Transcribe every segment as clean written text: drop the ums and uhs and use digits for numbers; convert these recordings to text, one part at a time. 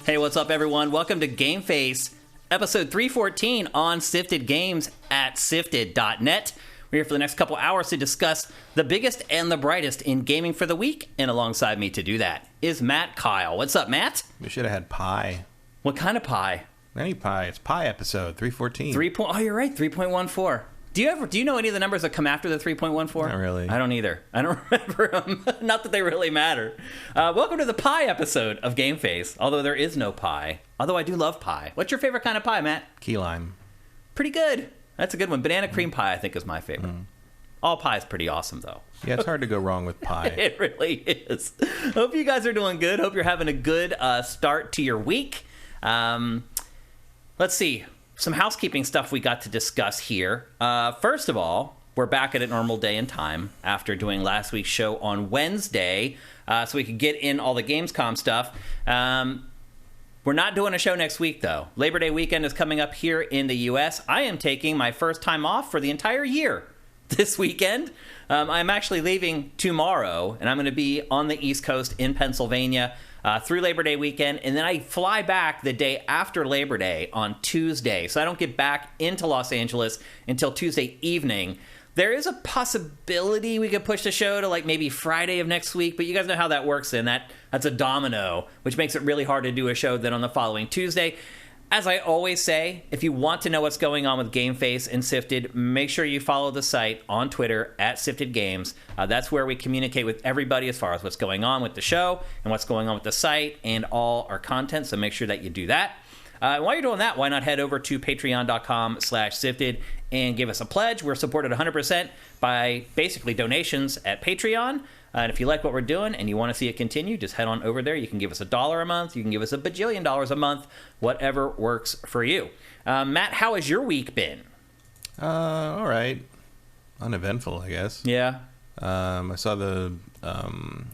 Hey, what's up, everyone? Welcome to GameFace, episode 314 on Sifted Games at sifted.net. We're here for the next couple hours to discuss the biggest and the brightest in gaming for the week, and alongside me to do that is Matt Kyle. What's up, Matt? We should have had pie. What kind of pie? Any pie. It's pie episode 314. Oh, you're right, 3.14. Do you know any of the numbers that come after the 3.14? Not really. I don't either. I don't remember them. Not that they really matter. Welcome to the pie episode of GameFace, although there is no pie. Although I do love pie. What's your favorite kind of pie, Matt? Key lime. Pretty good. That's a good one. Banana cream pie, I think, is my favorite. All pie is pretty awesome, though. Yeah, it's hard to go wrong with pie. It really is. Hope you guys are doing good. Hope you're having a good start to your week. Let's see. Some housekeeping stuff we got to discuss here. First of all, we're back at a normal day and time after doing last week's show on Wednesday, so we could get in all the gamescom stuff. We're not doing a show next week, though. Labor Day weekend is coming up here in the U.S. I am taking my first time off for the entire year this weekend. I'm actually leaving tomorrow, and I'm going to be on the East Coast in Pennsylvania through Labor Day weekend, and then I fly back the day after Labor Day on Tuesday, so I don't get back into Los Angeles until Tuesday evening. There is a possibility we could push the show to like maybe Friday of next week, but you guys know how that works, and that's a domino, which makes it really hard to do a show then on the following Tuesday. As I always say, if you want to know what's going on with GameFace and Sifted, make sure you follow the site on Twitter at Sifted Games. That's where we communicate with everybody as far as what's going on with the show and what's going on with the site and all our content, so make sure that you do that. While you're doing that, why not head over to patreon.com/sifted and give us a pledge. We're supported 100% by basically donations at Patreon. And if you like what we're doing and you want to see it continue, just head on over there. You can give us $1 a month. You can give us $1 bajillion a month. Whatever works for you. Matt, how has your week been? All right. Uneventful, I guess. Yeah. I saw the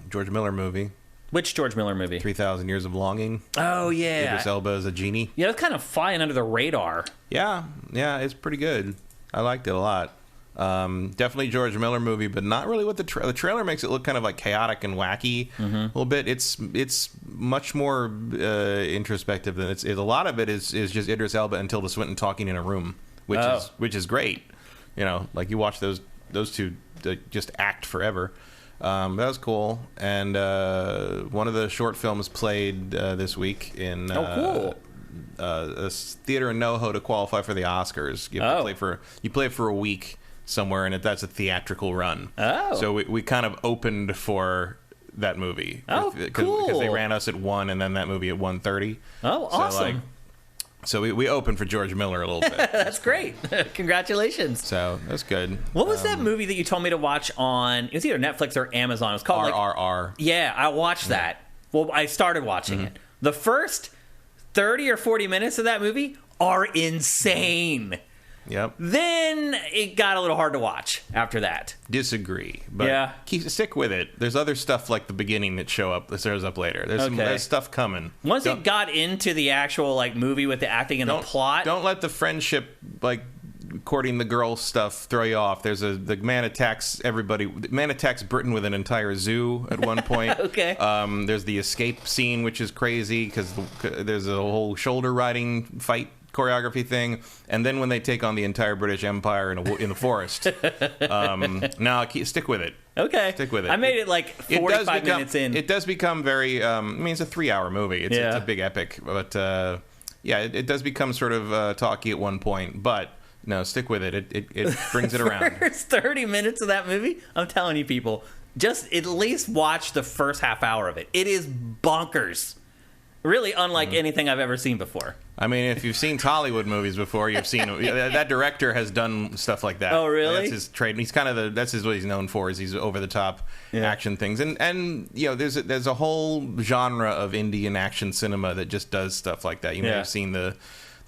George Miller movie. Which George Miller movie? 3,000 Years of Longing. Oh, yeah. Idris Elba as a genie. Yeah, it's kind of flying under the radar. Yeah, it's pretty good. I liked it a lot. Definitely George Miller movie, but not really what the trailer makes it look kind of like chaotic and wacky a little bit. It's much more introspective than it's. A lot of it is just Idris Elba and Tilda Swinton talking in a room, which is great. You know, like you watch those two just act forever. That was cool. And one of the short films played this week in a theater in NoHo to qualify for the Oscars. You have to play for a week somewhere, and that's a theatrical run. So we kind of opened for that movie. Cool. Because they ran us at 1 and then that movie at 1:30. Oh, awesome. So we opened for George Miller a little bit. That's great. Congratulations. So that's good. What was that movie that you told me to watch on, it was either Netflix or Amazon? It was called RRR. Yeah, I watched that. Well, I started watching it. The first 30 or 40 minutes of that movie are insane. Yep. Then it got a little hard to watch after that. Disagree, but stick with it. There's other stuff like the beginning that shows up later. There's stuff coming. Once it got into the actual like movie with the acting and the plot, don't let the friendship like courting the girl stuff throw you off. The man attacks everybody. The man attacks Britain with an entire zoo at one point. Okay. There's the escape scene, which is crazy because there's a whole shoulder riding fight choreography thing, and then when they take on the entire British Empire in the forest. Stick with it. Okay. Stick with it. I made it like 45 minutes in. It does become very, it's a 3-hour movie. It's a big epic, but it does become sort of talky at one point, but no, stick with it. It brings it around. First 30 minutes of that movie, I'm telling you people, just at least watch the first half hour of it. It is bonkers. Really unlike anything I've ever seen before. I mean, if you've seen Hollywood movies before, you've seen that director has done stuff like that. Oh, really? That's his trade. He's kind of what he's known for. Is he's over the top action things, and there's a whole genre of Indian action cinema that just does stuff like that. You may have seen the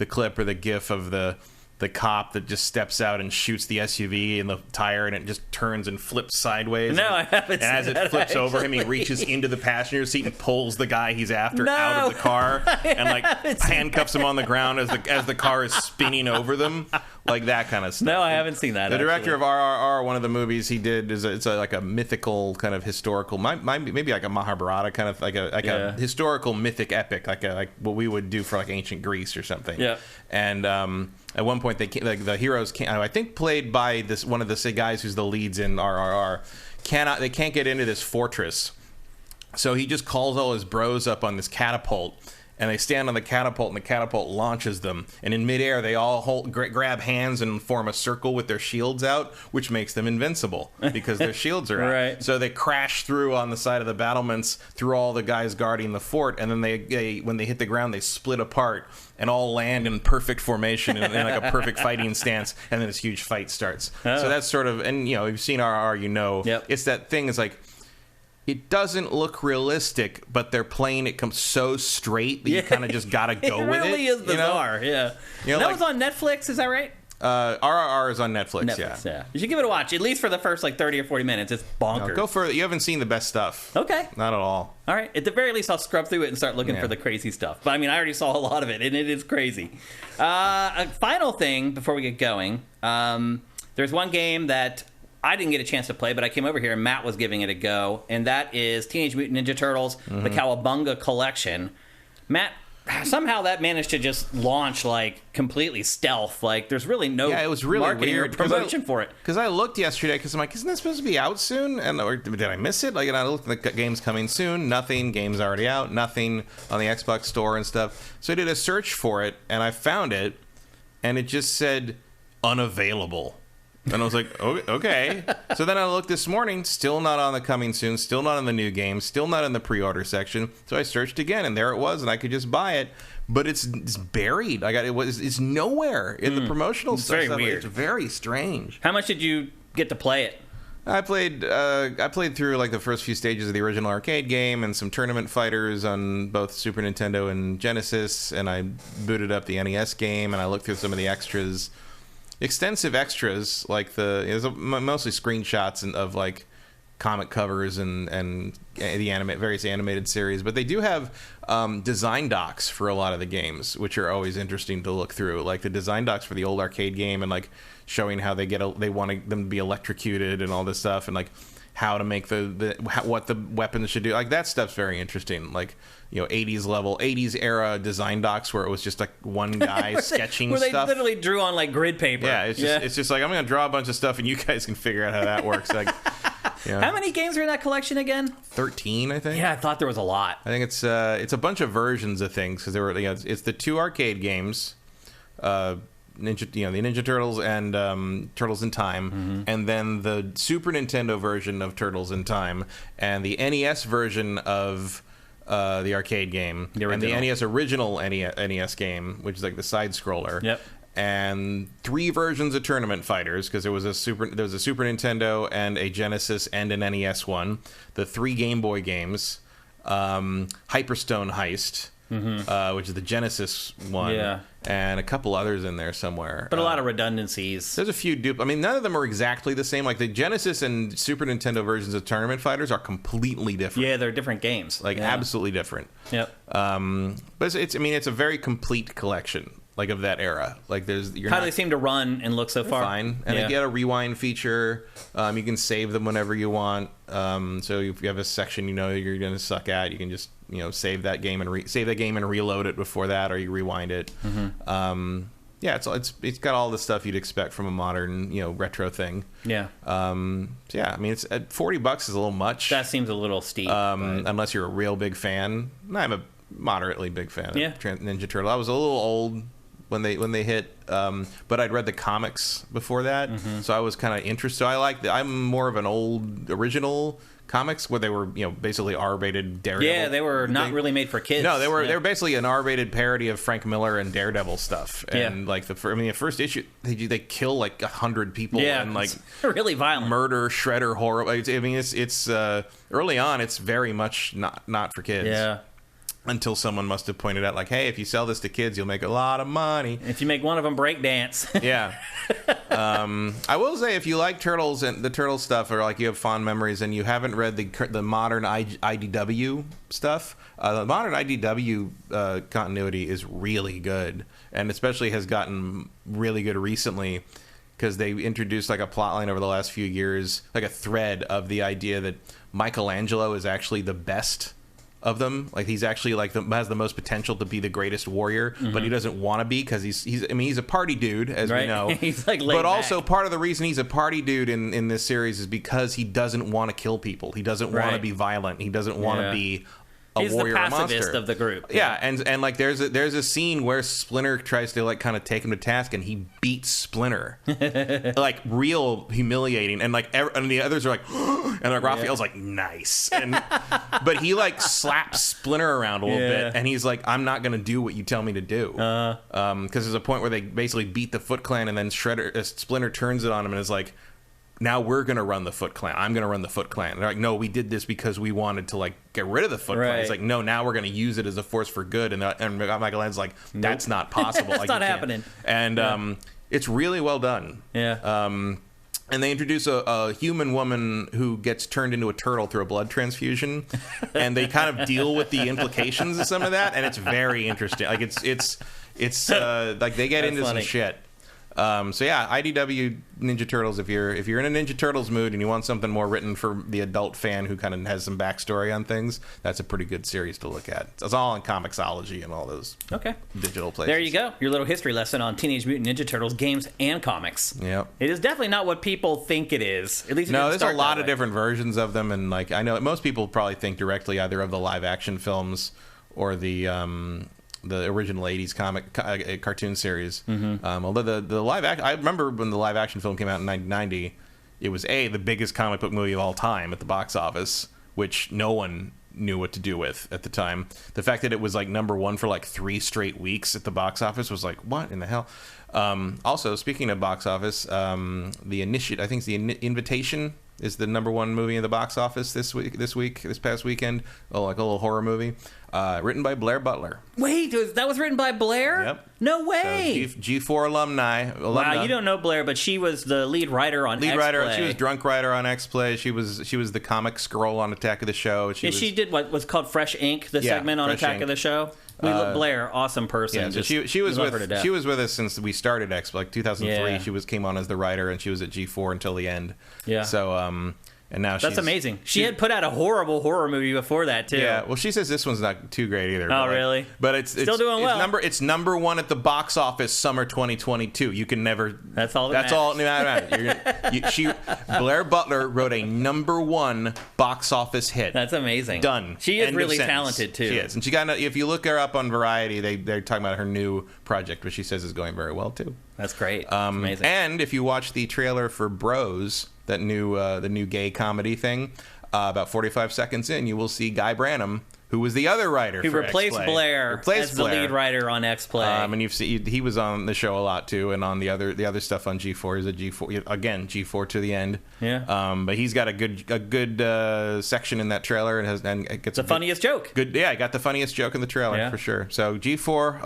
clip or the GIF of the the cop that just steps out and shoots the SUV in the tire, and it just turns and flips sideways. No, I haven't. And as it flips over him, he reaches into the passenger seat and pulls the guy he's after out of the car, and like handcuffs him on the ground as the car is spinning over them, like that kind of stuff. No, I haven't seen that. The director of RRR, one of the movies he did is like a mythical kind of historical, maybe like a Mahabharata kind of like a historical mythic epic, like what we would do for like ancient Greece or something. Yeah. And at one point, the heroes I think played by one of the guys who's the leads in RRR, they can't get into this fortress, so he just calls all his bros up on this catapult. And they stand on the catapult, and the catapult launches them. And in midair, they all grab hands and form a circle with their shields out, which makes them invincible because their shields are out. Right. So they crash through on the side of the battlements through all the guys guarding the fort. And then when they hit the ground, they split apart and all land in perfect formation in like a perfect fighting stance. And then this huge fight starts. Oh. So that's sort of, and you've seen RRR, Yep. It's that thing. It's like, it doesn't look realistic, but they're playing it comes so straight that you kind of just gotta go with it. It really is bizarre, yeah. That was on Netflix, is that right? RRR is on Netflix, yeah. You should give it a watch, at least for the first 30 or 40 minutes. It's bonkers. No, go for it. You haven't seen the best stuff. Okay. Not at all. All right. At the very least, I'll scrub through it and start looking for the crazy stuff. But I mean, I already saw a lot of it, and it is crazy. A final thing before we get going. There's one game that I didn't get a chance to play, but I came over here and Matt was giving it a go, and that is Teenage Mutant Ninja Turtles, the Cowabunga Collection. Matt, somehow that managed to just launch completely stealth. There's really no it was really marketing weird or promotion for it. Because I looked yesterday, because I'm like, isn't that supposed to be out soon? Or did I miss it? And I looked at the game's coming soon. Nothing. Game's already out. Nothing on the Xbox store and stuff. So I did a search for it, and I found it, and it just said unavailable. And I was like, okay. So then I looked this morning, still not on the coming soon, still not in the new game, still not in the pre-order section. So I searched again, and there it was, and I could just buy it. But it's buried. It's nowhere in the promotional stuff. Very weird. It's very strange. How much did you get to play it? I played through the first few stages of the original arcade game and some tournament fighters on both Super Nintendo and Genesis, and I booted up the NES game, and I looked through some of the extras. Extensive extras, there's mostly screenshots of comic covers and the various animated series, but they do have design docs for a lot of the games, which are always interesting to look through. Like the design docs for the old arcade game, and showing how they want them to be electrocuted and all this stuff, and how to make what the weapons should do. That stuff's very interesting. 80s era design docs where it was just one guy sketching where stuff. They literally drew on grid paper. Yeah, it's just I'm going to draw a bunch of stuff and you guys can figure out how that works. How many games are in that collection again? 13, I think. Yeah, I thought there was a lot. I think it's a bunch of versions of things, because there were it's the 2 arcade games, the Ninja Turtles and Turtles in Time, and then the Super Nintendo version of Turtles in Time, and the NES version of the arcade game, and the NES original NES game, which is the side scroller. Yep. And 3 versions of Tournament Fighters, because there was a Super Nintendo and a Genesis and an NES one. The 3 Game Boy games, Hyperstone Heist, which is the Genesis one, and a couple others in there somewhere. But a lot of redundancies. There's a few none of them are exactly the same. The Genesis and Super Nintendo versions of Tournament Fighters are completely different. Yeah, they're different games. Absolutely different. Yep. But it's a very complete collection. Of that era. How do they seem to run and look so far? Fine. And they get a rewind feature. You can save them whenever you want. So if you have a section you're going to suck at, you can just save that game and reload it before that, or you rewind it. It's got all the stuff you'd expect from a modern retro thing. Yeah. It's at $40 is a little much. That seems a little steep. Unless you're a real big fan. I'm a moderately big fan of Ninja Turtle. I was a little old when they hit, but I'd read the comics before that, so I was kind of interested. I'm more of an old original comics where they were basically R-rated Daredevil. Yeah, they were not really made for kids. No, they were basically an R-rated parody of Frank Miller and Daredevil stuff. And the first issue they kill 100 people and really violent, murder, shredder, horror. It's early on it's very much not for kids. Yeah. until someone must have pointed out, like, hey, if you sell this to kids, you'll make a lot of money. If you make one of them break dance. Yeah. I will say, if you like Turtles and the Turtle stuff, or like you have fond memories and you haven't read the modern IDW stuff, the modern IDW continuity is really good, and especially has gotten really good recently, because they introduced like a plot line over the last few years, like a thread of the idea that Michelangelo is actually the best of them. Like, he's actually like has the most potential to be the greatest warrior, but he doesn't want to be, because he's a party dude, as we know. He's like laid but back. also part of the reason he's a party dude in this series is because he doesn't want to kill people. He doesn't want to be violent. He doesn't want to be a he's warrior the or monster. pacifist of the group. Yeah, and like there's a scene where Splinter tries to like kind of take him to task, and he beats Splinter, like real humiliating, and like and the others are like, and like Raphael's like, nice, and but he like slaps Splinter around a little bit, and he's like, I'm not gonna do what you tell me to do, because there's a point where they basically beat the Foot Clan, and then Splinter turns it on him and is like, now we're going to run the Foot Clan. I'm going to run the Foot Clan. They're like, no, we did this because we wanted to like get rid of the Foot Clan. It's like, no, now we're going to use it as a force for good. And Michelangelo's like, that's not possible. That's like, not happening. And it's really well done. Yeah. And they introduce a human woman who gets turned into a turtle through a blood transfusion, and they kind of deal with the implications of some of that, and it's very interesting. Like it's like they get into some shit. So yeah, IDW Ninja Turtles. If you're in a Ninja Turtles mood and you want something more written for the adult fan who kind of has some backstory on things, that's a pretty good series to look at. It's all on Comixology and all those digital places. There you go. Your little history lesson on Teenage Mutant Ninja Turtles games and comics. Yep. It is definitely not what people think it is. At least it no, didn't there's a start lot that of way. different versions of them, and like I know most people probably think directly either of the live action films or the original 80s cartoon series. Although the live action, I remember when the live action film came out in 1990, it was the biggest comic book movie of all time at the box office, which no one knew what to do with at the time. The fact that it was like number one for like 3 straight weeks at the box office was like, what in the hell? Also, speaking of box office, the Invitation is the number one movie in the box office this past weekend. Oh, like a little horror movie. Written by Blair Butler. Wait, that was written by Blair? Yep. No way. So G4 alumni. Wow, you don't know Blair, but she was the lead writer on X-Play. She was drunk writer on X-Play. She was the comic scroll on Attack of the Show. She did what was called Fresh Ink, the segment on Attack of the Show. We love Blair, awesome person. Yeah, so she was with us since we started X, like 2003. Yeah. She came on as the writer, and she was at G4 until the end. Yeah. So and now that's amazing. She had put out a horrible horror movie before that too. Yeah. Well, she says this one's not too great either. Oh, really? But it's still doing well. It's number one at the box office summer 2022. You can never. That's all. That's all. Blair Butler wrote a number one box office hit. That's amazing. Done. She is really talented too. She is, and she got. If you look her up on Variety, they're talking about her new project, which she says is going very well too. That's great. Amazing. And if you watch the trailer for Bros, that the new gay comedy thing, about 45 seconds in, you will see Guy Branum, who was the other writer who replaced Blair as the lead writer on X-Play. And he was on the show a lot too, and on the other stuff on G4. He's a G4 again, G4 to the end. Yeah. But he's got a good section in that trailer, and it gets the funniest joke. Good, yeah, got the funniest joke in the trailer for sure. So G4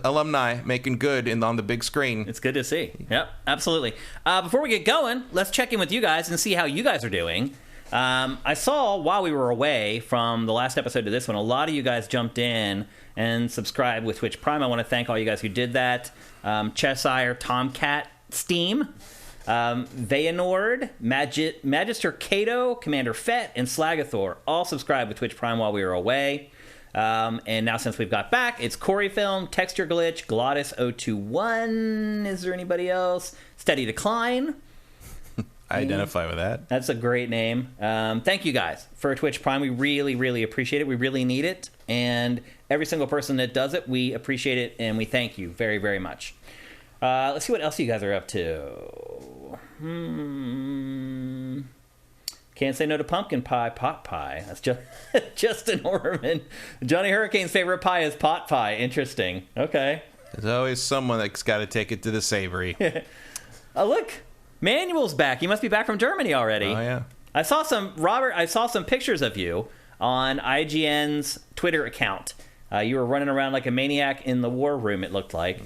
alumni making good on the big screen. It's good to see. Yep, absolutely. Before we get going, let's check in with you guys and see how you guys are doing. I saw while we were away from the last episode to this one, a lot of you guys jumped in and subscribed with Twitch Prime. I want to thank all you guys who did that. Cheshire Tomcat Steam, Veyanord, Magister Cato, Commander Fett, and Slagathor all subscribed with Twitch Prime while we were away. And now since we've got back, it's Corey Film, Texture Glitch, Glottis021. Is there anybody else? Steady Decline. I identify with that. That's a great name. Thank you guys for Twitch Prime. We really, really appreciate it. We really need it. And every single person that does it, we appreciate it. And we thank you very, very much. Let's see what else you guys are up to. Can't say no to pumpkin pie, pot pie. That's just Justin Orman. Johnny Hurricane's favorite pie is pot pie. Interesting. Okay. There's always someone that's got to take it to the savory. Look. Manuel's back. You must be back from Germany already. Oh, yeah. I saw some pictures of you on IGN's Twitter account. You were running around like a maniac in the war room, it looked like.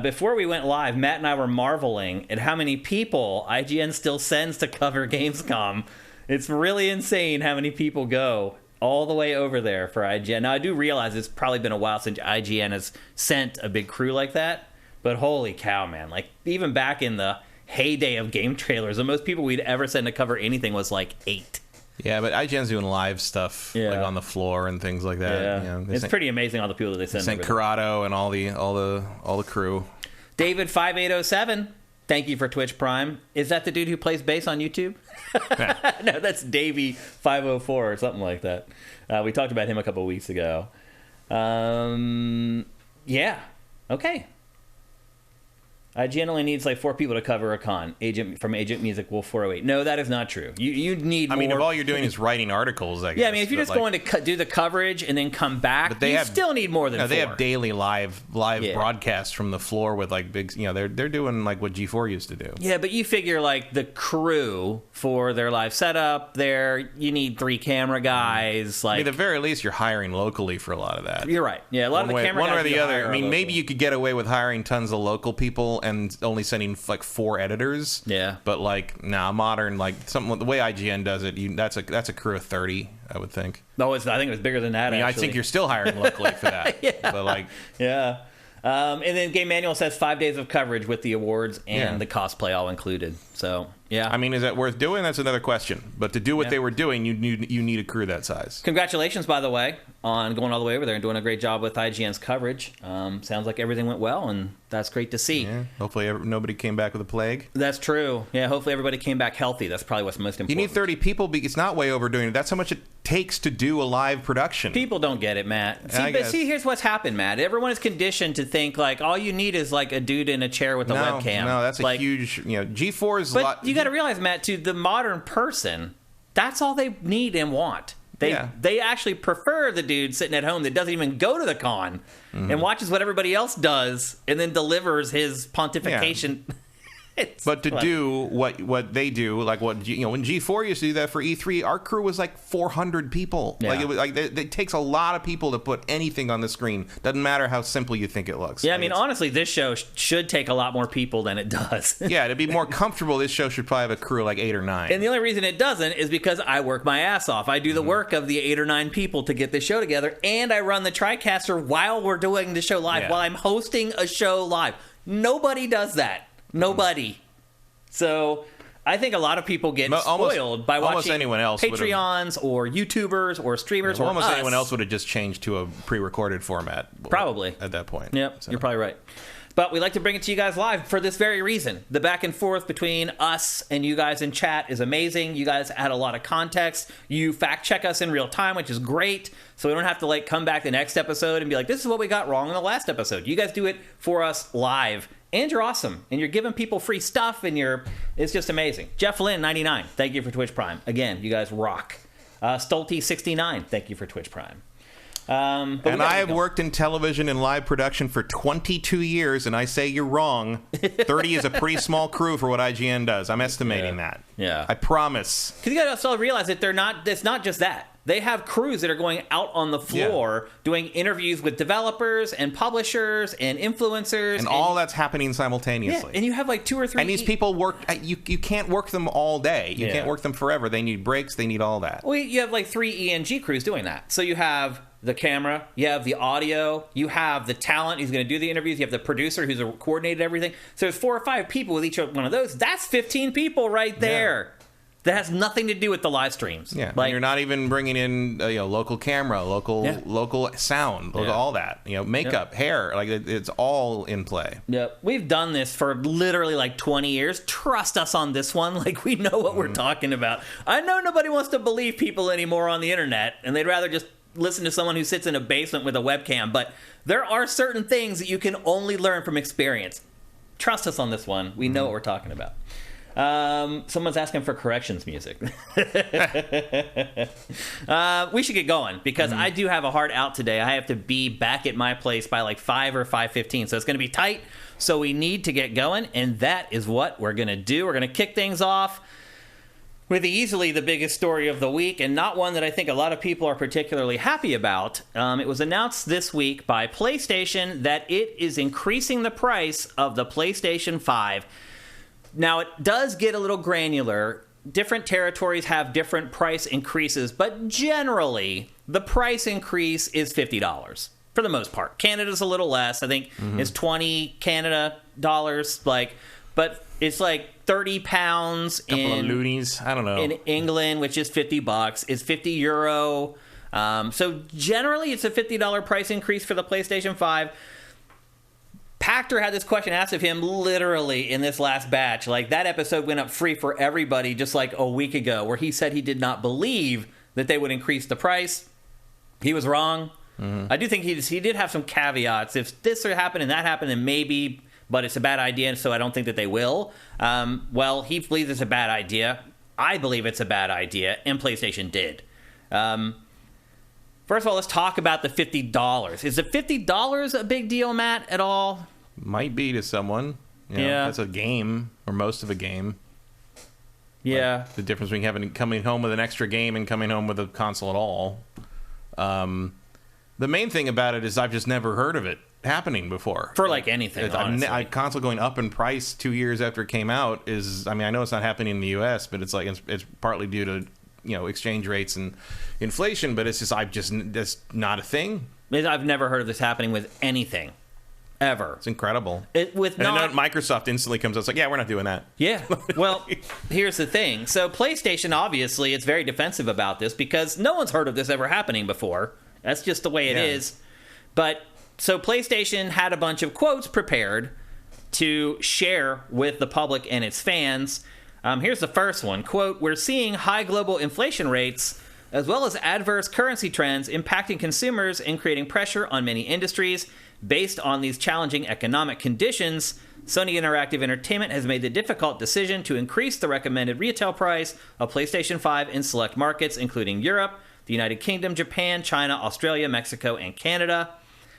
Before we went live, Matt and I were marveling at how many people IGN still sends to cover Gamescom. It's really insane how many people go all the way over there for IGN. Now, I do realize it's probably been a while since IGN has sent a big crew like that. But holy cow, man. Like, even back in the heyday of game trailers, the most people we'd ever send to cover anything was like 8. Yeah, but IGN's doing live stuff like on the floor and things like that. Yeah. It's pretty amazing all the people that they send. St. Corrado and all the crew. David 5807, thank you for Twitch Prime. Is that the dude who plays bass on YouTube? No, that's Davey 504 or something like that. We talked about him a couple weeks ago. Yeah. Okay. IGN only needs like 4 people to cover a con. Agent Music Wolf 408. No, that is not true. You need more. I mean, if all you're doing is writing articles, I guess. Yeah, I mean, if you're just going to do the coverage and then come back, you still need more than 4. They have daily live broadcasts from the floor with like big, they're doing like what G4 used to do. Yeah, but you figure like the crew for their live setup you need 3 camera guys. Like, I mean, at the very least, you're hiring locally for a lot of that. You're right. Yeah, a lot of the camera guys. One or the other. I mean, maybe you could get away with hiring tons of local people and only sending like 4 editors. Yeah. But like modern, like something the way IGN does it, that's a crew of 30, I would think. No, I think it was bigger than that. I think you're still hiring locally for that. Yeah. But like, yeah. And then Game Manual says 5 days of coverage with the awards and the cosplay all included. So, yeah. I mean, is that worth doing? That's another question. But to do what they were doing, you need a crew that size. Congratulations, by the way, on going all the way over there and doing a great job with IGN's coverage. Sounds like everything went well, and that's great to see. Yeah. Hopefully nobody came back with a plague. That's true. Yeah, hopefully everybody came back healthy. That's probably what's most important. You need 30 people. It's not way overdoing it. That's how much it takes to do a live production. People don't get it, Matt. See, here's what's happened, Matt. Everyone is conditioned to think like all you need is like a dude in a chair with a webcam. No, that's a huge, G4's. But you got to realize, Matt, to the modern person, that's all they need and want. They actually prefer the dude sitting at home that doesn't even go to the con and watches what everybody else does and then delivers his pontification. Yeah. But to do what they do, like when G4 used to do that for E3, our crew was like 400 people. Yeah. Like it takes a lot of people to put anything on the screen. Doesn't matter how simple you think it looks. Yeah, I mean, honestly, this show should take a lot more people than it does. Yeah, to be more comfortable, this show should probably have a crew of like 8 or 9. And the only reason it doesn't is because I work my ass off. I do the work of the 8 or 9 people to get this show together, and I run the TriCaster while we're doing the show live, while I'm hosting a show live. Nobody does that. Nobody. So I think a lot of people get spoiled by watching anyone else Patreons or YouTubers or streamers or almost us. Anyone else would have just changed to a pre-recorded format. Probably. At that point. Yep, You're probably right. But we like to bring it to you guys live for this very reason. The back and forth between us and you guys in chat is amazing. You guys add a lot of context. You fact check us in real time, which is great. So we don't have to like come back the next episode and be like, this is what we got wrong in the last episode. You guys do it for us live. And you're awesome. And you're giving people free stuff. And it's just amazing. Jeff Lynn, 99. Thank you for Twitch Prime. Again, you guys rock. Stolty, 69. Thank you for Twitch Prime. And I have worked in television and live production for 22 years, and I say you're wrong. 30 is a pretty small crew for what IGN does. I'm estimating that. Yeah. I promise. Because you got to also realize that it's not just that. They have crews that are going out on the floor doing interviews with developers and publishers and influencers. And all that's happening simultaneously. Yeah, and you have like 2 or 3... And these people work... You can't work them all day. You can't work them forever. They need breaks. They need all that. Well, you have like 3 ENG crews doing that. So you have the camera, you have the audio, you have the talent who's going to do the interviews, you have the producer who's coordinated everything. So there's 4 or 5 people with each one of those. That's 15 people right there. Yeah. That has nothing to do with the live streams. Yeah, like, you're not even bringing in local camera, local sound, all that. Makeup, hair, like it's all in play. Yep, we've done this for literally like 20 years. Trust us on this one. Like we know what we're talking about. I know nobody wants to believe people anymore on the internet, and they'd rather just listen to someone who sits in a basement with a webcam. But there are certain things that you can only learn from experience. Trust us on this one. We know what we're talking about. Someone's asking for corrections music. We should get going because I do have a hard out today. I have to be back at my place by like 5 or 5:15, so it's going to be tight. So we need to get going, and that is what we're going to do. We're going to kick things off with easily the biggest story of the week, and not one that I think a lot of people are particularly happy about. It was announced this week by PlayStation that it is increasing the price of the PlayStation 5. Now, it does get a little granular. Different territories have different price increases, but generally, the price increase is $50 for the most part. Canada's a little less. I think it's 20 Canada dollars, but it's like 30 pounds couple of loonies. I don't know. In England, which is $50. It's €50. So generally, it's a $50 price increase for the PlayStation 5. Pactor had this question asked of him literally in this last batch. Like, that episode went up free for everybody just like a week ago, where he said he did not believe that they would increase the price. He was wrong. I do think he did have some caveats. If this happened and that happened, then maybe, but it's a bad idea, and so I don't think that they will. Well, he believes it's a bad idea. I believe it's a bad idea, and PlayStation did. First of all, let's talk about the $50. Is the $50 a big deal, Matt, at all? Might be to someone. Yeah. That's a game, or most of a game. Yeah. Like the difference between coming home with an extra game and coming home with a console at all. The main thing about it is I've just never heard of it happening before. For like anything, honestly. A console going up in price 2 years after it came out is, I mean, I know it's not happening in the U.S., but it's like it's partly due to, exchange rates and inflation, but it's just, that's not a thing. I've never heard of this happening with anything. Ever. It's incredible. And then Microsoft instantly comes out, it's like, yeah, we're not doing that. Yeah. Well, here's the thing. So PlayStation, obviously, it's very defensive about this because no one's heard of this ever happening before. That's just the way it is. But so PlayStation had a bunch of quotes prepared to share with the public and its fans. Here's the first one. Quote, "We're seeing high global inflation rates as well as adverse currency trends impacting consumers and creating pressure on many industries. Based on these challenging economic conditions, Sony Interactive Entertainment has made the difficult decision to increase the recommended retail price of PlayStation 5 in select markets, including Europe, the United Kingdom, Japan, China, Australia, Mexico, and Canada.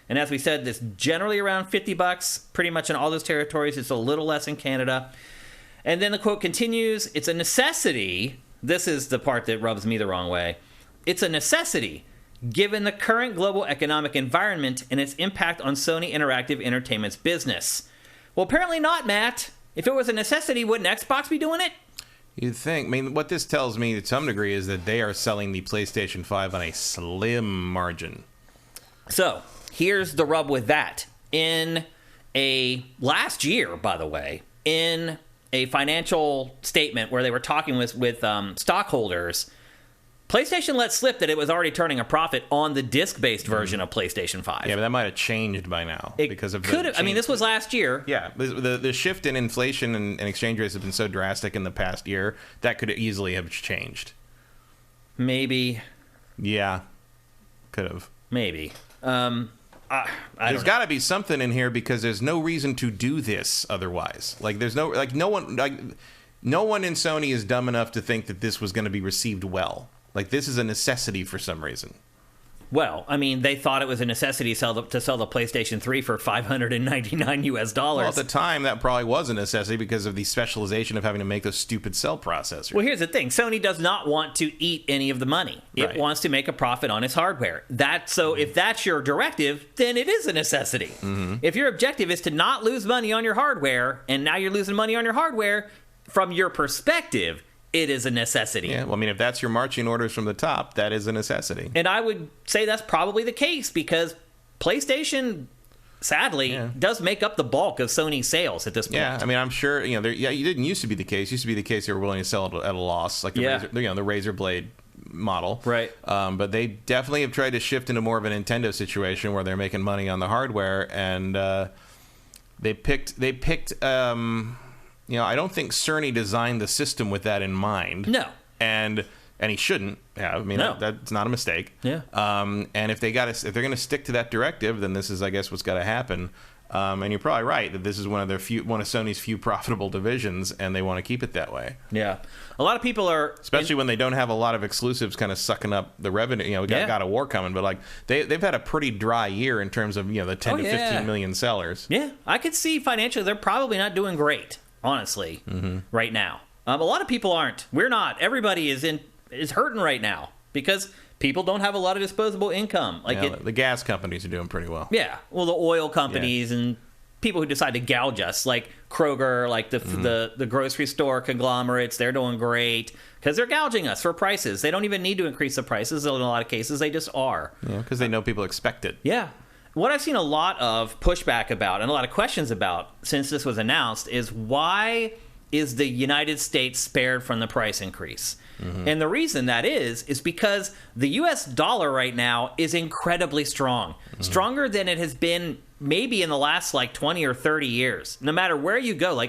And as we said, this generally around $50, pretty much in all those territories. It's a little less in Canada." And then the quote continues, "It's a necessity." This is the part that rubs me the wrong way. "It's a necessity, given the current global economic environment and its impact on Sony Interactive Entertainment's business." Well, apparently not, Matt. If it was a necessity, wouldn't Xbox be doing it? You'd think. I mean, what this tells me to some degree is that they are selling the PlayStation 5 on a slim margin. So, here's the rub with that. In last year, by the way, in a financial statement where they were talking with stockholders, PlayStation let slip that it was already turning a profit on the disc-based version of PlayStation 5. Yeah, but that might have changed by now because of I mean, this was last year. Yeah, the shift in inflation and exchange rates have been so drastic in the past year that could easily have changed. Maybe. Yeah, could have. Maybe. There's got to be something in here because there's no reason to do this otherwise. Like, there's no one in Sony is dumb enough to think that this was going to be received well. Like, this is a necessity for some reason. Well, I mean, they thought it was a necessity to sell the PlayStation 3 for $599 US. Well, at the time, that probably was a necessity because of the specialization of having to make those stupid cell processors. Well, here's the thing. Sony does not want to eat any of the money. It wants to make a profit on its hardware. If that's your directive, then it is a necessity. Mm-hmm. If your objective is to not lose money on your hardware, and now you're losing money on your hardware, from your perspective, it is a necessity. Yeah, well, I mean, if that's your marching orders from the top, that is a necessity. And I would say that's probably the case because PlayStation, sadly, does make up the bulk of Sony's sales at this point. Yeah, I mean, I'm sure, it didn't used to be the case. It used to be the case they were willing to sell it at a loss, like the Razor Blade model. Right. But they definitely have tried to shift into more of a Nintendo situation where they're making money on the hardware, and they picked I don't think Cerny designed the system with that in mind. No. And he shouldn't have. I mean, that's not a mistake. Yeah. And if they're going to stick to that directive, then this is, I guess, what's got to happen. And you're probably right that this is one of Sony's few profitable divisions, and they want to keep it that way. Yeah. A lot of people are, especially when they don't have a lot of exclusives kind of sucking up the revenue. We got God of War coming, but like they've had a pretty dry year in terms of the 10 to 15 million sellers. Yeah, I could see financially they're probably not doing great. Honestly, right now. A lot of people aren't. We're not. Everybody is hurting right now because people don't have a lot of disposable income. The gas companies are doing pretty well. Yeah. Well, the oil companies and people who decide to gouge us, like Kroger, like the grocery store conglomerates, they're doing great because they're gouging us for prices. They don't even need to increase the prices in a lot of cases. They just are. Yeah, because they know people expect it. Yeah. What I've seen a lot of pushback about and a lot of questions about since this was announced is why is the United States spared from the price increase? And the reason that is because the U.S. dollar right now is incredibly strong. Stronger than it has been maybe in the last 20 or 30 years. No matter where you go,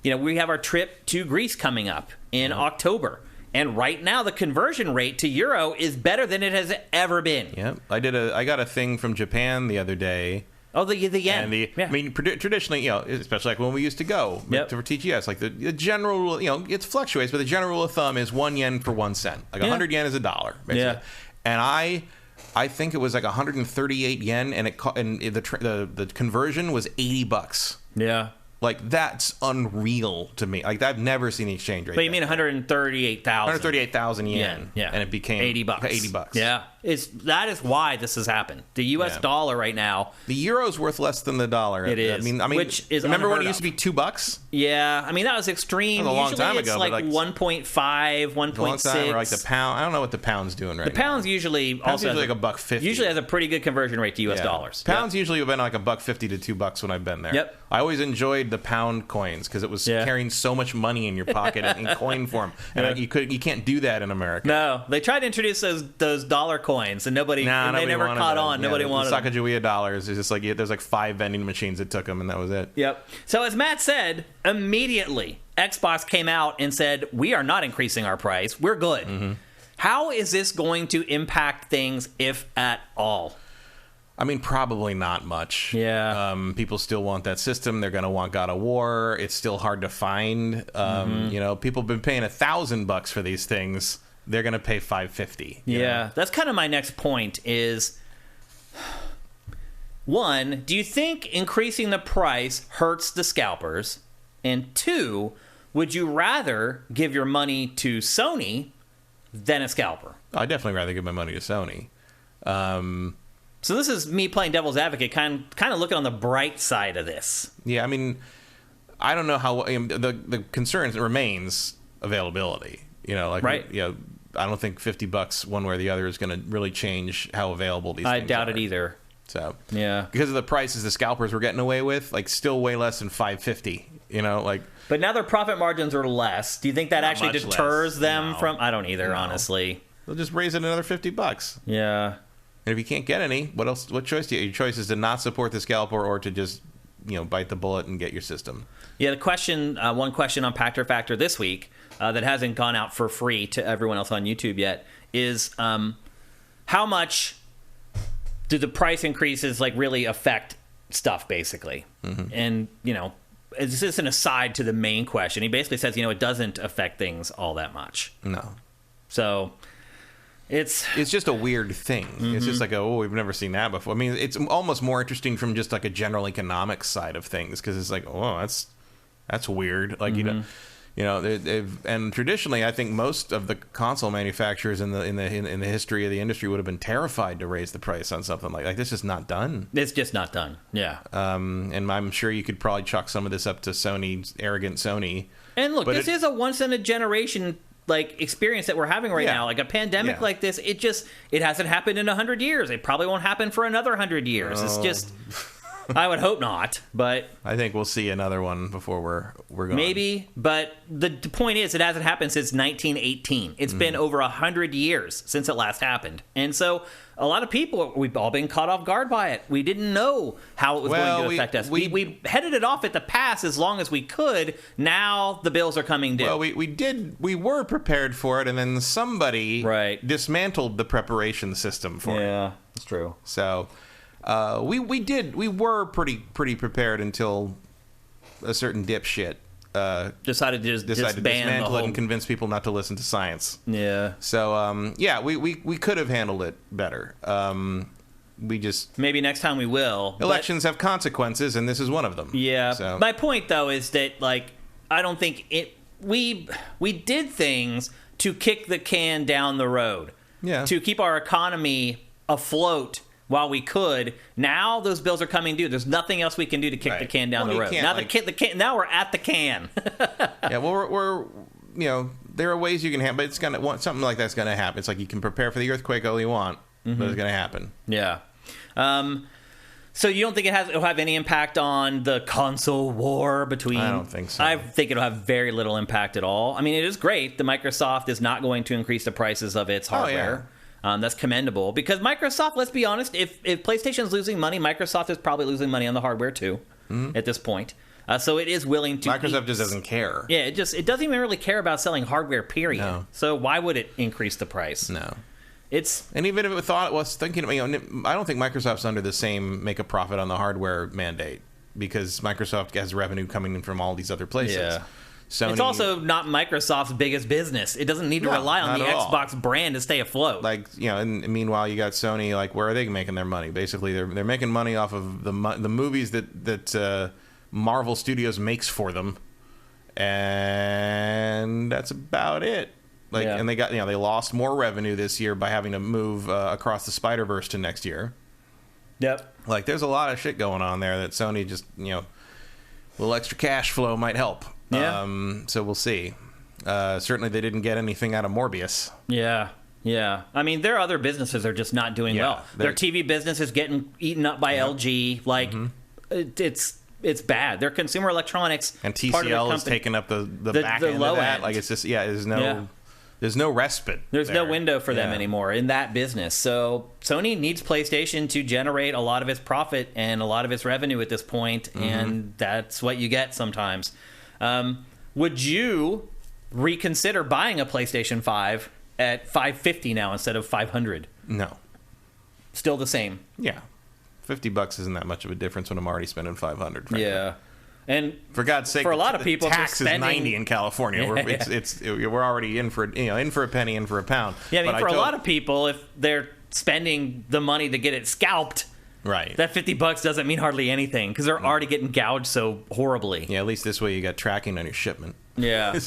we have our trip to Greece coming up in October. And right now, the conversion rate to euro is better than it has ever been. Yeah, I got a thing from Japan the other day. Oh, the yen. And I mean, traditionally, especially when we used to go for TGS, the general, it fluctuates, but the general rule of thumb is 1 yen for 1 cent. 100 yen is $1, basically. Yeah. And I think it was 138 yen, and the conversion was $80. Yeah. That's unreal to me. I've never seen the exchange rate. But you mean 138,000? 138,000 yen. Yeah. And it became $80. $80. Yeah. That is why this has happened. The U.S. dollar right now. The euro's worth less than the dollar. It is. I mean, which is remember when it used to be $2? Yeah. I mean, that was extreme. That was a long time ago. It's 1.5, 1.6. A long time, or the pound. I don't know what the pound's doing right now. The pound's usually also usually $1.50. Usually has a pretty good conversion rate to U.S. dollars. Pound's usually have been $1.50 to $2 when I've been there. Yep. I always enjoyed the pound coins because it was carrying so much money in your pocket in coin form, and you can't do that in America. No, they tried to introduce those dollar coins, and they never caught on. Nobody wanted them. Sacagawea dollars is just there's 5 vending machines that took them, and that was it. Yep. So as Matt said, immediately Xbox came out and said, we are not increasing our price. We're good. How is this going to impact things, if at all? I mean, probably not much. Yeah. People still want that system. They're going to want God of War. It's still hard to find. People have been paying $1,000 for these things. They're going to pay $550. Yeah. That's kind of my next point is, one, do you think increasing the price hurts the scalpers? And two, would you rather give your money to Sony than a scalper? I'd definitely rather give my money to Sony. So this is me playing devil's advocate, kind of looking on the bright side of this. Yeah, I mean, I don't know how the concern remains availability. Right. I don't think $50 one way or the other is going to really change how available these things are. I doubt it either. So yeah, because of the prices the scalpers were getting away with, still way less than $550. But now their profit margins are less. Do you think that actually deters them from? I don't either, honestly. They'll just raise it another $50. Yeah. And if you can't get any, what else? What choice do you have? Your choice is to not support the scalper or to just, bite the bullet and get your system. Yeah, the question, one question on Pachter Factor this week that hasn't gone out for free to everyone else on YouTube yet is how much do the price increases really affect stuff, basically? And, it's just an aside to the main question. He basically says, it doesn't affect things all that much. No. So it's just a weird thing. It's just we've never seen that before. I mean, it's almost more interesting from just a general economics side of things because it's that's weird. And traditionally, I think most of the console manufacturers in the history of the industry would have been terrified to raise the price on something like this. Is not done. It's just not done. Yeah. And I'm sure you could probably chalk some of this up to Sony's arrogant Sony. And look, this is a once in a generation experience that we're having right now. A pandemic like this, it hasn't happened in 100 years. It probably won't happen for another 100 years. It's just I would hope not, but I think we'll see another one before we're gone. Maybe, but the point is, it hasn't happened since 1918. It's been over 100 years since it last happened, and so a lot of people, we've all been caught off guard by it. We didn't know how it was going to affect us. We headed it off at the pass as long as we could. Now the bills are coming due. Well, we were prepared for it, and then somebody dismantled the preparation system for it. Yeah, that's true. So. We were pretty prepared until a certain dipshit decided to dismantle it and convince people not to listen to science. Yeah. So we could have handled it better. We just maybe next time we will. Elections have consequences, and this is one of them. Yeah. So. My point though is that I don't think we did things to kick the can down the road, to keep our economy afloat while we could. Now those bills are coming due. There's nothing else we can do to kick the can down the road. Now now we're at the can. Yeah, well, we're there are ways you can have, but it's gonna something like that's gonna happen. It's like you can prepare for the earthquake all you want, but it's gonna happen. Yeah. So you don't think it'll have any impact on the console war between... I don't think so. I think it'll have very little impact at all. I mean, it is great that Microsoft is not going to increase the prices of its hardware. Oh, yeah. That's commendable, because Microsoft, let's be honest, if PlayStation's losing money, Microsoft is probably losing money on the hardware too, at this point. So it is willing to... Microsoft just doesn't care. Yeah, it doesn't even really care about selling hardware, period. No. So why would it increase the price? No. And even if it thought it was thinking, I don't think Microsoft's under the same make a profit on the hardware mandate, because Microsoft has revenue coming in from all these other places. Yeah. Sony, it's also not Microsoft's biggest business. It doesn't need to rely on the Xbox brand to stay afloat. And meanwhile you got Sony. Like, where are they making their money? Basically, they're making money off of the movies that Marvel Studios makes for them, and that's about it. And they got they lost more revenue this year by having to move across the Spider-Verse to next year. Yep. Like, there's a lot of shit going on there that Sony just a little extra cash flow might help. Yeah. So we'll see. Certainly they didn't get anything out of Morbius. Yeah. Yeah. I mean, their other businesses are just not doing well. Their TV business is getting eaten up by LG. Like, it's bad. Their consumer electronics, and TCL is taking up the back end low of that. end. Like, it's just there's no respite. There's no window for them anymore in that business. So Sony needs PlayStation to generate a lot of its profit and a lot of its revenue at this point, and that's what you get sometimes. Would you reconsider buying a PlayStation 5 at $550 now instead of $500? No. Still the same? Yeah. $50 isn't that much of a difference when I'm already spending $500. Frankly. Yeah. And for God's sake, for a lot of people, tax is $90 in California. We're already in for a penny, in for a pound. Yeah, I mean, a lot of people, if they're spending the money to get it scalped, right, that $50 doesn't mean hardly anything, because they're already getting gouged so horribly. Yeah, at least this way you got tracking on your shipment. Yeah.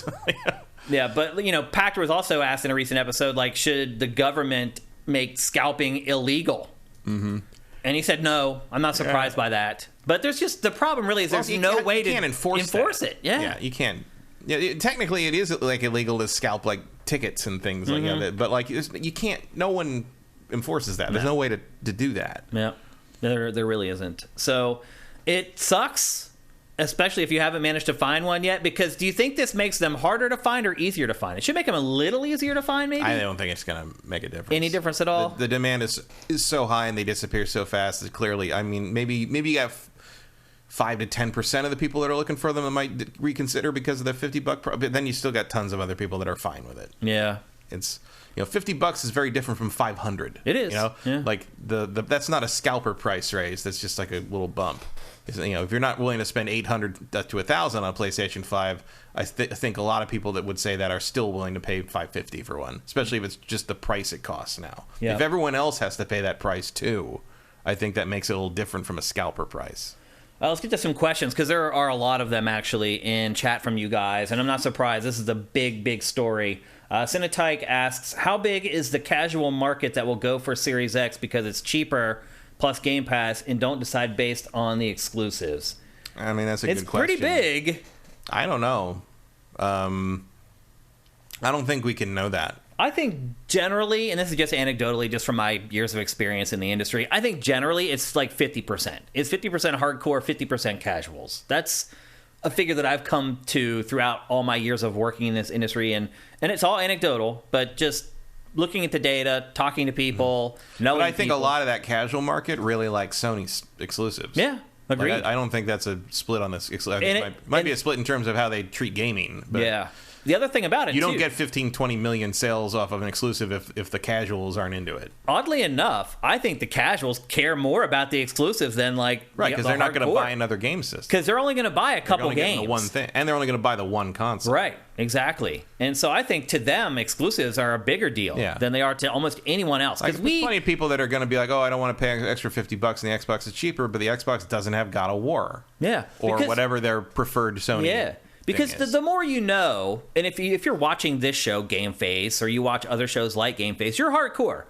Yeah, but Pachter was also asked in a recent episode, like, should the government make scalping illegal? Mm-hmm. And he said, no, I'm not surprised by that. But the problem really is there's no way to enforce it. Yeah. Yeah, you can't. Yeah, technically it is like illegal to scalp like tickets and things like that. But like, you can't, no one enforces that. There's no way to do that. Yeah, there really isn't. So it sucks, especially if you haven't managed to find one yet, because do you think this makes them harder to find or easier to find? It should make them a little easier to find, maybe? I don't think it's going to make a difference. Any difference at all? The demand is so high and they disappear so fast that clearly, I mean, maybe you have 5 to 10% of the people that are looking for them that might reconsider because of the $50 but then you still got tons of other people that are fine with it. Yeah. It's $50 is very different from $500. It is. Like that's not a scalper price raise. That's just like a little bump. If you're not willing to spend $800 to $1,000 on a PlayStation 5, I think a lot of people that would say that are still willing to pay $550 for one, especially if it's just the price it costs now. Yep. If everyone else has to pay that price too, I think that makes it a little different from a scalper price. Let's get to some questions, because there are a lot of them actually in chat from you guys, and I'm not surprised. This is a big story. Cinetyke asks, how big is the casual market that will go for Series X because it's cheaper plus Game Pass and don't decide based on the exclusives? I mean, that's a good question. It's pretty big. I don't know. I don't think we can know that. I think generally, and this is just anecdotally, just from my years of experience in the industry, I think generally it's like 50%. It's 50% hardcore, 50% casuals. That's a figure that I've come to throughout all my years of working in this industry, and it's all anecdotal, but just looking at the data, talking to people, knowing But I think people. A lot of that casual market really likes Sony's exclusives. Yeah, agreed. Like, I don't think that's a split on this. It might be a split in terms of how they treat gaming. But yeah. The other thing about it, you don't get 15-20 million sales off of an exclusive if the casuals aren't into it. Oddly enough, I think the casuals care more about the exclusives than because they're not going to buy another game system. Because they're only going to buy a couple games. The one thing, and they're only going to buy the one console. Right, exactly. And so I think to them, exclusives are a bigger deal than they are to almost anyone else. There's plenty of people that are going to be like, oh, I don't want to pay an extra $50 and the Xbox is cheaper, but the Xbox doesn't have God of War. Yeah. Or whatever their preferred Sony. Yeah. Because the more you know, and if you're watching this show, GameFace, or you watch other shows like GameFace, you're hardcore.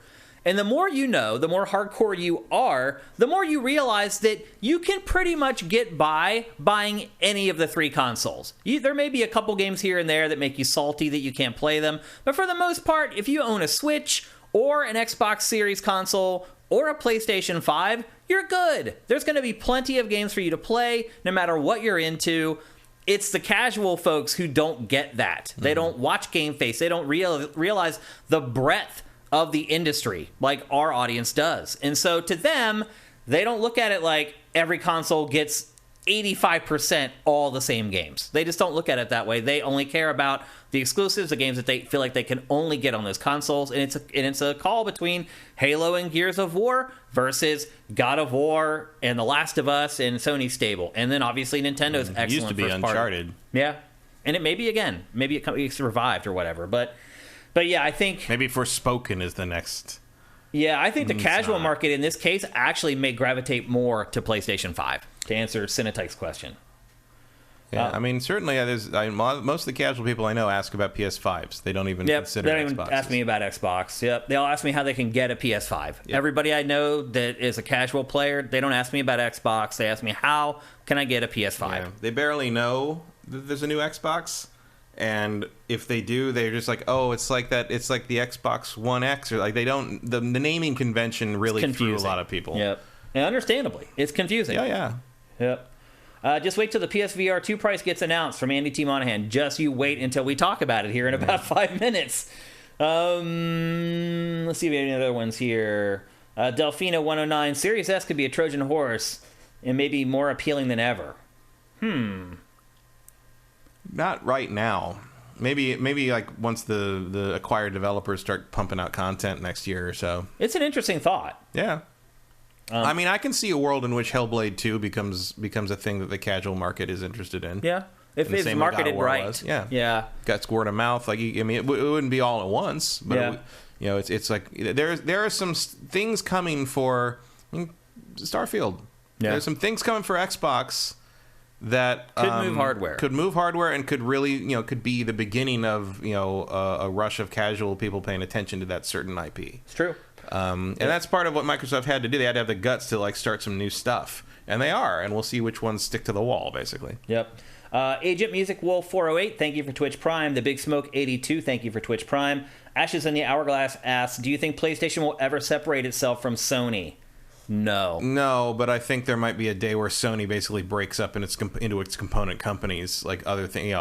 And the more you know, the more hardcore you are, the more you realize that you can pretty much get by buying any of the 3 consoles. There may be a couple games here and there that make you salty that you can't play them, but for the most part, if you own a Switch or an Xbox Series console or a PlayStation 5, you're good. There's going to be plenty of games for you to play, no matter what you're into. It's the casual folks who don't get that. They don't watch GameFace. They don't realize the breadth of the industry like our audience does. And so to them, they don't look at it like every console gets 85% all the same games. They just don't look at it that way. They only care about the exclusives, the games that they feel like they can only get on those consoles. And it's a call between Halo and Gears of War versus God of War and The Last of Us and Sony's stable. And then obviously Nintendo's excellent. It used to be Uncharted. Yeah. And it may be again. Maybe it survived or whatever. But yeah, I think maybe Forspoken is the next. Yeah, I think the casual market in this case actually may gravitate more to PlayStation 5, to answer Cinetyke's question. Yeah, I mean, certainly most of the casual people I know ask about PS5s. They don't even consider Xboxes. They don't even ask me about Xbox. Yep, they'll ask me how they can get a PS5. Yep. Everybody I know that is a casual player, they don't ask me about Xbox. They ask me, how can I get a PS5? Yeah, they barely know that there's a new Xbox. And if they do, they're just like, oh, it's like that. It's like the Xbox One X, or like they don't. The naming convention really threw a lot of people. Yep, and understandably, it's confusing. Yeah. Yep. Just wait till the PSVR 2 price gets announced from Andy T. Monahan. Just you wait until we talk about it here in about 5 minutes. Let's see if we have any other ones here. Delfino 109. Series S could be a Trojan horse and maybe more appealing than ever. Not right now. Maybe like once the acquired developers start pumping out content next year or so. It's an interesting thought. Yeah. I mean, I can see a world in which Hellblade 2 becomes a thing that the casual market is interested in. Yeah. If it's marketed right. Was. Yeah. Yeah. Got word of mouth. Like, I mean, it wouldn't be all at once, but it's like there are some things coming for Starfield. Yeah. There's some things coming for Xbox that could move hardware and could really could be the beginning of a rush of casual people paying attention to that certain IP. It's true. And that's part of what Microsoft had to do. They had to have the guts to start some new stuff, and they are. And we'll see which ones stick to the wall, basically. Yep. Agent Music Wolf 408, thank you for Twitch Prime. The Big Smoke 82, thank you for Twitch Prime. Ashes in the Hourglass asks, do you think PlayStation will ever separate itself from Sony? No, but I think there might be a day where Sony basically breaks up into its component companies, like other things.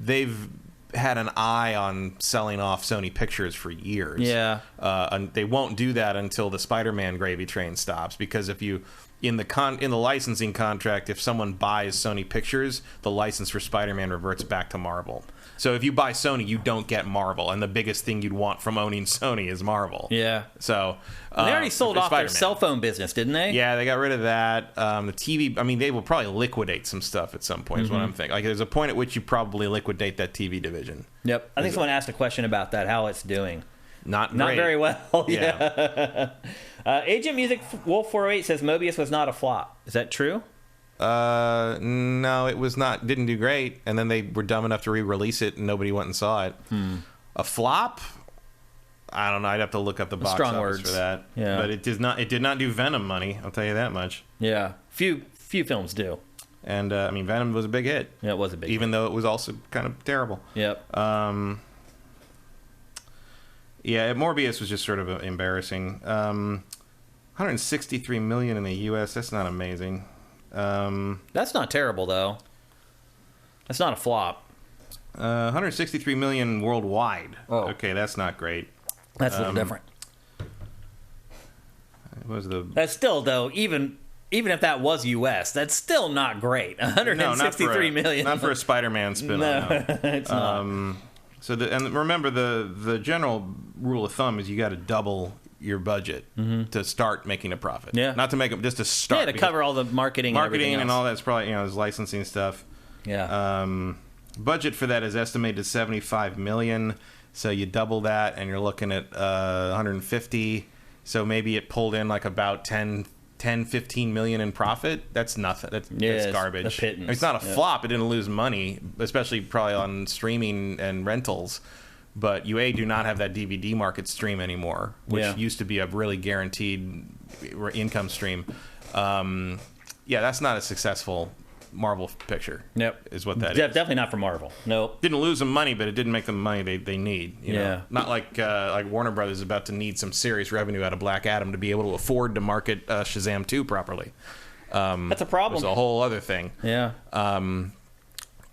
They've had an eye on selling off Sony Pictures for years. Yeah, and they won't do that until the Spider-Man gravy train stops. Because if you in the licensing contract, if someone buys Sony Pictures, the license for Spider-Man reverts back to Marvel. So if you buy Sony, you don't get Marvel, and the biggest thing you'd want from owning Sony is Marvel. Yeah. So they already sold off their cell phone business, didn't they? Yeah, they got rid of that. The TV. I mean, they will probably liquidate some stuff at some point. Is what I'm thinking. Like, there's a point at which you probably liquidate that TV division. Yep. I think someone asked a question about that. How it's doing. Not very well. Yeah. Agent Music Wolf 408 says Mobius was not a flop. Is that true? No, it was not. Didn't do great, and then they were dumb enough to re-release it, and nobody went and saw it. A flop? I don't know. I'd have to look up the box office for that. Yeah, but it did not do Venom money. I'll tell you that much. Yeah, few films do. And I mean, Venom was a big hit. Yeah, it was a big hit. Even though it was also kind of terrible. Yep. Yeah, Morbius was just sort of embarrassing. 163 million in the U.S. That's not amazing. That's not terrible, though. That's not a flop. 163 million worldwide. Oh. Okay, that's not great. That's a little different. That's still, though, even if that was U.S., that's still not great. 163 million. Not for a Spider-Man spin-off. No, it's not. And remember, the general rule of thumb is you got to double your budget to start making a profit. Yeah. Not to make it, just to start. Yeah, to cover all the marketing and all that's probably, there's licensing stuff. Yeah. Budget for that is estimated at 75 million. So you double that and you're looking at 150. So maybe it pulled in like about 10 10-15 million in profit, that's nothing. That's garbage. It's not a flop. It didn't lose money, especially probably on streaming and rentals. But UA do not have that DVD market stream anymore, which used to be a really guaranteed income stream. That's not a successful Marvel picture. Yep. Is what that is. Definitely not for Marvel. Nope. Didn't lose them money, but it didn't make them money they need. You know? Not like Warner Brothers is about to need some serious revenue out of Black Adam to be able to afford to market Shazam 2 properly. That's a problem. It's a whole other thing. Yeah.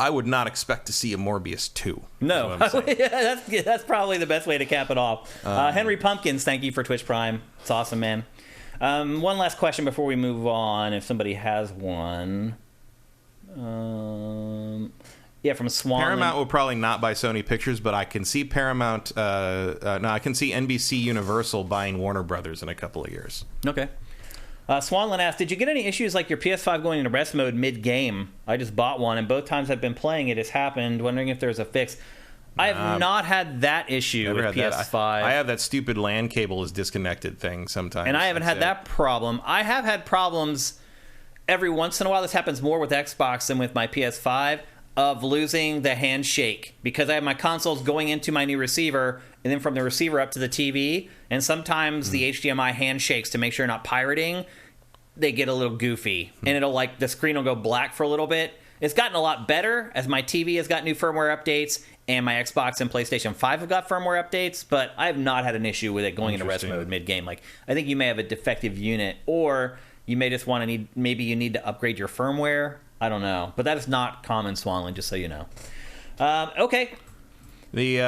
I would not expect to see a Morbius 2. No. That's probably the best way to cap it off. Henry Pumpkins, thank you for Twitch Prime. It's awesome, man. One last question before we move on, if somebody has one. From Swan. Paramount will probably not buy Sony Pictures, but I can see Paramount. I can see NBC Universal buying Warner Brothers in a couple of years. Okay. Swanland asked, did you get any issues like your PS5 going into rest mode mid-game? I just bought one, and both times I've been playing it, it's happened. Wondering if there's a fix. I have not had that issue with PS5. I have that stupid LAN cable is disconnected thing sometimes. And I haven't had that problem. I have had problems every once in a while. This happens more with Xbox than with my PS5, of losing the handshake. Because I have my consoles going into my new receiver, and then from the receiver up to the TV. And sometimes the HDMI handshakes to make sure you're not pirating. They get a little goofy, and it'll the screen will go black for a little bit. It's gotten a lot better as my TV has got new firmware updates, and my Xbox and PlayStation 5 have got firmware updates, but I have not had an issue with it going into rest mode mid-game. I think you may have a defective unit, or you may just want to maybe you need to upgrade your firmware. I don't know, but that is not common, Swanland, just so you know. Okay. The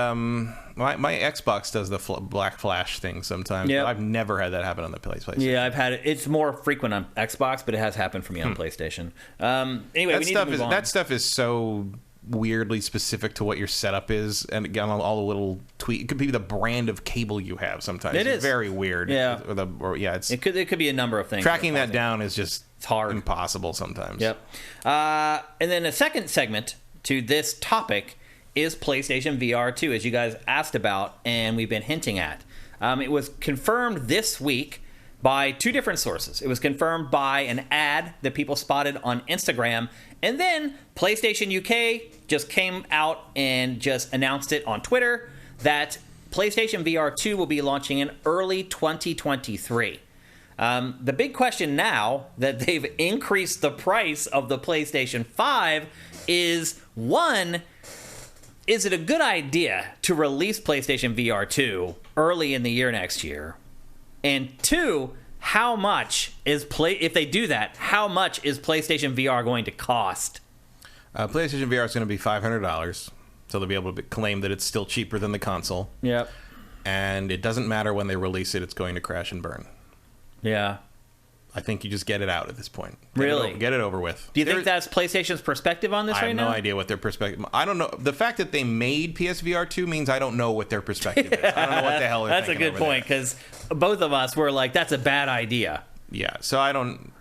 my Xbox does the black flash thing sometimes. But I've never had that happen on the PlayStation. Yeah, I've had it. It's more frequent on Xbox, but it has happened for me on PlayStation. Anyway, we need to move on. That stuff is so weirdly specific to what your setup is, and again, all the little tweak. It could be the brand of cable you have. Sometimes it's very weird. Yeah, it could be a number of things. Tracking that down is just hard, impossible sometimes. Yep. And then a second segment to this topic is PlayStation VR 2, as you guys asked about, and we've been hinting at. It was confirmed this week by two different sources. It was confirmed by an ad that people spotted on Instagram, and then PlayStation UK just came out and just announced it on Twitter that PlayStation VR 2 will be launching in early 2023. The big question now that they've increased the price of the PlayStation 5 is, one, is it a good idea to release PlayStation VR 2 early in the year next year? And two, how much is if they do that, how much is PlayStation VR going to cost? PlayStation VR is going to be $500, so they'll be able to claim that it's still cheaper than the console. Yep. And it doesn't matter when they release it; it's going to crash and burn. Yeah. I think you just get it out at this point. Get it over with. Do you think that's PlayStation's perspective on this right now? I have no idea what their perspective... I don't know. The fact that they made PSVR 2 means I don't know what their perspective is. I don't know what the hell they're thinking. That's a good point, because both of us were like, that's a bad idea. Yeah, so I don't...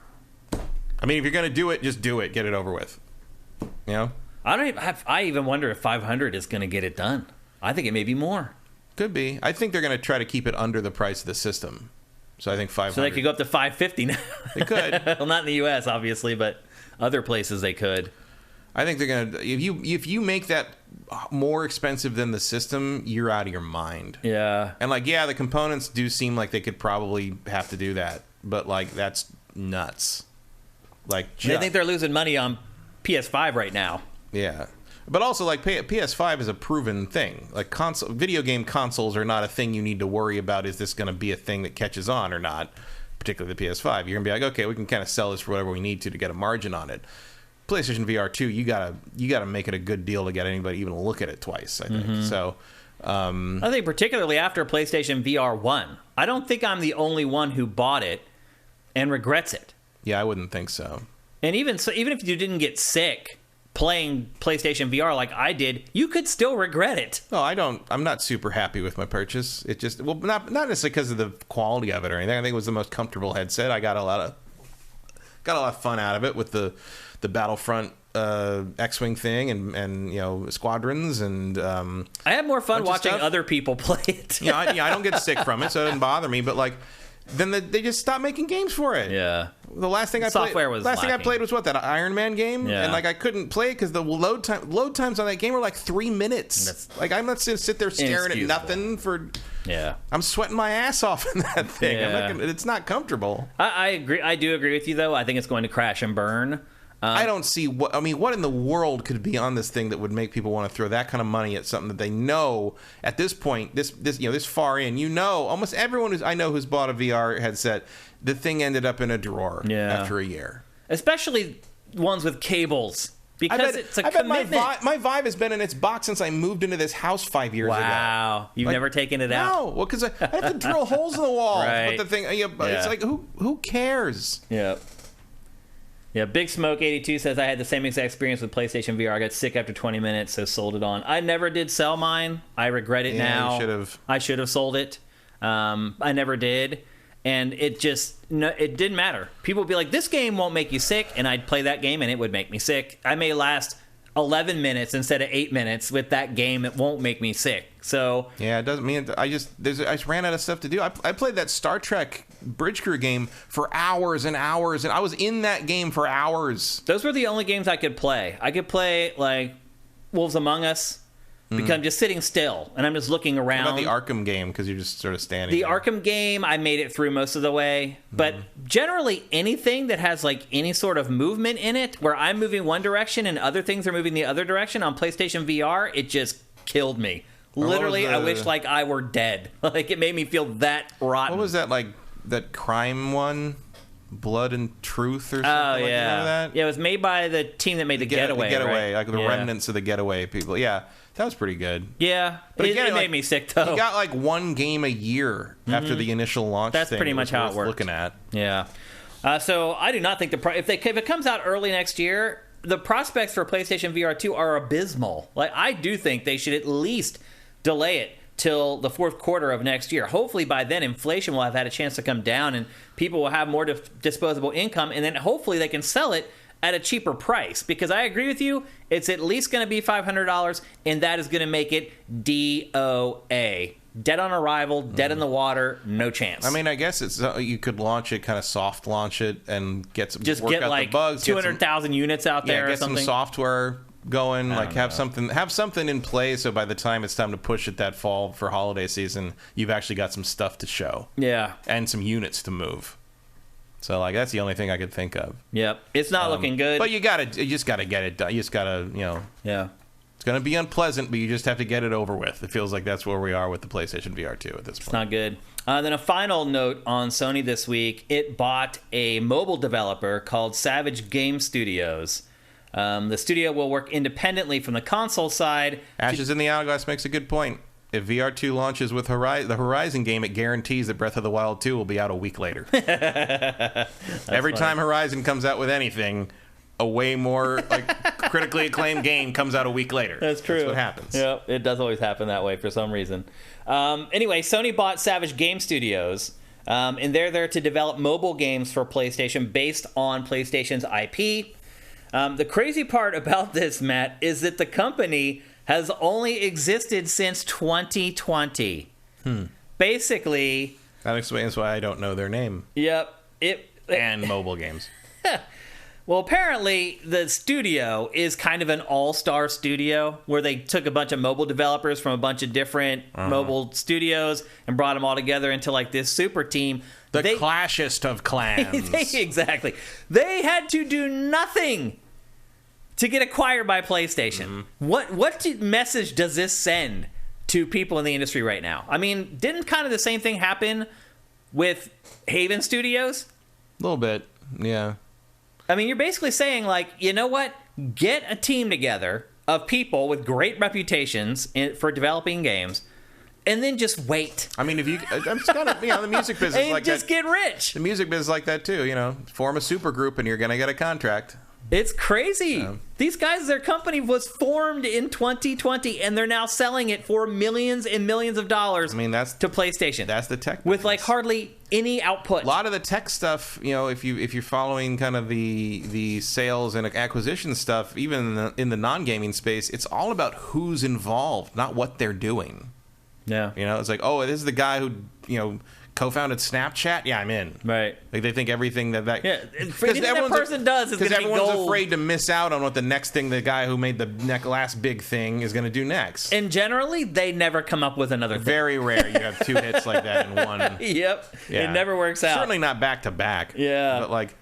I mean, if you're going to do it, just do it. Get it over with. You know? I even wonder if 500 is going to get it done. I think it may be more. Could be. I think they're going to try to keep it under the price of the system. So I think 500. So they could go up to 550 now. They could. Well, not in the U.S., obviously, but other places they could. I think they're gonna. If you make that more expensive than the system, you're out of your mind. Yeah. And the components do seem like they could probably have to do that, but that's nuts. I think they're losing money on PS5 right now. Yeah. But also, PS5 is a proven thing. Video game consoles are not a thing you need to worry about. Is this going to be a thing that catches on or not? Particularly the PS5. You're going to be like, okay, we can kind of sell this for whatever we need to get a margin on it. PlayStation VR 2, you gotta make it a good deal to get anybody even look at it twice, I think. Mm-hmm. So, I think particularly after PlayStation VR 1, I don't think I'm the only one who bought it and regrets it. Yeah, I wouldn't think so. And even if you didn't get sick playing PlayStation VR like I did, you could still regret it. No, I'm not super happy with my purchase. It just, not necessarily because of the quality of it or anything. I think it was the most comfortable headset. I got a lot of fun out of it with the Battlefront X-Wing thing and squadrons and I had more fun watching other people play it. I don't get sick from it, so it doesn't bother me. But then they just stop making games for it. Yeah. The last thing I played was what, that Iron Man game, yeah. And like I couldn't play it because the load times on that game were like 3 minutes. Like I'm not gonna sit there staring at nothing for. Yeah, I'm sweating my ass off in that thing. Yeah. It's not comfortable. I agree. I do agree with you though. I think it's going to crash and burn. I don't see what in the world could be on this thing that would make people want to throw that kind of money at something that they know at this point, this far in, almost everyone who's bought a VR headset, the thing ended up in a drawer after a year. Especially ones with cables. Because it's a commitment. My Vive has been in its box since I moved into this house 5 years ago. Wow. You've never taken it out? No. Well, because I have to drill holes in the wall. Right. But the thing, it's like, who cares? Yep. Yeah, Big Smoke 82 says, I had the same exact experience with PlayStation VR. I got sick after 20 minutes, so sold it on. I never did sell mine. I regret it now. You should have. I should have sold it. I never did. And it didn't matter. People would be like, this game won't make you sick, and I'd play that game, and it would make me sick. I may last 11 minutes instead of 8 minutes with that game. It won't make me sick. So yeah, it doesn't mean I just ran out of stuff to do. I played that Star Trek Bridge Crew game for hours and hours, and I was in that game for hours. Those were the only games I could play. I could play like Wolves Among Us because I'm just sitting still and I'm just looking around. What about the Arkham game? Because you're just sort of standing. The there. Arkham game, I made it through most of the way, but generally anything that has like any sort of movement in it, where I'm moving one direction and other things are moving the other direction on PlayStation VR, it just killed me. Literally, I wish like I were dead. Like it made me feel that rotten. What was that like? That crime one, Blood and Truth, or something? Oh like that? Yeah, it was made by the team that made the Getaway. The Getaway, right? like the remnants of the Getaway people. Yeah, that was pretty good. Yeah, but again, it made me sick though. You got like one game a year after the initial launch. That's thing. pretty much how it works. Looking at. Yeah. So I do not think if it comes out early next year, the prospects for PlayStation VR 2 are abysmal. Like I do think they should at least delay it till the fourth quarter of next year. Hopefully by then inflation will have had a chance to come down and people will have more disposable income, and then hopefully they can sell it at a cheaper price, because I agree with you, it's at least going to be $500, and that is going to make it DOA. Dead on arrival, dead in the water, no chance. I mean, I guess it's you could launch it, kind of soft launch it, and get some like the bugs, 200,000 units out there. Get or something. some software going, like have something in play, so by the time it's time to push it that fall for holiday season, you've actually got some stuff to show. Yeah, and some units to move. So like that's the only thing I could think of. Yep, it's not looking good. But you just gotta get it done. You just gotta, Yeah. It's gonna be unpleasant, but you just have to get it over with. It feels like that's where we are with the PlayStation VR 2 at this point. It's not good. Then a final note on Sony this week: it bought a mobile developer called Savage Game Studios. The studio will work independently from the console side. Ashes in the Hourglass makes a good point. If VR2 launches with the Horizon game, it guarantees that Breath of the Wild 2 will be out a week later. Every time Horizon comes out with anything, a way more critically acclaimed game comes out a week later. That's true. That's what happens. Yeah, it does always happen that way for some reason. Anyway, Sony bought Savage Game Studios, and they're there to develop mobile games for PlayStation based on PlayStation's IP. The crazy part about this, Matt, is that the company has only existed since 2020. Basically, that explains why I don't know their name. Yep. And mobile games. Well, apparently the studio is kind of an all-star studio where they took a bunch of mobile developers from a bunch of different mobile studios and brought them all together into like this super team. The clashest of clans. Exactly. They had to do nothing to get acquired by PlayStation. What message does this send to people in the industry right now? I mean, didn't kind of the same thing happen with Haven Studios? A little bit, yeah. I mean, you're basically saying, like, you know what? Get a team together of people with great reputations for developing games, and then just wait. I mean, if you, I'm just kind of, the music business and like just that. Get rich. The music business like that too. Form a super group, and you're gonna get a contract. It's crazy. These guys, their company was formed in 2020, and they're now selling it for millions and millions of dollars. I mean, that's to PlayStation. That's the tech business. With like hardly any output. A lot of the tech stuff, if you're following kind of the sales and acquisition stuff, even in the non-gaming space, it's all about who's involved, not what they're doing. Yeah. It's like, oh, this is the guy who co-founded Snapchat. Yeah, I'm in. Right. Like they think everything that anything that person does is going to be gold. Because everyone's afraid to miss out on what the next thing the guy who made the last big thing is going to do next. And generally, they never come up with another thing. Very rare you have 2 hits like that in one. Yep. Yeah. It never works out. Certainly not back to back. Yeah. But like.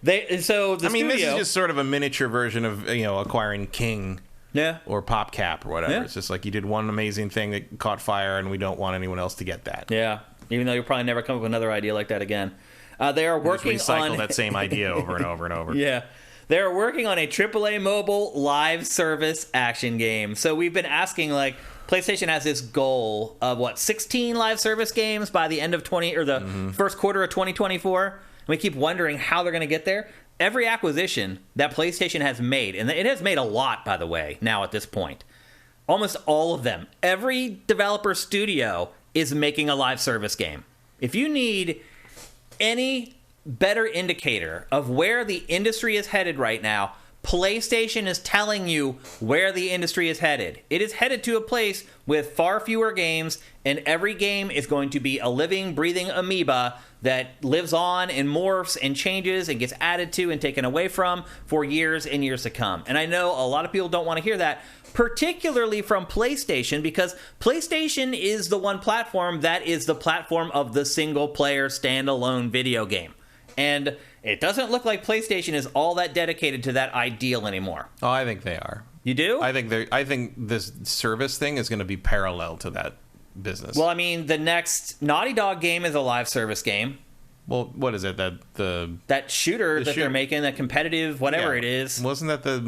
This is just sort of a miniature version of acquiring King. Yeah. Or PopCap or whatever. Yeah. It's just like you did one amazing thing that caught fire, and we don't want anyone else to get that. Yeah. Even though you'll probably never come up with another idea like that again. They are working just recycle that same idea over and over and over. Yeah. They're working on a AAA mobile live service action game. So we've been asking, like, PlayStation has this goal of 16 live service games by the end of first quarter of 2024. And we keep wondering how they're going to get there. Every acquisition that PlayStation has made, and it has made a lot, by the way, now at this point, almost all of them, every developer studio is making a live service game. If you need any better indicator of where the industry is headed right now, PlayStation is telling you where the industry is headed. It is headed to a place with far fewer games, and every game is going to be a living, breathing amoeba that lives on and morphs and changes and gets added to and taken away from for years and years to come. And I know a lot of people don't want to hear that, particularly from PlayStation, because PlayStation is the one platform that is the platform of the single-player standalone video game. And it doesn't look like PlayStation is all that dedicated to that ideal anymore. Oh, I think they are. You do? I think this service thing is going to be parallel to that business. Well, I mean, the next Naughty Dog game is a live service game. Well, what is it? That shooter that they're making, that competitive whatever it is. Wasn't that the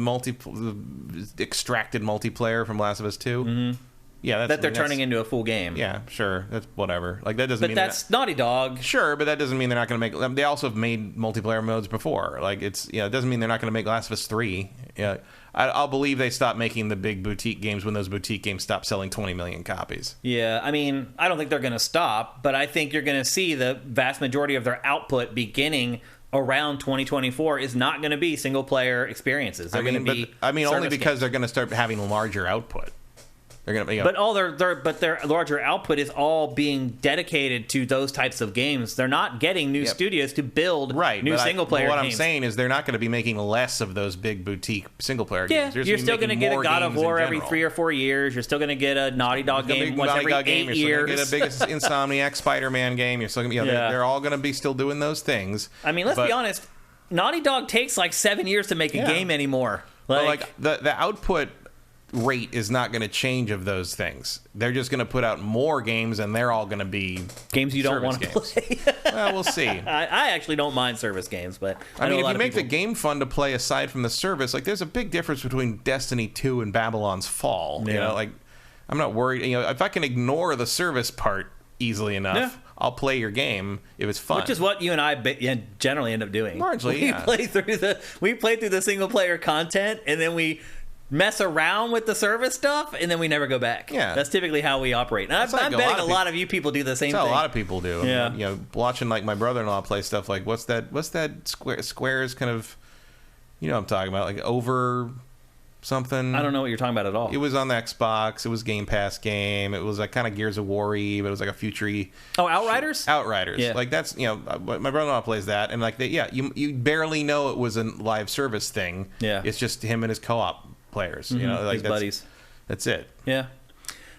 extracted multiplayer from Last of Us 2? Mm-hmm. Yeah, they're turning into a full game. Yeah, sure. That's whatever. Like that doesn't. But that's Naughty Dog. Sure, but that doesn't mean they're not going to make. They also have made multiplayer modes before. Like it doesn't mean they're not going to make Last of Us 3. Yeah, I'll believe they stop making the big boutique games when those boutique games stop selling 20 million copies. Yeah, I mean, I don't think they're going to stop, but I think you're going to see the vast majority of their output beginning around 2024 is not going to be single player experiences. They're going to be. Only because they're going to start having larger output. They're going to, but their larger output is all being dedicated to those types of games. They're not getting new studios to build new single player games. What I'm saying is they're not going to be making less of those big boutique single player games. You're still going to get a God of War every 3 or 4 years. You're still going to get a Naughty Dog game once every 8 years. You're still going to get a big Insomniac Spider-Man game. You're still going to they're all going to be still doing those things. I mean, let's be honest. Naughty Dog takes like 7 years to make a game anymore. The output rate is not going to change of those things. They're just going to put out more games, and they're all going to be games you don't want to play. Well, we'll see. I actually don't mind service games, but I mean, if you make the game fun to play aside from the service, like there's a big difference between Destiny 2 and Babylon's Fall. Yeah. You know, like I'm not worried. You know, if I can ignore the service part easily enough, I'll play your game if it's fun. Which is what you and I generally end up doing. Largely, we play through the single player content, and then we mess around with the service stuff, and then we never go back. Yeah, that's typically how we operate. And I'm betting a lot of you people do the same thing. A lot of people do. Yeah, you know, watching like my brother-in-law play stuff like what's that Square's kind of, you know what I'm talking about, like Over something. I don't know what you're talking about at all. It was on the Xbox. It was Game Pass game. It was like kind of Gears of War-y, but it was like a future-y. Oh, Outriders? Outriders. Yeah. Like that's, you know, my brother-in-law plays that, and like you barely know it was a live service thing. Yeah. It's just him and his co-op players. You know, like his buddies. That's it. Yeah.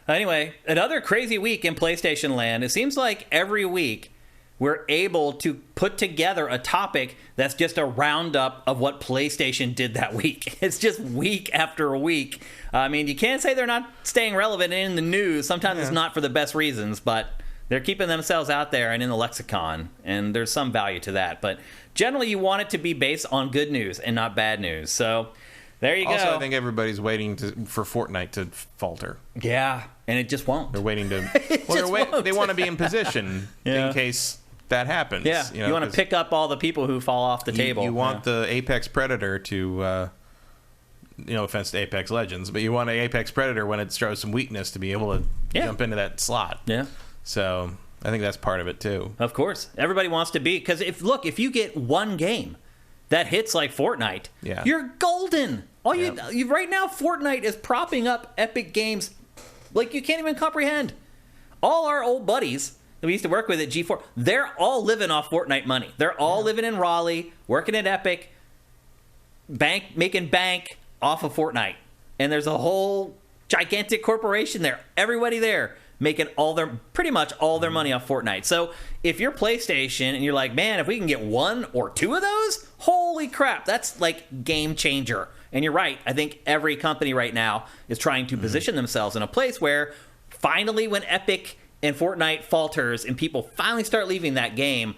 Anyway, another crazy week in PlayStation land. It seems like every week we're able to put together a topic that's just a roundup of what PlayStation did that week. It's just week after week. I mean, you can't say they're not staying relevant in the news. Sometimes it's not for the best reasons, but they're keeping themselves out there and in the lexicon, and there's some value to that. But generally, you want it to be based on good news and not bad news. So there you go. Also, I think everybody's waiting for Fortnite to falter. Yeah, and it just won't. They're waiting to. They want to be in position in case that happens. Yeah, you want to pick up all the people who fall off the table. You want the Apex Predator to, no offense to Apex Legends, but you want an Apex Predator when it shows some weakness to be able to jump into that slot. Yeah. So I think that's part of it too. Of course, everybody wants to be, because if you get one game that hits like Fortnite, you're golden. You right now, Fortnite is propping up Epic Games like you can't even comprehend. All our old buddies that we used to work with at G4, they're all living off Fortnite money. They're all living in Raleigh, working at Epic, making bank off of Fortnite. And there's a whole gigantic corporation there. Everybody there making pretty much all their money off Fortnite. So if you're PlayStation and you're like, man, if we can get 1 or 2 of those, holy crap, that's like game changer. And you're right. I think every company right now is trying to position themselves in a place where finally when Epic and Fortnite falters and people finally start leaving that game,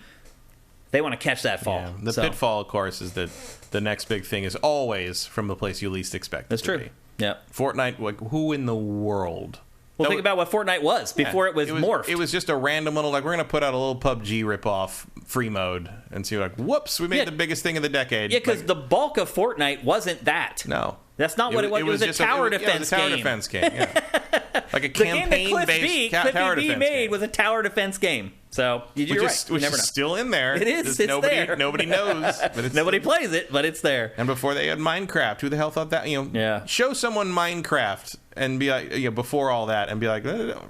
they want to catch that fall. Yeah. The pitfall, of course, is that the next big thing is always from the place you least expect it to be. Yeah. Fortnite, like, who in the world? Well, think about what Fortnite was before it was morphed. It was just a random little, like, we're going to put out a little PUBG ripoff free mode and see, like, whoops, we made the biggest thing of the decade. Yeah, because the bulk of Fortnite wasn't that. No. That's not what it was. It was a tower defense game. It was a tower defense game, yeah. Like a campaign-based tower defense game. made was a tower defense game. So, you're right. Which is still in there. It is. It's there. Nobody knows. But nobody plays it, but it's there. And before they had Minecraft, who the hell thought that? Show someone Minecraft and be like, before all that, and be like,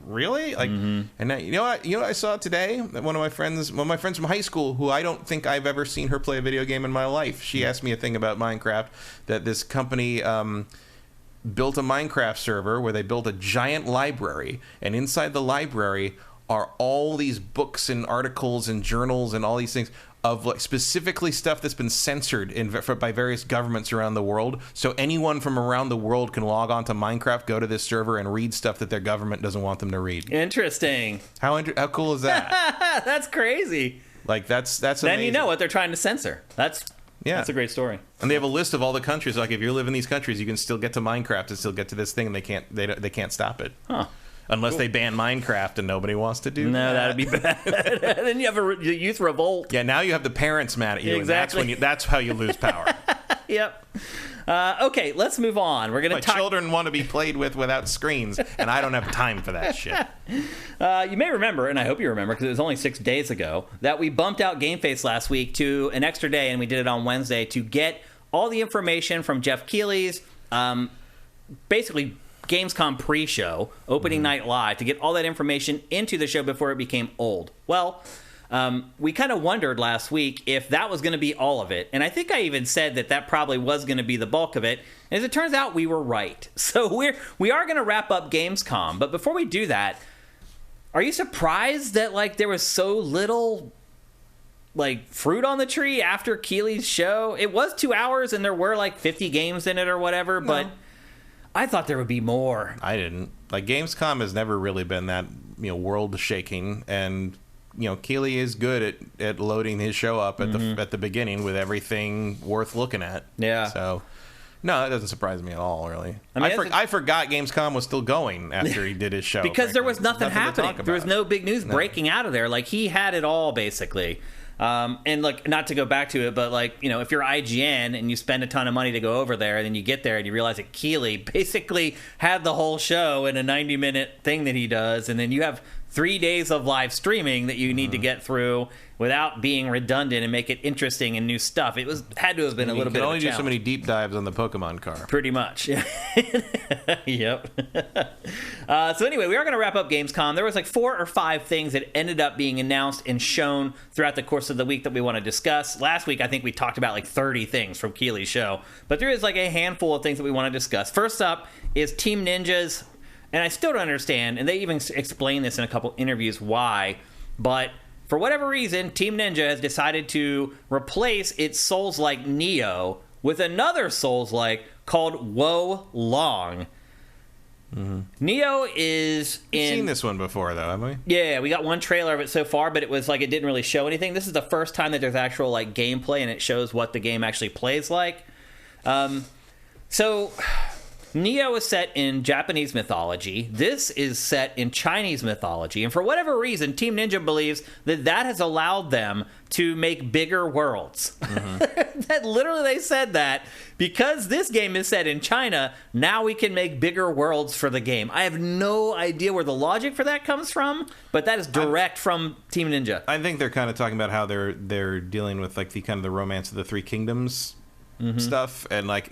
really? Like, and now, you know what I saw today? One of my friends from high school, who I don't think I've ever seen her play a video game in my life. She asked me a thing about Minecraft, that this company built a Minecraft server where they built a giant library, and inside the library are all these books and articles and journals and all these things of, like, specifically stuff that's been censored by various governments around the world. So anyone from around the world can log on to Minecraft, go to this server, and read stuff that their government doesn't want them to read. Interesting. How cool is that? That's crazy. Like, that's amazing. Then you know what they're trying to censor. That's a great story. And they have a list of all the countries. Like, if you live in these countries, you can still get to Minecraft and still get to this thing, and they can't stop it. Huh. Unless they ban Minecraft and nobody wants to do that. No, that'd be bad. Then you have a youth revolt. Yeah, now you have the parents mad at you. Exactly. And that's how you lose power. Yep. Okay, let's move on. We're going to talk. My children want to be played with without screens, and I don't have time for that shit. You may remember, and I hope you remember, because it was only 6 days ago, that we bumped out GameFace last week to an extra day, and we did it on Wednesday to get all the information from Jeff Keighley's, basically Gamescom pre-show, opening night live, to get all that information into the show before it became old. Well, we kind of wondered last week if that was going to be all of it. And I think I even said that probably was going to be the bulk of it. And as it turns out, we were right. So we are going to wrap up Gamescom. But before we do that, are you surprised that, like, there was so little, like, fruit on the tree after Keighley's show? It was 2 hours and there were like 50 games in it or whatever, but I thought there would be more. I didn't. Like, Gamescom has never really been that, world shaking, and Keighley is good at loading his show up at the beginning with everything worth looking at. Yeah. So, no, that doesn't surprise me at all, really. I mean, I forgot Gamescom was still going after he did his show. Because there was nothing happening. There was no big news breaking out of there. Like, he had it all, basically. And, like, not to go back to it, but, like, if you're IGN and you spend a ton of money to go over there, and then you get there and you realize that Keighley basically had the whole show in a 90-minute thing that he does, and then you have 3 days of live streaming that you need to get through without being redundant and make it interesting and new stuff. It had to have been a little bit of a challenge. You can only do so many deep dives on the Pokemon car. Pretty much. Yep. So anyway, we are going to wrap up Gamescom. There was like 4 or 5 things that ended up being announced and shown throughout the course of the week that we want to discuss. Last week, I think we talked about like 30 things from Keighley's show, but there is like a handful of things that we want to discuss. First up is Team Ninja's, and I still don't understand, and they even explain this in a couple interviews why, but for whatever reason, Team Ninja has decided to replace its Souls-like Neo with another Souls-like called Wo Long. Neo is We've seen this one before, though, haven't we? Yeah, we got one trailer of it so far, but it was like it didn't really show anything. This is the first time that there's actual like gameplay, and it shows what the game actually plays like. So Neo is set in Japanese mythology. This is set in Chinese mythology. And for whatever reason, Team Ninja believes that has allowed them to make bigger worlds. That literally they said that because this game is set in China, now we can make bigger worlds for the game. I have no idea where the logic for that comes from, but that is direct from Team Ninja. I think they're kind of talking about how they're dealing with like the kind of the Romance of the Three Kingdoms stuff, and like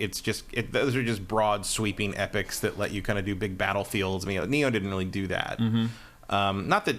those are just broad sweeping epics that let you kind of do big battlefields. I mean, Neo didn't really do that. Not that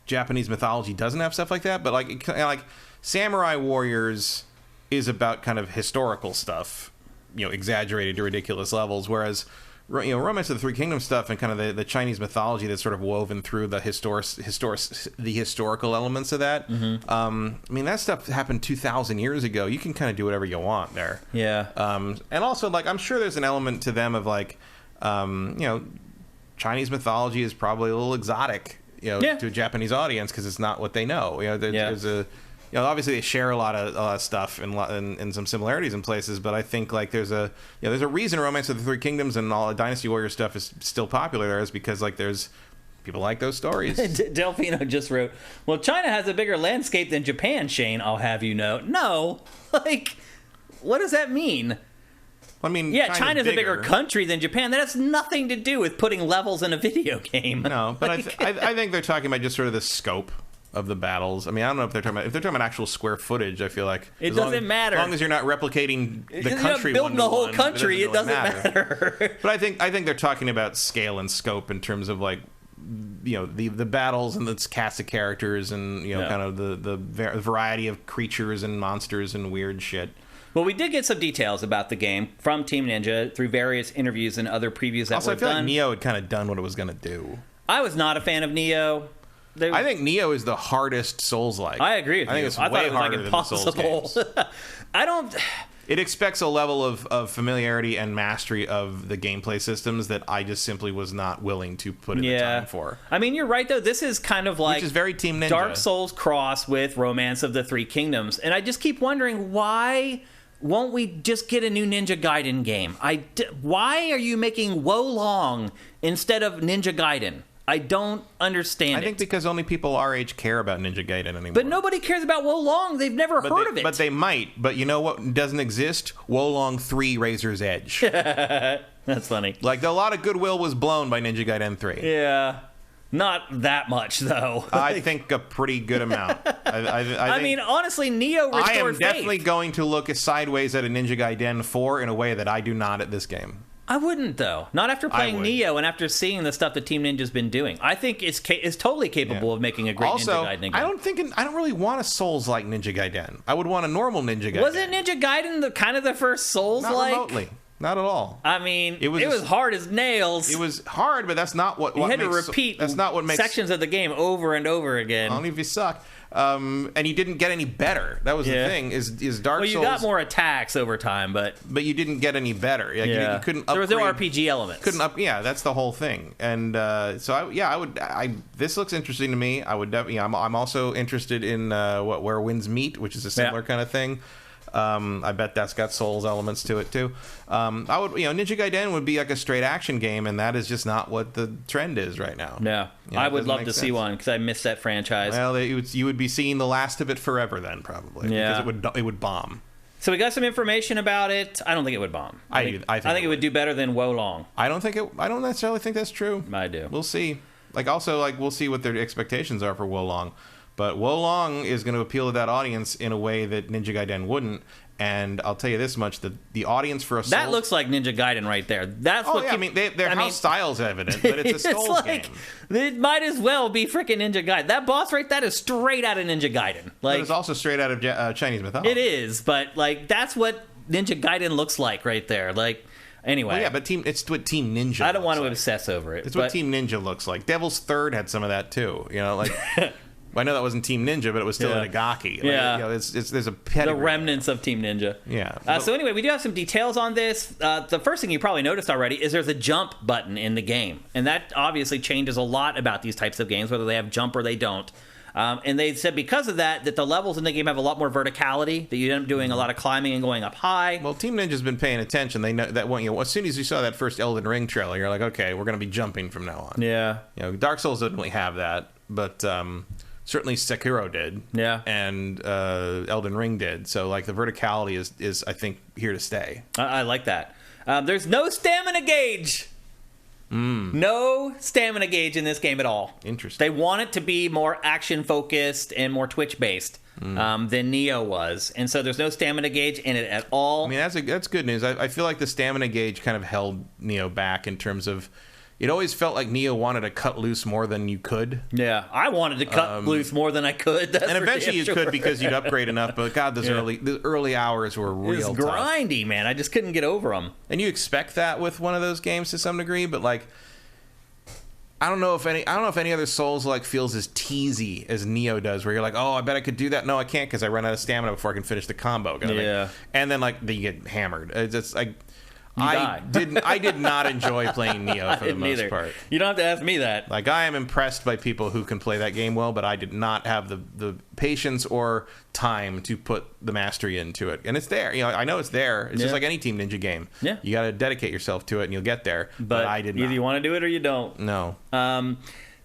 Japanese mythology doesn't have stuff like that, but like Samurai Warriors is about kind of historical stuff, exaggerated to ridiculous levels, whereas Romance of the Three Kingdoms stuff and kind of the Chinese mythology that's sort of woven through the historical elements of that. Mm-hmm. That stuff happened 2,000 years ago. You can kind of do whatever you want there. Yeah. And also, like, I'm sure there's an element to them of like, Chinese mythology is probably a little exotic, to a Japanese audience because it's not what they know. There's a obviously they share a lot of stuff and some similarities in places, but I think like there's a reason Romance of the Three Kingdoms and all the Dynasty Warrior stuff is still popular there, is because like there's people like those stories. Delfino just wrote, well, China has a bigger landscape than Japan, Shane, I'll have you know. No, like, what does that mean? China's a bigger country than Japan. That has nothing to do with putting levels in a video game. No, but I think they're talking about just sort of the scope of the battles. I don't know if they're talking about actual square footage. I feel like it doesn't matter as long as you're not replicating the country. Building the whole country, it doesn't matter. But I think they're talking about scale and scope in terms of like the battles and the cast of characters and kind of the variety of creatures and monsters and weird shit. Well, we did get some details about the game from Team Ninja through various interviews and other previews that also, were I feel done. like Neo had kind of done what it was going to do. I was not a fan of Neo. I think Neo is the hardest Souls-like. I agree with you. I think it's I way thought it was harder than the Souls games. I don't... It expects a level of familiarity and mastery of the gameplay systems that I just simply was not willing to put in the time for. You're right, though. This is kind of like... Which is very Team Ninja. Dark Souls cross with Romance of the Three Kingdoms. And I just keep wondering, why won't we just get a new Ninja Gaiden game? Why are you making Wo Long instead of Ninja Gaiden? I don't understand it. I think because only people our age care about Ninja Gaiden anymore. But nobody cares about Wo Long. They've never heard of it. But they might. But you know what doesn't exist? Wo Long 3 Razor's Edge. That's funny. Like, a lot of goodwill was blown by Ninja Gaiden 3. Yeah. Not that much, though. I think a pretty good amount. I mean, honestly, Neo restored I am faith. definitely going to look sideways at a Ninja Gaiden 4 in a way that I do not at this game. I wouldn't, though. Not after playing Neo and after seeing the stuff that Team Ninja's been doing. I think it's totally capable of making a great Ninja Gaiden game. I don't really want a Souls-like Ninja Gaiden. I would want a normal Ninja Gaiden. Wasn't Ninja Gaiden the first Souls-like? Not remotely. Not at all. I mean, it was hard as nails. It was hard, but that's not what you had makes... to repeat that's not what makes, sections of the game over and over again. Only if you suck. And you didn't get any better. That was the thing. Is Dark Souls... Well, you got more attacks over time, but you didn't get any better. Like, you couldn't upgrade. There was no RPG elements. Yeah, that's the whole thing. And this looks interesting to me. I would definitely. I'm also interested in Where Winds Meet, which is a similar kind of thing. I bet that's got Souls elements to it too. I would, Ninja Gaiden would be like a straight action game, and that is just not what the trend is right now. Yeah, I would love to see one because I miss that franchise. Well, you would be seeing the last of it forever then, probably. Yeah, because it would bomb. So we got some information about it. I don't think it would bomb. I think it would do better than Wo Long. I don't necessarily think that's true. I do. We'll see. We'll see what their expectations are for Wo Long. But Wo Long is going to appeal to that audience in a way that Ninja Gaiden wouldn't. And I'll tell you this much: the audience for a Souls... That looks like Ninja Gaiden right there. That's what. I mean, their house style's evident, but it's a Souls game. It might as well be freaking Ninja Gaiden. That boss right, that is straight out of Ninja Gaiden. But it's also straight out of Chinese mythology. It is, but that's what Ninja Gaiden looks like right there. Anyway. Well, yeah, but it's what Team Ninja. I don't want to obsess over it. It's what Team Ninja looks like. Devil's Third had some of that too. I know that wasn't Team Ninja, but it was still an Igaki. There's a pedigree. The remnants of Team Ninja. Yeah. So anyway, we do have some details on this. The first thing you probably noticed already is there's a jump button in the game. And that obviously changes a lot about these types of games, whether they have jump or they don't. And they said because of that the levels in the game have a lot more verticality, that you end up doing a lot of climbing and going up high. Well, Team Ninja's been paying attention. They know that as soon as you saw that first Elden Ring trailer, you're like, okay, we're going to be jumping from now on. Yeah. Dark Souls doesn't really have that, but... certainly Sekiro did, and Elden Ring did. So the verticality is I think here to stay. I like that. There's no stamina gauge. No stamina gauge in this game at all. Interesting. They want it to be more action focused and more Twitch based than Neo was, and so there's no stamina gauge in it at all. I mean that's good news. I feel like the stamina gauge kind of held Neo back in terms of it always felt like Neo wanted to cut loose more than you could. Yeah, I wanted to cut loose more than I could. That's and eventually you could because you'd upgrade enough. But God, the early hours were real tough. Grindy, man. I just couldn't get over them. And you expect that with one of those games to some degree, but like, I don't know if any other Souls like feels as teasy as Neo does, where you're like, oh, I bet I could do that. No, I can't because I run out of stamina before I can finish the combo. Yeah. And then then you get hammered. It's just like. I did not enjoy playing Neo for the most part. You don't have to ask me that. Like, I am impressed by people who can play that game well, but I did not have the patience or time to put the mastery into it. And it's there. I know it's there. It's just like any Team Ninja game. Yeah. You got to dedicate yourself to it, and you'll get there. But I did not. Either you want to do it or you don't. No.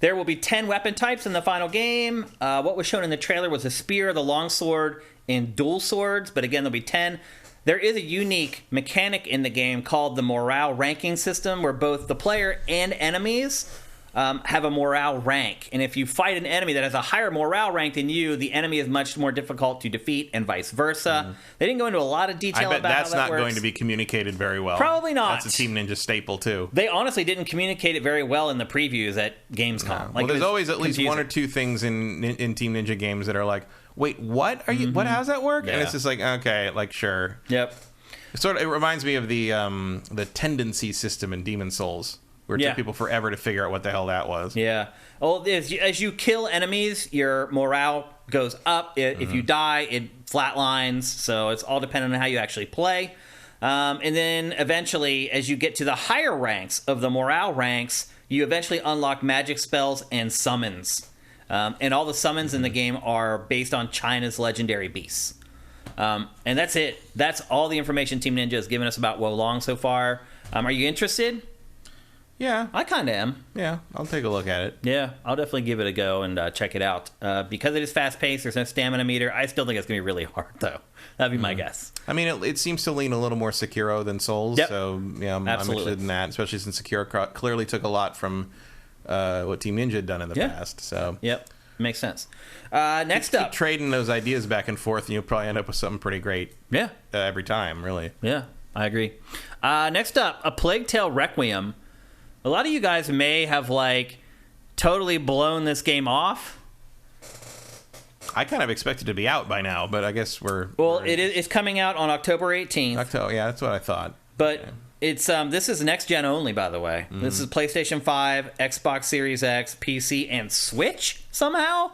There will be 10 weapon types in the final game. What was shown in the trailer was a spear, the longsword, and dual swords. But again, there'll be 10. There is a unique mechanic in the game called the morale ranking system, where both the player and enemies have a morale rank. And if you fight an enemy that has a higher morale rank than you, the enemy is much more difficult to defeat, and vice versa. They didn't go into a lot of detail about how that works. I bet that's not going to be communicated very well. Probably not. That's a Team Ninja staple, too. They honestly didn't communicate it very well in the previews at Gamescom. No. Well, there's always at least one or two things in Team Ninja games that are like, wait, what are you? What? How's that work? Yeah. And it's just like, okay, like sure. Yep. It reminds me of the tendency system in Demon Souls, where it took people forever to figure out what the hell that was. Yeah. Well, as you kill enemies, your morale goes up. If you die, it flatlines. So it's all dependent on how you actually play. And then eventually, as you get to the higher ranks of the morale ranks, you eventually unlock magic spells and summons. And all the summons in the game are based on China's legendary beasts. And that's it. That's all the information Team Ninja has given us about Wo Long so far. Are you interested? Yeah. I kind of am. Yeah, I'll take a look at it. Yeah, I'll definitely give it a go and check it out. Because it is fast-paced, there's no stamina meter. I still think it's going to be really hard, though. That'd be my guess. I mean, it seems to lean a little more Sekiro than Souls. Yep. So, yeah, I'm interested in that, especially since Sekiro clearly took a lot from what Team Ninja had done in the past. So. Yep. Makes sense. Next up, keep trading those ideas back and forth, and you'll probably end up with something pretty great. Yeah, every time, really. Yeah, I agree. Next up, A Plague Tale Requiem. A lot of you guys may have totally blown this game off. I kind of expected to be out by now, but I guess it's coming out on October 18th. Yeah, that's what I thought. But it's this is next gen only, by the way. This is PlayStation 5, Xbox Series X, PC, and Switch somehow.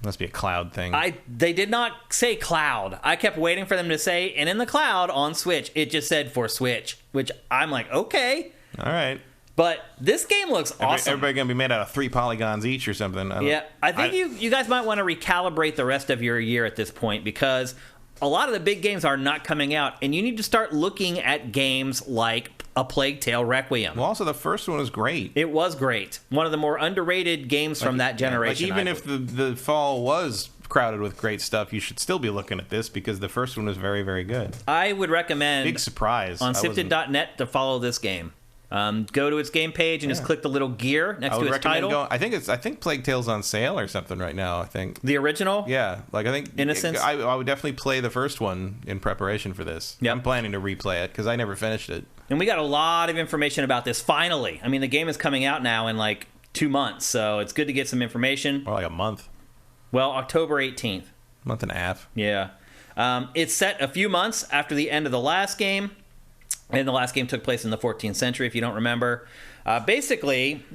Must be a cloud thing. They did not say cloud. I kept waiting for them to say, and in the cloud on Switch. It just said for Switch, which I'm like, okay. All right. But this game looks awesome. Everybody going to be made out of 3 polygons each or something. I think you guys might want to recalibrate the rest of your year at this point, because a lot of the big games are not coming out, and you need to start looking at games like A Plague Tale Requiem. Well, also, the first one was great. It was great. One of the more underrated games from that generation. Even if the fall was crowded with great stuff, you should still be looking at this, because the first one was very, very good. I would recommend big surprise on Sifted.net to follow this game. Go to its game page and just click the little gear next to its title. I think Plague Tale's on sale or something right now. I think the original. Yeah, I think Innocence. I would definitely play the first one in preparation for this. Yep. I'm planning to replay it because I never finished it. And we got a lot of information about this. Finally, I mean, the game is coming out now in 2 months, so it's good to get some information. Or a month. Well, October 18th. Month and a half. Yeah, it's set a few months after the end of the last game. And the last game took place in the 14th century, if you don't remember. Basically,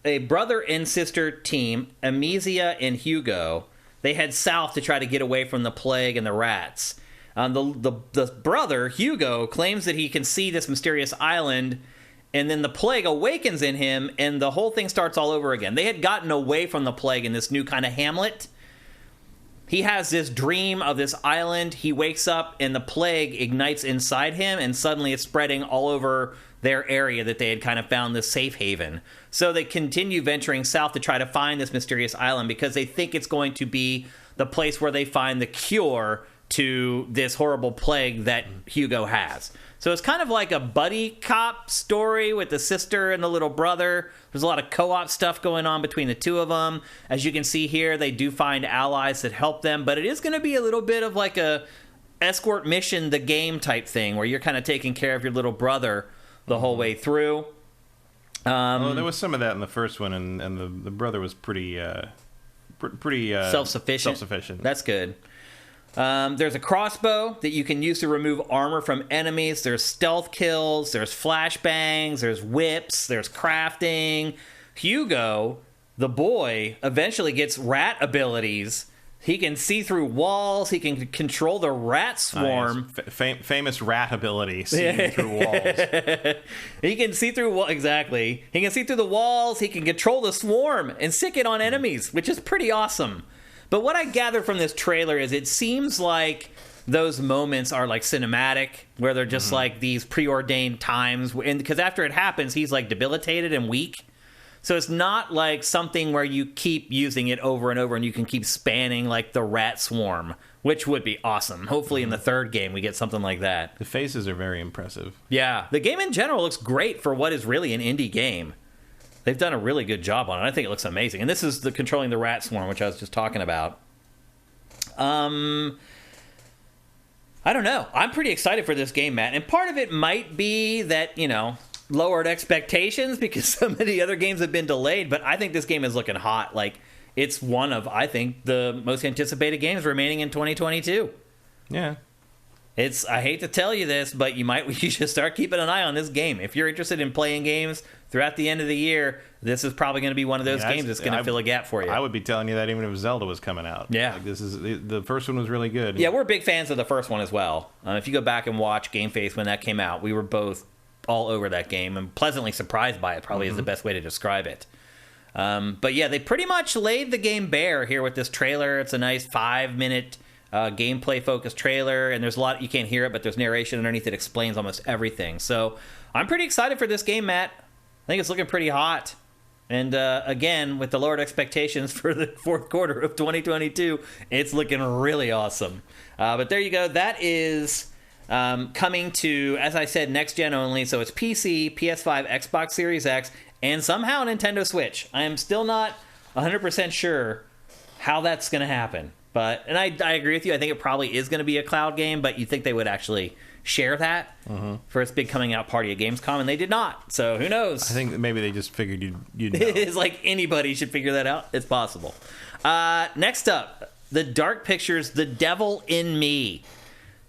a brother and sister team, Amicia and Hugo, they head south to try to get away from the plague and the rats. The brother, Hugo, claims that he can see this mysterious island, and then the plague awakens in him, and the whole thing starts all over again. They had gotten away from the plague in this new kind of hamlet. He has this dream of this island. He wakes up and the plague ignites inside him, and suddenly it's spreading all over their area that they had kind of found this safe haven. So they continue venturing south to try to find this mysterious island, because they think it's going to be the place where they find the cure to this horrible plague that Hugo has. So it's kind of like a buddy cop story with the sister and the little brother. There's a lot of co-op stuff going on between the two of them. As you can see here, they do find allies that help them, but it is going to be a little bit of a escort mission, the game type thing, where you're kind of taking care of your little brother the whole way through. Well, there was some of that in the first one, and the brother was pretty self-sufficient. That's good. There's a crossbow that you can use to remove armor from enemies. There's stealth kills. There's flashbangs. There's whips. There's crafting. Hugo, the boy, eventually gets rat abilities. He can see through walls. He can control the rat swarm. Famous rat ability, seeing through walls. He can see through exactly. He can see through the walls. He can control the swarm and sick it on enemies, which is pretty awesome. But what I gather from this trailer is it seems like those moments are like cinematic, where they're just like these preordained times. And because after it happens, he's like debilitated and weak. So it's not like something where you keep using it over and over and you can keep spanning like the rat swarm, which would be awesome. Hopefully in the third game we get something like that. The faces are very impressive. Yeah, the game in general looks great for what is really an indie game. They've done a really good job on it. I think it looks amazing. And this is the controlling the rat swarm, which I was just talking about. I don't know. I'm pretty excited for this game, Matt. And part of it might be that, lowered expectations because so many other games have been delayed, but I think this game is looking hot. Like, it's one of, I think, the most anticipated games remaining in 2022. Yeah. I hate to tell you this, but you should start keeping an eye on this game. If you're interested in playing games throughout the end of the year, this is probably going to be one of those games that's going to fill a gap for you. I would be telling you that even if Zelda was coming out. Yeah. Like, the first one was really good. Yeah, we're big fans of the first one as well. If you go back and watch GameFace when that came out, we were both all over that game and pleasantly surprised by it, probably is the best way to describe it. But yeah, they pretty much laid the game bare here with this trailer. It's a nice 5-minute gameplay focused trailer, and there's a lot, you can't hear it, but there's narration underneath that explains almost everything. So I'm pretty excited for this game, Matt. I think it's looking pretty hot. And again, with the lowered expectations for the fourth quarter of 2022, it's looking really awesome. But there you go. That is coming to, as I said, next gen only. So it's PC, PS5, Xbox Series X, and somehow Nintendo Switch. I am still not 100% sure how that's going to happen. And I agree with you. I think it probably is going to be a cloud game, but you think they would actually share that for its big coming out party at Gamescom, and they did not. So who knows? I think maybe they just figured you'd know. It's like anybody should figure that out. It's possible. Next up, the Dark Pictures, The Devil in Me.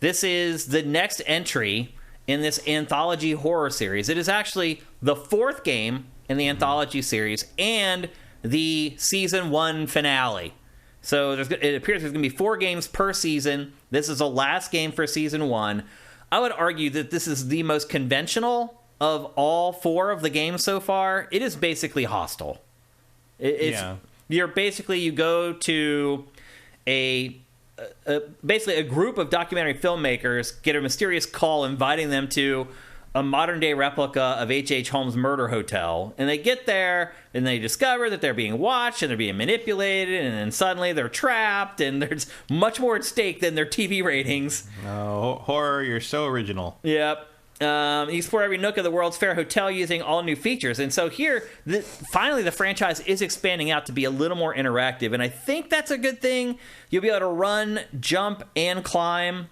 This is the next entry in this anthology horror series. It is actually the fourth game in the anthology series and the season 1 finale. So it appears there's going to be 4 games per season. This is the last game for season 1. I would argue that this is the most conventional of all 4 of the games so far. It is basically Hostel. You go to basically a group of documentary filmmakers get a mysterious call inviting them to a modern-day replica of H.H. Holmes' murder hotel. And they get there, and they discover that they're being watched, and they're being manipulated, and then suddenly they're trapped, and there's much more at stake than their TV ratings. Oh, horror, you're so original. Yep. You explore every nook of the World's Fair Hotel using all new features. And so here, finally, the franchise is expanding out to be a little more interactive, and I think that's a good thing. You'll be able to run, jump, and climb.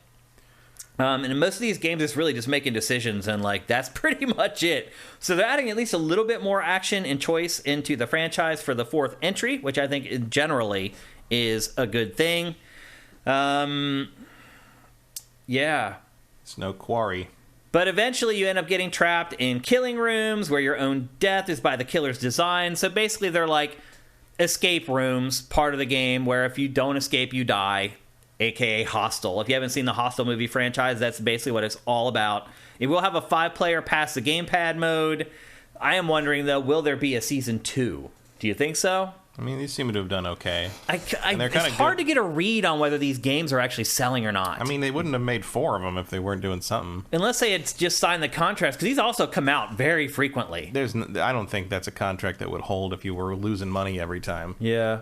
And in most of these games, it's really just making decisions, and that's pretty much it. So they're adding at least a little bit more action and choice into the franchise for the 4th entry, which I think generally is a good thing. Yeah. It's no quarry. But eventually you end up getting trapped in killing rooms where your own death is by the killer's design. So basically they're like escape rooms, part of the game, where if you don't escape, you die. AKA Hostel. If you haven't seen the Hostel movie franchise, that's basically what it's all about. It will have a 5-player pass the gamepad mode. I am wondering, though, will there be a season 2? Do you think so? I mean, these seem to have done okay. It's hard to get a read on whether these games are actually selling or not. I mean, they wouldn't have made 4 of them if they weren't doing something. Unless they had just signed the contracts, because these also come out very frequently. I don't think that's a contract that would hold if you were losing money every time. Yeah.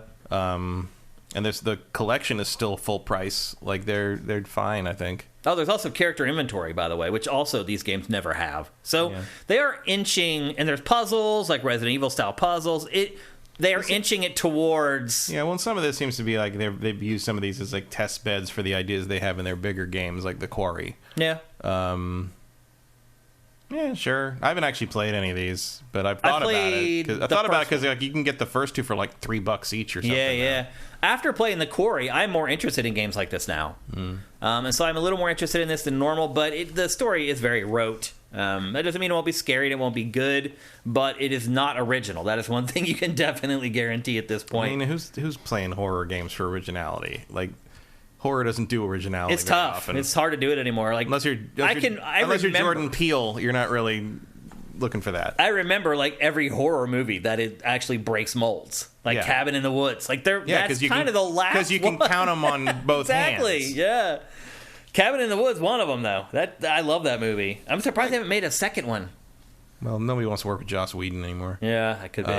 And the collection is still full price. Like, they're fine, I think. Oh, there's also character inventory, by the way, which also these games never have. So they are inching, and there's puzzles, like Resident Evil style puzzles. They are inching it towards. Yeah, well, some of this seems to be like they've used some of these as like test beds for the ideas they have in their bigger games, like The Quarry. Yeah. Yeah, sure. I haven't actually played any of these, but I've thought about it. I thought about it because like, you can get the first 2 for like $3 each or something. Yeah. After playing the Quarry, I'm more interested in games like this now. And so I'm a little more interested in this than normal, but the story is very rote. That doesn't mean it won't be scary and it won't be good, but it is not original. That is one thing you can definitely guarantee at this point. I mean, who's playing horror games for originality? Like, horror doesn't do originality. It's tough. Often. It's hard to do it anymore. Like unless you're Jordan Peele, you're not really looking for that. I remember like every horror movie that it actually breaks molds, like Cabin in the Woods. Like that's kind of the last because you can count them on both exactly, hands. Yeah. Cabin in the Woods, one of them though. I love that movie. I'm surprised they haven't made a second one. Well, nobody wants to work with Joss Whedon anymore. Yeah, that could be.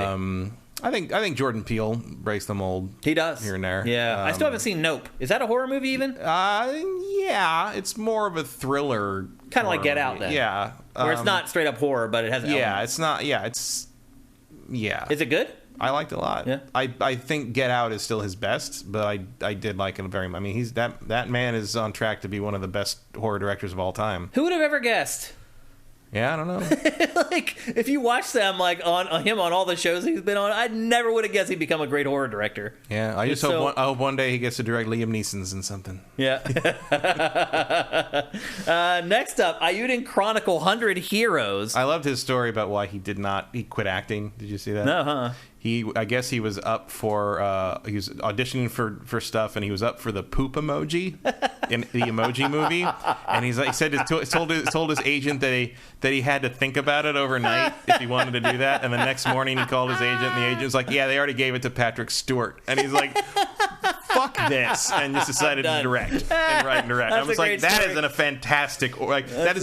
I think Jordan Peele breaks the mold. He does here and there. Yeah, I still haven't seen Nope. Is that a horror movie even? Yeah, it's more of a thriller. Kind of like Get Out, then. Yeah, where it's not straight up horror, but it has. It's not. Yeah, it's. Yeah. Is it good? I liked it a lot. Yeah. I think Get Out is still his best, but I did like it very much. I mean, he's that man is on track to be one of the best horror directors of all time. Who would have ever guessed? Yeah, I don't know. Like, if you watch them, like, on him on all the shows he's been on, I never would have guessed he'd become a great horror director. Yeah, I hope one day he gets to direct Liam Neeson's in something. Yeah. Next up, Ayuden Chronicle 100 Heroes. I loved his story about why he quit acting. Did you see that? No, huh? I guess he was up for he was auditioning for stuff, and he was up for the poop emoji in the Emoji Movie, and he told his agent that he had to think about it overnight if he wanted to do that, and the next morning he called his agent, and the agent was like, "Yeah, they already gave it to Patrick Stewart," and he's like, "Fuck this," and just decided to direct and write and direct. I was like, that is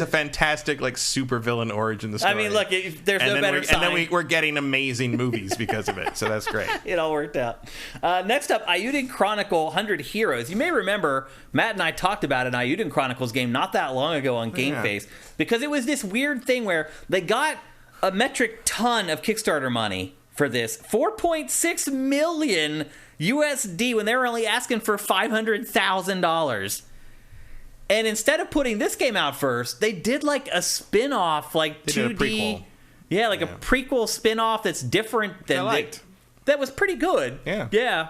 a fantastic super villain origin story. I mean, look, there's no better sign. And then we're getting amazing movies because of it, so that's great. It all worked out. Next up, Ayuden Chronicle 100 Heroes. You may remember Matt and I talked about an Ayuden Chronicles game not that long ago on GameFace because it was this weird thing where they got a metric ton of Kickstarter money for this, 4.6 million USD, when they were only asking for $500,000. And instead of putting this game out first, they did like a spin-off, like they 2D. Did a prequel. Yeah, like a prequel spin-off that's different than that was pretty good. Yeah.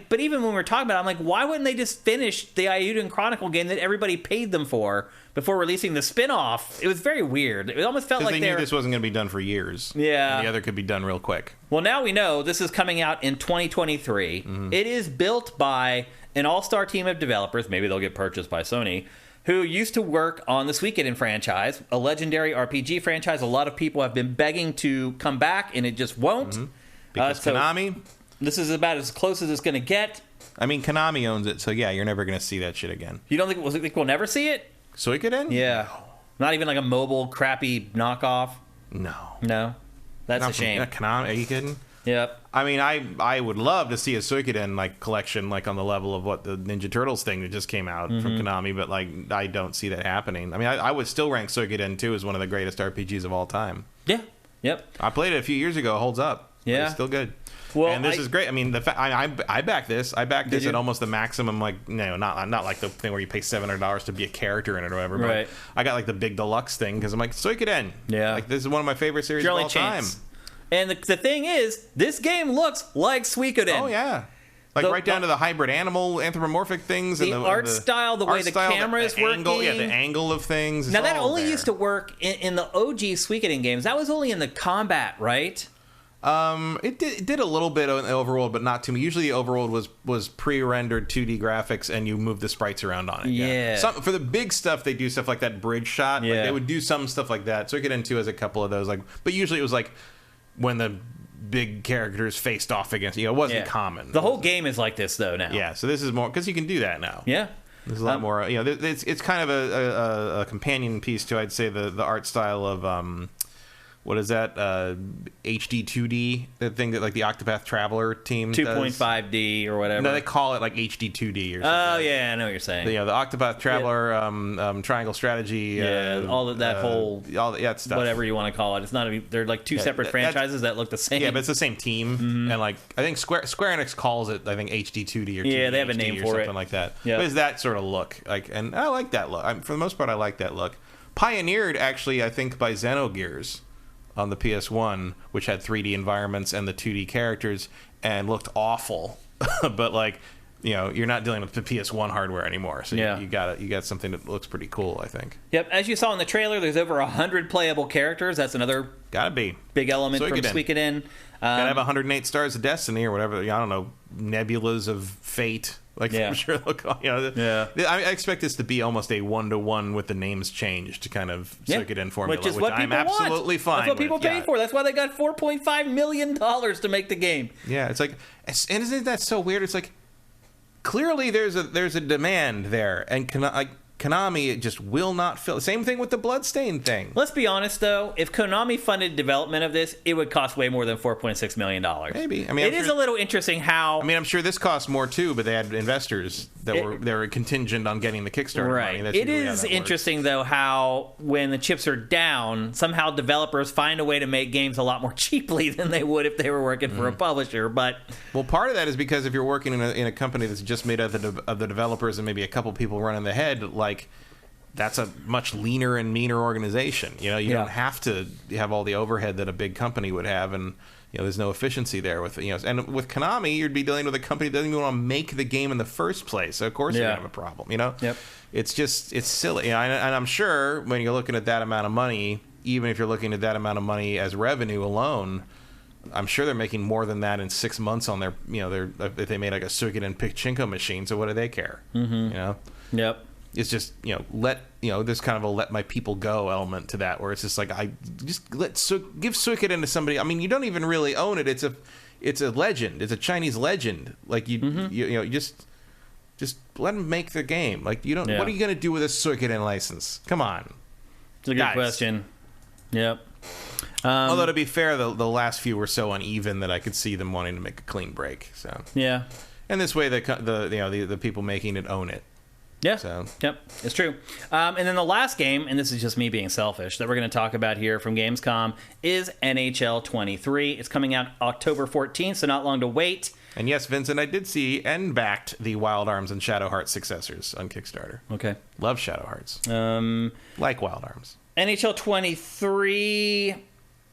But even when we were talking about it, I'm like, why wouldn't they just finish the Ayuden Chronicle game that everybody paid them for before releasing the spin-off? It was very weird. It almost felt like they knew this wasn't going to be done for years. Yeah. And the other could be done real quick. Well, now we know this is coming out in 2023. Mm-hmm. It is built by an all-star team of developers. Maybe they'll get purchased by Sony, who used to work on the Suikoden franchise, a legendary RPG franchise. A lot of people have been begging to come back, and it just won't. Mm-hmm. Because Konami... This is about as close as it's going to get. I mean, Konami owns it, so yeah, you're never going to see that shit again. You don't think we'll never see it? Suikoden? Yeah. Not even like a mobile, crappy knockoff? No. That's a shame. Konami? Are you kidding? Yep. I mean, I would love to see a Suikoden like collection like on the level of what the Ninja Turtles thing that just came out from Konami, but like I don't see that happening. I mean, I would still rank Suikoden 2 as one of the greatest RPGs of all time. Yeah. Yep. I played it a few years ago. It holds up. Yeah. It's still good. Well, and this is great. I mean, I back this. I back this at almost the maximum. Like, no, not like the thing where you pay $700 to be a character in it or whatever. But right. I got like the big deluxe thing because I'm like Suikoden. Yeah, like this is one of my favorite series of all time. And the thing is, this game looks like Suikoden. Oh yeah, like right down to the hybrid animal anthropomorphic things, the and art style, the way the camera is working. The angle of things. Now that only used to work in the OG Suikoden games. That was only in the combat, right? It did a little bit in the overworld, but not too much. Usually the overworld was pre-rendered 2D graphics, and you move the sprites around on it. Yeah. For the big stuff, they do stuff like that bridge shot. Yeah. Like they would do some stuff like that. Suikoden 2 has a couple of those. But usually it was like when the big characters faced off against. It wasn't common. The whole game is like this though now. Yeah. So this is more because you can do that now. Yeah. There's a lot more. It's kind of a companion piece to, I'd say, the art style of. What is that? HD 2D, the thing that like the Octopath Traveler team 2.5D or whatever. No, they call it like HD 2D or something. Oh yeah, I know what you're saying. The Octopath Traveler triangle strategy. All of that whole stuff. Whatever you want to call it. It's not. They're like two separate franchises that look the same. Yeah, but it's the same team, and like I think Square Enix calls it HD 2D or 2D they have a name or for something it. like that. Yep. But it's that sort of look, and I like that look. For the most part, I like that look. pioneered, actually, I think, by Xenogears on the PS1, which had 3D environments and the 2D characters and looked awful. But, like, you know, you're not dealing with the PS1 hardware anymore, so you got something that looks pretty cool, I think. Yep, as you saw in the trailer, there's over 100 playable characters. That's another big element from Suikoden. Gotta have 108 stars of Destiny or whatever. I don't know, nebulas of fate. Like, I'm sure they'll call, you know. I expect this to be almost a 1-to-1 with the names changed kind of Suikoden formula, which is what I'm people absolutely want. fine That's what people with. pay for. That's why they got $4.5 million to make the game. Yeah, it's like, and isn't that so weird? It's like, clearly there's a demand there, and Konami, it just will not fill. Same thing with the Bloodstained thing. Let's be honest, though. If Konami funded development of this, it would cost way more than $4.6 million. Maybe. I mean, it is a little interesting how... I mean, I'm sure this costs more, too, but they had investors that were contingent on getting the Kickstarter money. That's it is interesting, though, how when the chips are down, somehow developers find a way to make games a lot more cheaply than they would if they were working for a publisher. But well, part of that is because if you're working in a company that's just made up of the developers and maybe a couple people running the head, like, that's a much leaner and meaner organization. You know, you don't have to have all the overhead that a big company would have, and you know, there's no efficiency there with, you know. And with Konami, you'd be dealing with a company that doesn't even want to make the game in the first place. So of course you're gonna have a problem. You know, it's silly. You know, and I'm sure when you're looking at that amount of money, even if you're looking at that amount of money as revenue alone, I'm sure they're making more than that in 6 months on their, you know, if they made like a Suikoden Pachinko machine. So what do they care? You know. Yep. It's just, you know, there's kind of a let my people go element to that, where it's just like, give Suikoden to somebody. I mean, you don't even really own it. It's a legend. It's a Chinese legend. Like you know, just let them make the game. Like, you don't. What are you going to do with a Suikoden license? Come on. It's a good question. Yep. Although to be fair, the last few were so uneven that I could see them wanting to make a clean break. So yeah, and this way the people making it own it. Yeah. Yep, it's true. And then the last game, and this is just me being selfish, that we're going to talk about here from Gamescom is NHL 23. It's coming out October 14th, so not long to wait. And yes, Vincent, I did see and backed the Wild Arms and Shadow Hearts successors on Kickstarter. Okay. Love Shadow Hearts. Like Wild Arms. NHL 23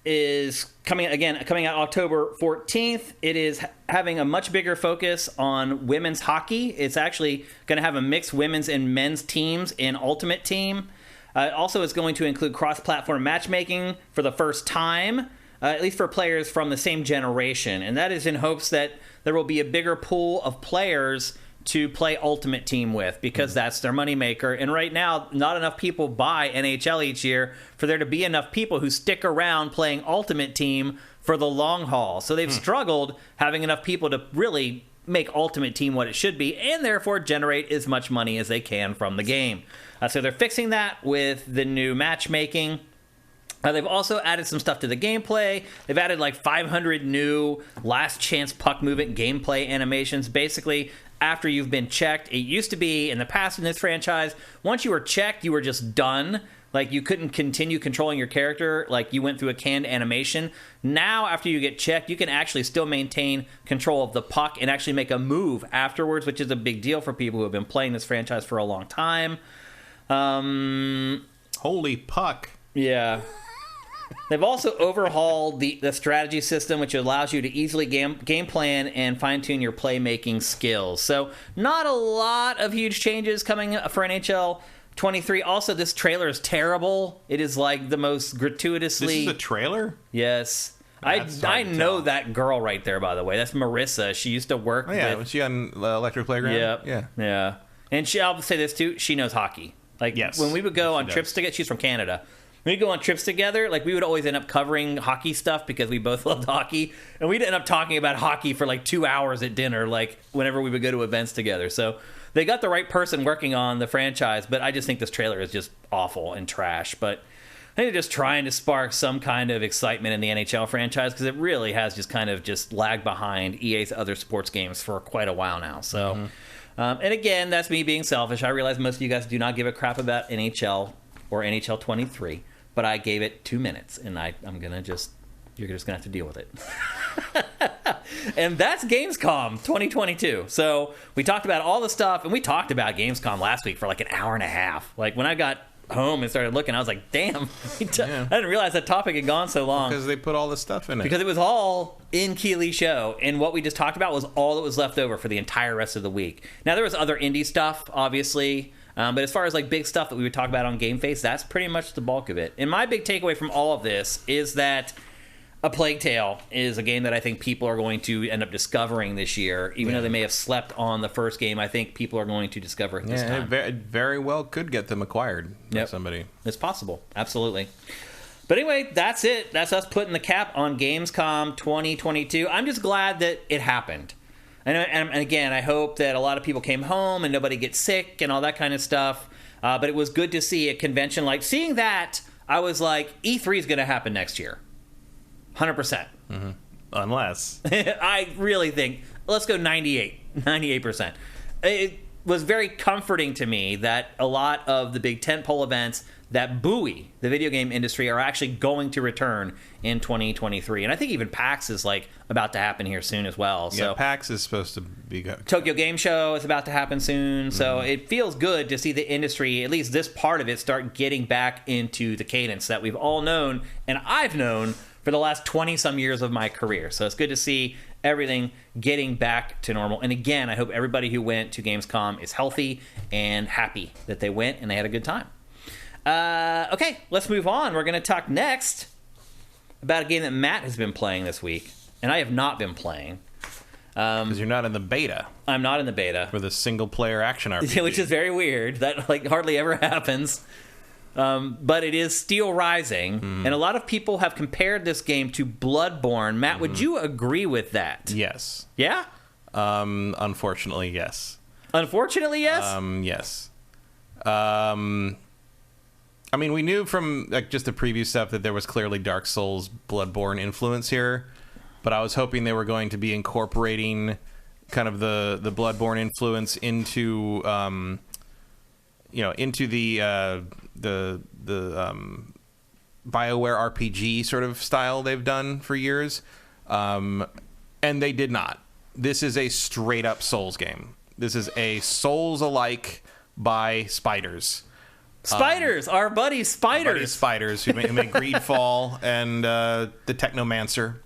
is coming out October 14th. It is having a much bigger focus on women's hockey. It's actually going to have a mixed women's and men's teams in Ultimate Team. Also, it's going to include cross-platform matchmaking for the first time, at least for players from the same generation. And that is in hopes that there will be a bigger pool of players to play Ultimate Team with, because that's their moneymaker. And right now, not enough people buy NHL each year for there to be enough people who stick around playing Ultimate Team for the long haul. So they've struggled having enough people to really make Ultimate Team what it should be, and therefore generate as much money as they can from the game. So they're fixing that with the new matchmaking. They've also added some stuff to the gameplay. They've added like 500 new last chance puck movement gameplay animations. Basically, after you've been checked, it used to be in the past in this franchise, once you were checked, you were just done. Like, you couldn't continue controlling your character, like you went through a canned animation. Now, after you get checked, you can actually still maintain control of the puck and actually make a move afterwards, which is a big deal for people who have been playing this franchise for a long time. Holy puck. Yeah. They've also overhauled the strategy system, which allows you to easily game plan and fine-tune your playmaking skills. So not a lot of huge changes coming for NHL 23. Also, this trailer is terrible. It is like the most gratuitously... This is a trailer? Yes. I know that girl right there, by the way. That's Marissa. She used to work with... Was she on Electric Playground? Yeah. And I'll say this, too. She knows hockey. Like, when we would go on trips together... She's from Canada. When we go on trips together, like, we would always end up covering hockey stuff because we both loved hockey. And we'd end up talking about hockey for like 2 hours at dinner, like, whenever we would go to events together. So they got the right person working on the franchise, but I just think this trailer is just awful and trash. But I think they're just trying to spark some kind of excitement in the NHL franchise, because it really has just kind of just lagged behind EA's other sports games for quite a while now. So, and again, that's me being selfish. I realize most of you guys do not give a crap about NHL or NHL 23. But I gave it 2 minutes, and I'm gonna just, you're just gonna have to deal with it. And that's Gamescom 2022. So we talked about all the stuff, and we talked about Gamescom last week for like an hour and a half. Like, when I got home and started looking. I was like, damn, I didn't realize that topic had gone so long. Because they put all this stuff in it. Because it was all in Keeley's show, and what we just talked about was all that was left over for the entire rest of the week. Now, there was other indie stuff, obviously, but as far as like big stuff that we would talk about on GameFace, that's pretty much the bulk of it. And my big takeaway from all of this is that A Plague Tale is a game that I think people are going to end up discovering this year. Even though they may have slept on the first game, I think people are going to discover it this time. It very well could get them acquired by somebody. It's possible. Absolutely. But anyway, that's it. That's us putting the cap on Gamescom 2022. I'm just glad that it happened. And again, I hope that a lot of people came home and nobody gets sick and all that kind of stuff. But it was good to see a convention. Like, seeing that, I was like, E3 is going to happen next year. 100%. Mm-hmm. Unless. I really think, let's go 98%. It was very comforting to me that a lot of the big tentpole events that buoy the video game industry are actually going to return in 2023. And I think even PAX is like about to happen here soon as well. Yeah, so PAX is supposed to be good. Tokyo Game Show is about to happen soon. So it feels good to see the industry, at least this part of it, start getting back into the cadence that we've all known and I've known for the last 20-some years of my career. So it's good to see everything getting back to normal. And again, I hope everybody who went to Gamescom is healthy and happy that they went and they had a good time. Okay, let's move on. We're going to talk next about a game that Matt has been playing this week, and I have not been playing. Because you're not in the beta. I'm not in the beta. For the single-player action RPG. Which is very weird. That like hardly ever happens. But it is Steelrising, and a lot of people have compared this game to Bloodborne. Matt, would you agree with that? Yes. Yeah? Unfortunately, yes. Unfortunately, yes? Yes. I mean, we knew from like just the preview stuff that there was clearly Dark Souls Bloodborne influence here, but I was hoping they were going to be incorporating kind of the Bloodborne influence into into the BioWare RPG sort of style they've done for years, and they did not. This is a straight up Souls game. This is a Souls-alike by spiders. Spiders, our buddy Spiders. Spiders, who made Greedfall and the Technomancer.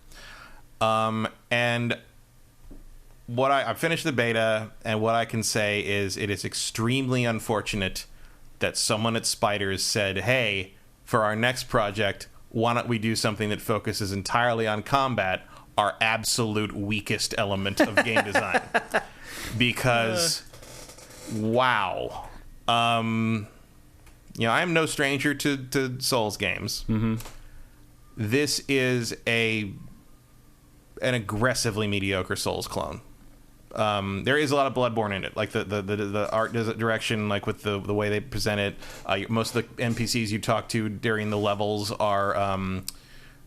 And what I finished the beta, and what I can say is it is extremely unfortunate that someone at Spiders said, hey, for our next project, why don't we do something that focuses entirely on combat, our absolute weakest element of game design. Because, wow. I am no stranger to Souls games. Mm-hmm. This is an aggressively mediocre Souls clone. There is a lot of Bloodborne in it, like the art direction, like with the way they present it. Most of the NPCs you talk to during the levels are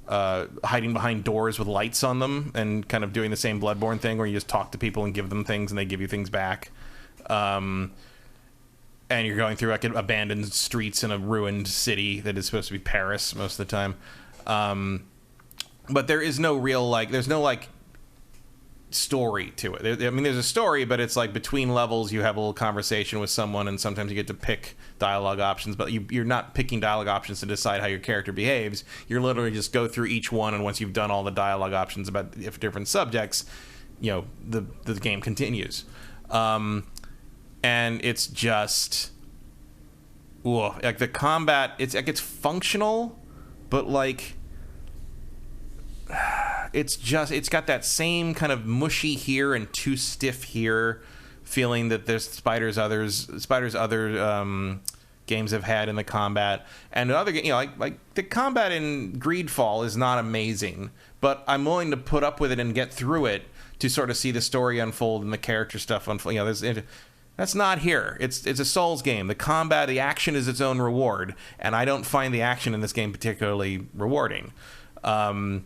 hiding behind doors with lights on them and kind of doing the same Bloodborne thing where you just talk to people and give them things and they give you things back. And you're going through like abandoned streets in a ruined city that is supposed to be Paris most of the time. But there is no real there's no story to it. There's a story, but it's like between levels you have a little conversation with someone, and sometimes you get to pick dialogue options, but you're not picking dialogue options to decide how your character behaves. You're literally just go through each one, and once you've done all the dialogue options about different subjects, the game continues. And it's just like the combat, it's functional, but it's got that same kind of mushy here and too stiff here feeling that there's Spiders other games have had in the combat. And other like the combat in Greedfall is not amazing, but I'm willing to put up with it and get through it to sort of see the story unfold and the character stuff unfold. That's not here. It's a Souls game. The combat, the action is its own reward, and I don't find the action in this game particularly rewarding. And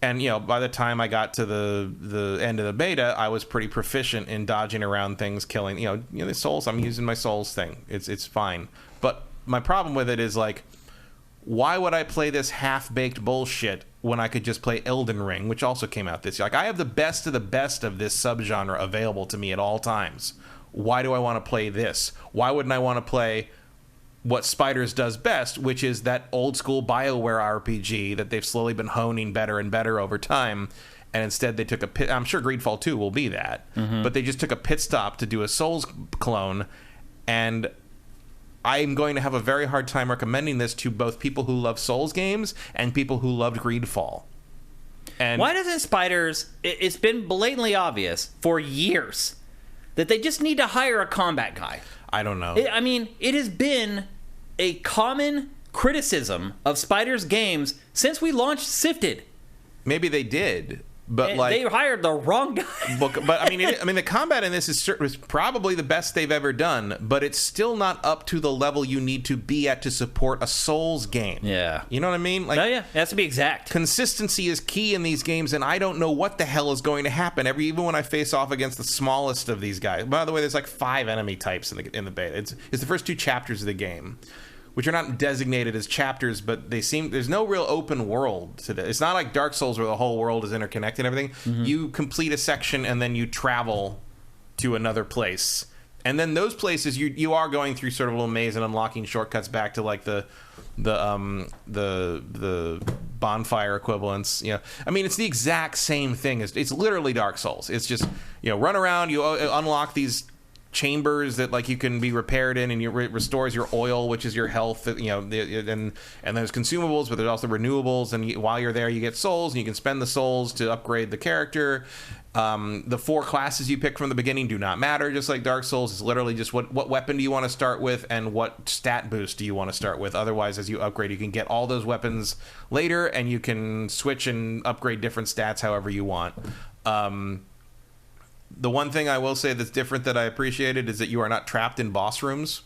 by the time I got to the end of the beta, I was pretty proficient in dodging around things, killing. The Souls. I'm using my Souls thing. It's fine. But my problem with it is why would I play this half-baked bullshit when I could just play Elden Ring, which also came out this year? I have the best of this subgenre available to me at all times. Why do I want to play this? Why wouldn't I want to play what Spiders does best, which is that old school BioWare RPG that they've slowly been honing better and better over time. And instead they took a pit. I'm sure Greedfall 2 will be that, but they just took a pit stop to do a Souls clone. And I'm going to have a very hard time recommending this to both people who love Souls games and people who loved Greedfall. And why doesn't Spiders... It's been blatantly obvious for years that they just need to hire a combat guy. I don't know. I mean, it has been a common criticism of Spiders games since we launched Sifted. Maybe they did. But they hired the wrong guy. But I mean, the combat in this is probably the best they've ever done. But it's still not up to the level you need to be at to support a Souls game. Yeah, you know what I mean? Like, yeah, it has to be exact. Consistency is key in these games, and I don't know what the hell is going to happen. Even when I face off against the smallest of these guys. By the way, there's like 5 enemy types in the beta. It's the first 2 chapters of the game, which are not designated as chapters, but there's no real open world to this. It's not like Dark Souls where the whole world is interconnected and everything. You complete a section and then you travel to another place. And then those places you are going through sort of a little maze and unlocking shortcuts back to like the bonfire equivalents. You know, I mean, it's the exact same thing. It's literally Dark Souls. It's just, run around, you unlock these chambers that like you can be repaired in, and it restores your oil, which is your health, and there's consumables, but there's also renewables, and while you're there you get souls, and you can spend the souls to upgrade the character. The 4 classes you pick from the beginning do not matter, just like Dark Souls. It's literally just what weapon do you want to start with and what stat boost do you want to start with. Otherwise, as you upgrade, you can get all those weapons later, and you can switch and upgrade different stats however you want. The one thing I will say that's different that I appreciated is that you are not trapped in boss rooms.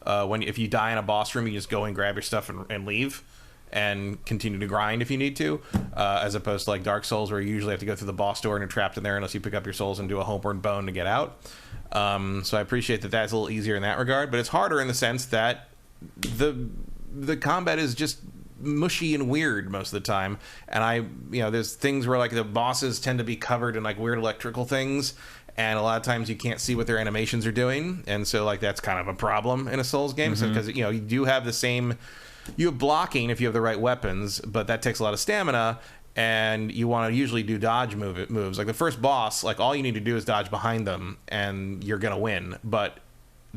If you die in a boss room, you just go and grab your stuff and leave and continue to grind if you need to, as opposed to like Dark Souls where you usually have to go through the boss door and you're trapped in there unless you pick up your souls and do a homeward bone to get out. So I appreciate that that's a little easier in that regard, but it's harder in the sense that the combat is just mushy and weird most of the time, and there's things where like the bosses tend to be covered in like weird electrical things, and a lot of times you can't see what their animations are doing, and so like that's kind of a problem in a Souls game. So because you do have you have blocking if you have the right weapons, but that takes a lot of stamina, and you want to usually do dodge moves. Like the first boss, like all you need to do is dodge behind them and you're gonna win, but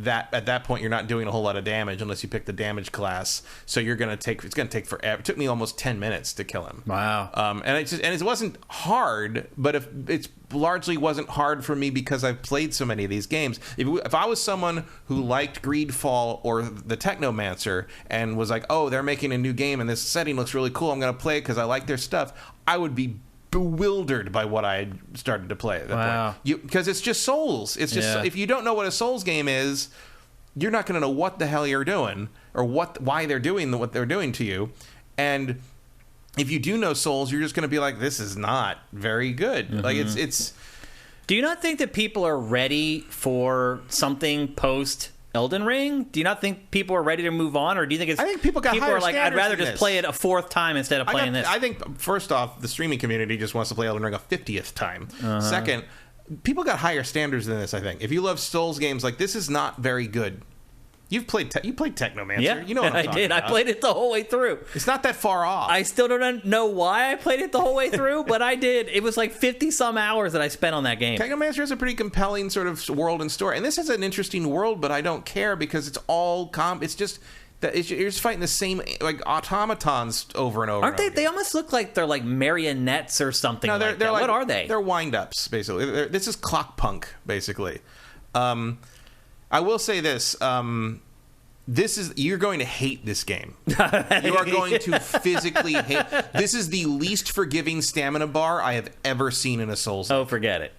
at that point you're not doing a whole lot of damage unless you pick the damage class, so it's gonna take forever. It took me almost 10 minutes to kill him. Wow. And it wasn't hard, but it largely wasn't hard for me because I've played so many of these games. If I was someone who liked Greedfall or the Technomancer and was like, oh, they're making a new game and this setting looks really cool, I'm gonna play it because I like their stuff, I would be bewildered by what I had started to play at that point. Because it's just Souls. It's just if you don't know what a Souls game is, you're not going to know what the hell you're doing or why they're doing what they're doing to you. And if you do know Souls, you're just going to be like, this is not very good. Like it's. Do you not think that people are ready for something post Elden Ring? Do you not think people are ready to move on, or do you think I think people are like, I'd rather just this. play it a 4th time instead of playing this? I think first off, the streaming community just wants to play Elden Ring a 50th time. Second, people got higher standards than this. I think if you love Souls games, like this is not very good. You played Technomancer. Yeah, you know what I'm talking about. I played it the whole way through. It's not that far off. I still don't know why I played it the whole way through, but I did. It was like 50-some hours that I spent on that game. Technomancer has a pretty compelling sort of world and story. And this has an interesting world, but I don't care because it's all it's just that you're just fighting the same like automatons over and over. Aren't they? They almost look like they're like marionettes or something. No, they're like, what are they? They're wind-ups, basically. This is clock punk, basically. I will say this. You're going to hate this game. You are going to physically hate. This is the least forgiving stamina bar I have ever seen in a Souls game. Oh, forget it.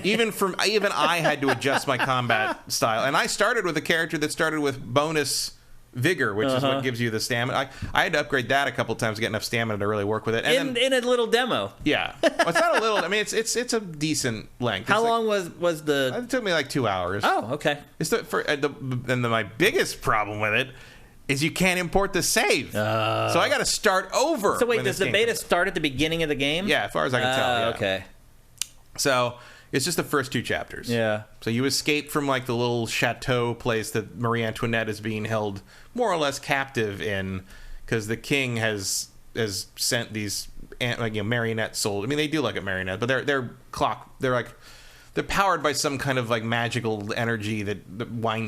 Even I had to adjust my combat style, and I started with a character that started with bonus vigor, which is what gives you the stamina. I had to upgrade that a couple times to get enough stamina to really work with it. And in a little demo. Yeah, well, it's not a little. I mean, it's a decent length. How long was the? It took me like 2 hours. Oh, okay. My biggest problem with it is you can't import the save, so I got to start over. So wait, does the beta start at the beginning of the game? Yeah, as far as I can tell. Yeah. Okay. So It's just the first 2 chapters. Yeah. So you escape from like the little chateau place that Marie Antoinette is being held more or less captive in, because the king has sent these marionette souls. I mean, they do look at marionettes, but they're powered by some kind of like magical energy that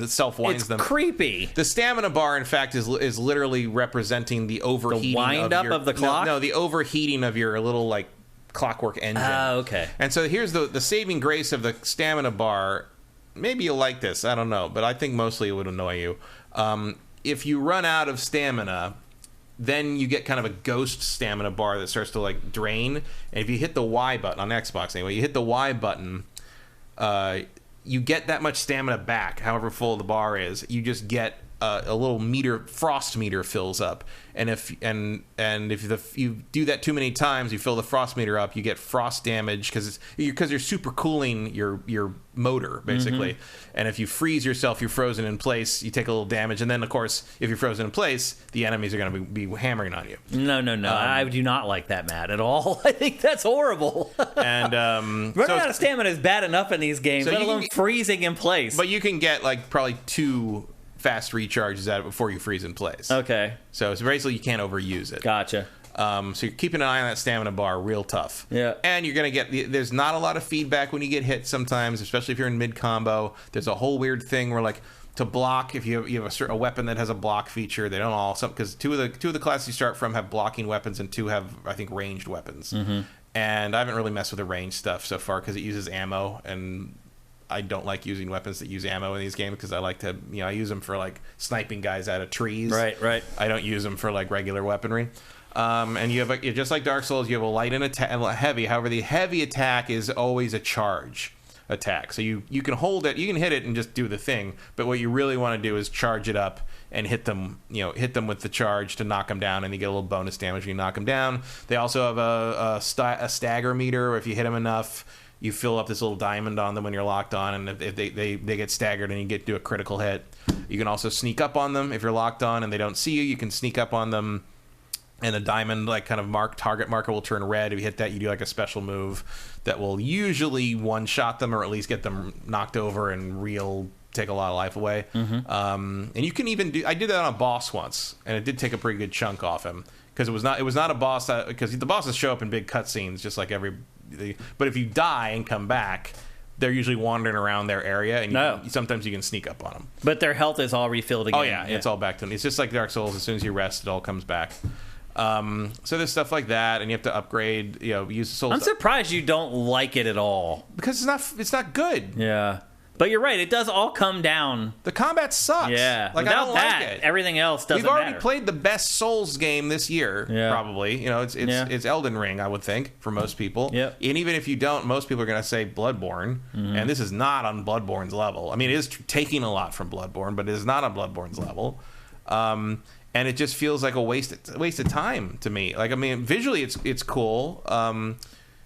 self-winds them. It's creepy. The stamina bar, in fact, is literally representing the overheating of the clock. No, the overheating of your little like clockwork engine. Oh, okay. And so here's the saving grace of the stamina bar. Maybe you'll like this. I don't know, but I think mostly it would annoy you. If you run out of stamina, then you get kind of a ghost stamina bar that starts to like drain. And if you hit the Y button on Xbox anyway, you hit the Y button. You get that much stamina back, however full the bar is. You just get a little frost meter fills up, and if you do that too many times, you fill the frost meter up, you get frost damage because you're super cooling your motor basically. And if you freeze yourself, you're frozen in place, you take a little damage, and then of course if you're frozen in place, the enemies are going to be hammering on you. No, I do not like that, Matt, at all. I think that's horrible. And running out of stamina is bad enough in these games, let alone freezing in place. But you can get like probably 2 fast recharges out of it before you freeze in place. Okay. So it's basically you can't overuse it. Gotcha. So you're keeping an eye on that stamina bar real tough. Yeah. And you're going to get... There's not a lot of feedback when you get hit sometimes, especially if you're in mid-combo. There's a whole weird thing where, like, to block, if you have a weapon that has a block feature, they don't all... Because two of the classes you start from have blocking weapons and 2 have, I think, ranged weapons. And I haven't really messed with the ranged stuff so far because it uses ammo, and I don't like using weapons that use ammo in these games because I like to, I use them for like sniping guys out of trees. Right. I don't use them for like regular weaponry. And you have just like Dark Souls, you have a light and a heavy. However, the heavy attack is always a charge attack. So you can hold it, you can hit it and just do the thing. But what you really want to do is charge it up and hit them with the charge to knock them down, and you get a little bonus damage when you knock them down. They also have a stagger meter. If you hit them enough, you fill up this little diamond on them when you're locked on, and if they get staggered and you get to a critical hit. You can also sneak up on them if you're locked on and they don't see you. You can sneak up on them, and the diamond like kind of target marker will turn red. If you hit that, you do like a special move that will usually one-shot them or at least get them knocked over and take a lot of life away. And you can even I did that on a boss once, and it did take a pretty good chunk off him because it was not a boss because the bosses show up in big cutscenes just like but if you die and come back, they're usually wandering around their area, and sometimes you can sneak up on them. But their health is all refilled again. Oh yeah, it's all back to them. It's just like Dark Souls. As soon as you rest, it all comes back. So there's stuff like that, and you have to upgrade. Use the soul. I'm surprised you don't like it at all because it's not good. Yeah. But you're right, it does all come down. The combat sucks. Yeah. Like, without I don't that, like it. Everything else doesn't matter. We've already played the best Souls game this year, probably. It's Elden Ring, I would think, for most people. Yep. And even if you don't, most people are going to say Bloodborne. And this is not on Bloodborne's level. I mean, it is taking a lot from Bloodborne, but it is not on Bloodborne's level. And it just feels like a waste of time to me. Like, I mean, visually it's cool.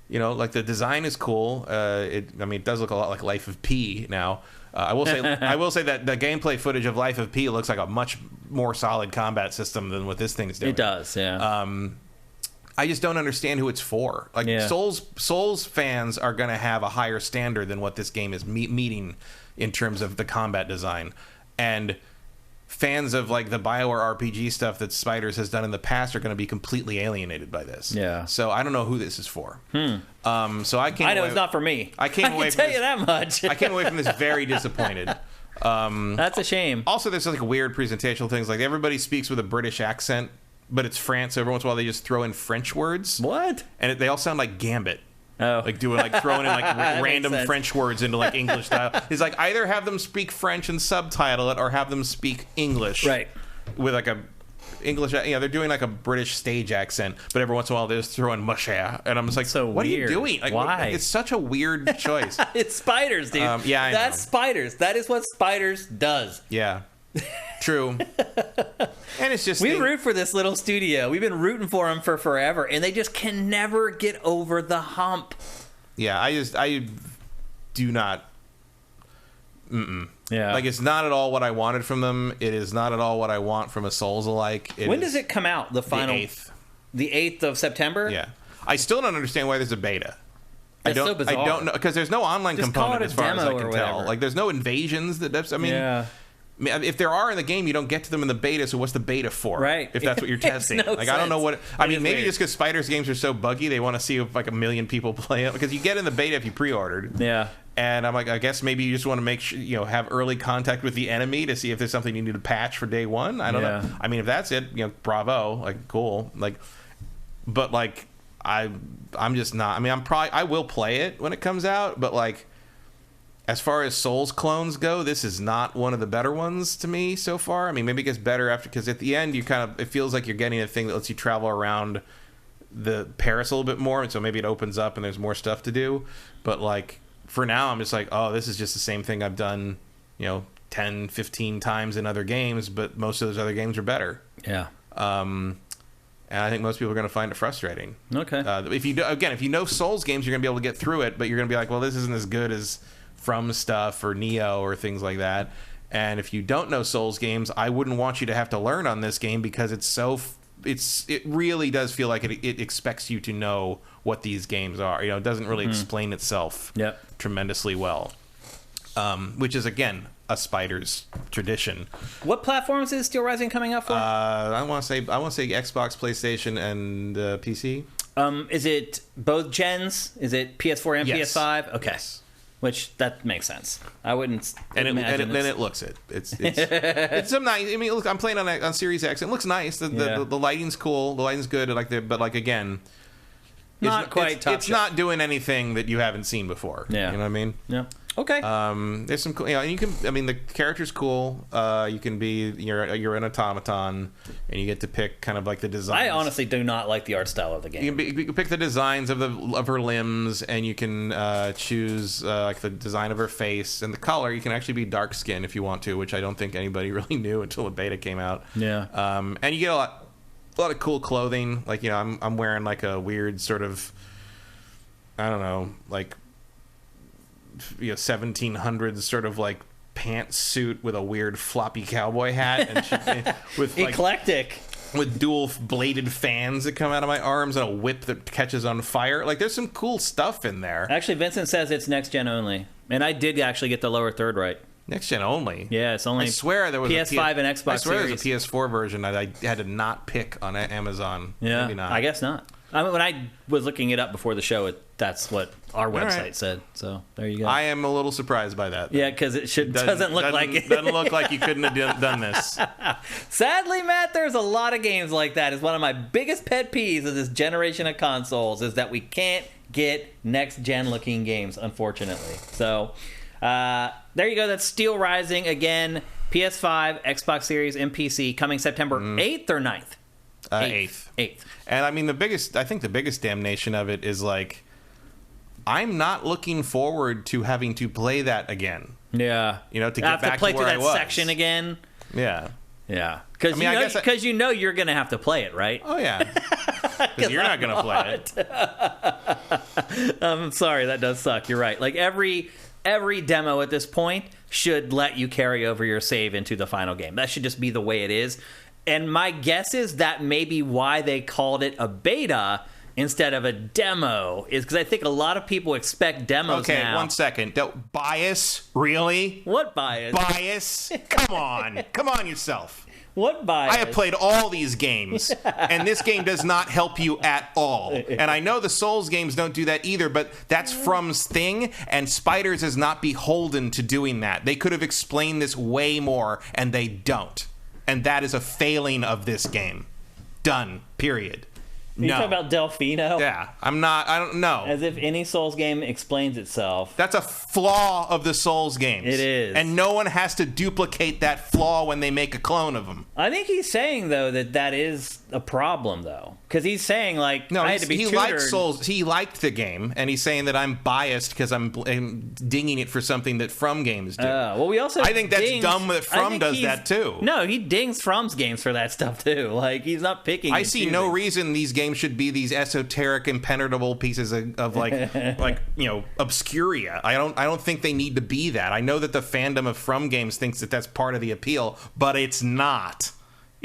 Like the design is cool. It does look a lot like Life of P now. I will say that the gameplay footage of Life of P looks like a much more solid combat system than what this thing is doing. It does, yeah. I just don't understand who it's for. Like Souls fans are going to have a higher standard than what this game is meeting in terms of the combat design, and fans of like the BioWare RPG stuff that Spiders has done in the past are going to be completely alienated by this. Yeah. So I don't know who this is for. So I know it's not for me. I can tell you that much. I came away from this very disappointed. That's a shame. Also, there's like weird presentational things. Like everybody speaks with a British accent, but it's France. So every once in a while, they just throw in French words. What? And they all sound like Gambit. Oh. Like throwing in like random French words into like English style. It's like either have them speak French and subtitle it, or have them speak English. Right. With like a English, they're doing like a British stage accent, but every once in a while they just throw in musha, and I'm just like, so what weird. are you doing? Like, why? It's such a weird choice. It's Spiders, dude. I That's know. Spiders. That is what Spiders does. Yeah. True. And it's just we root for this little studio. We've been rooting for them for forever, and they just can never get over the hump. Yeah, I do not. Yeah. Like, it's not at all what I wanted from them. It is not at all what I want from a Souls-alike. When does it come out? The final. The 8th. The 8th of September? Yeah. I still don't understand why there's a beta. I That's so don't bizarre. know because there's no online Just call component it a as far as I demo can or tell. whatever. Like there's no invasions I mean, Yeah. if there are in the game, you don't get to them in the beta. So what's the beta for? Right. If that's what you're Makes testing. no Like I don't know sense. what. I mean, maybe weird. just because Spiders games are so buggy, they want to see if like 1 million people play it because you get in the beta if you pre-ordered. Yeah. And I'm like, I guess maybe you just want to make sure have early contact with the enemy to see if there's something you need to patch for day one. I don't know. I mean, if that's it, bravo, like cool, like, but like I'm just not. I mean, I will play it when it comes out, but like. As far as Souls clones go, this is not one of the better ones to me so far. I mean, maybe it gets better after because at the end it feels like you're getting a thing that lets you travel around the Paris a little bit more, and so maybe it opens up and there's more stuff to do. But like for now, I'm just like, oh, this is just the same thing I've done, 10, 15 times in other games, but most of those other games are better. Yeah. And I think most people are going to find it frustrating. Okay. If you know Souls games, you're going to be able to get through it, but you're going to be like, well, this isn't as good as From stuff or Neo or things like that. And if you don't know Souls games, I wouldn't want you to have to learn on this game because it really does feel like it expects you to know what these games are. It doesn't really explain itself tremendously well, which is again a Spiders tradition. What platforms is Steelrising coming out for? I want to say Xbox, PlayStation, and PC. Is it both gens? Is it PS4 and Yes. PS5? Okay. Yes. Which that makes sense. I wouldn't And imagine then it looks it. It's some nice. I mean, look, I'm playing on Series X. It looks nice. The lighting's cool. The lighting's good. But like again, not quite top It's shelf. not doing anything that you haven't seen before. Yeah. You know what I mean? Yeah. Okay. There's some cool. And you can. I mean, the character's cool. You can be. You're an automaton, and you get to pick kind of like the designs. I honestly do not like the art style of the game. You can pick the designs of her limbs, and you can choose like the design of her face and the color. You can actually be dark skinned if you want to, which I don't think anybody really knew until the beta came out. Yeah. And you get a lot of cool clothing. Like I'm wearing like a weird sort of, I don't know, like 1700s sort of like pantsuit with a weird floppy cowboy hat and with like, Eclectic. with dual bladed fans that come out of my arms and a whip that catches on fire. Like there's some cool stuff in there. Actually, Vincent says it's next gen only, and I did actually get the lower third right. Next gen only. Yeah, it's only. I swear there was PS5 and Xbox I swear Series. there was a PS4 version that I had to not pick on Amazon. Yeah, Maybe not. I guess not. I mean, when I was looking it up before the show, that's what our website right. said. So there you go. I am a little surprised by that. Yeah, because it doesn't look like it. Doesn't look like you couldn't have done this. Sadly, Matt, there's a lot of games like that. It's one of my biggest pet peeves of this generation of consoles is that we can't get next-gen looking games, unfortunately. So there you go. That's Steelrising again. PS5, Xbox Series, and PC coming September 8th or 9th? 8th. 8th. And I mean, I think the biggest damnation of it is like, I'm not looking forward to having to play that again. Yeah. To get I have back to play to where through I that was. section again. Yeah. Yeah. Because I mean, I guess you're going to have to play it, right? Oh yeah. Because you're not going to play it. I'm sorry, that does suck. You're right. Like every demo at this point should let you carry over your save into the final game. That should just be the way it is. And my guess is that may be why they called it a beta instead of a demo, is because I think a lot of people expect demos now. Okay, 1 second. Bias? Really? What bias? Bias? Come on yourself. What bias? I have played all these games, and this game does not help you at all. And I know the Souls games don't do that either, but that's From's thing, and Spiders is not beholden to doing that. They could have explained this way more, and they don't. And that is a failing of this game. Done. Period. You talking about Delfino? Yeah. I don't know. As if any Souls game explains itself. That's a flaw of the Souls games. It is. And no one has to duplicate that flaw when they make a clone of them. I think he's saying, though, that is a problem, though. Because he's saying, like, No, I had to be he tutored. liked Souls. He liked the game, and he's saying that I'm biased because I'm dinging it for something that From games do. Well, we also I think that's dings- dumb that I From think does he's- that, too. No, he dings From's games for that stuff, too. Like, he's not picking I and see no choosing. reason these games should be these esoteric, impenetrable pieces of like obscuria. I don't think they need to be that. I know that the fandom of From games thinks that that's part of the appeal, but it's not.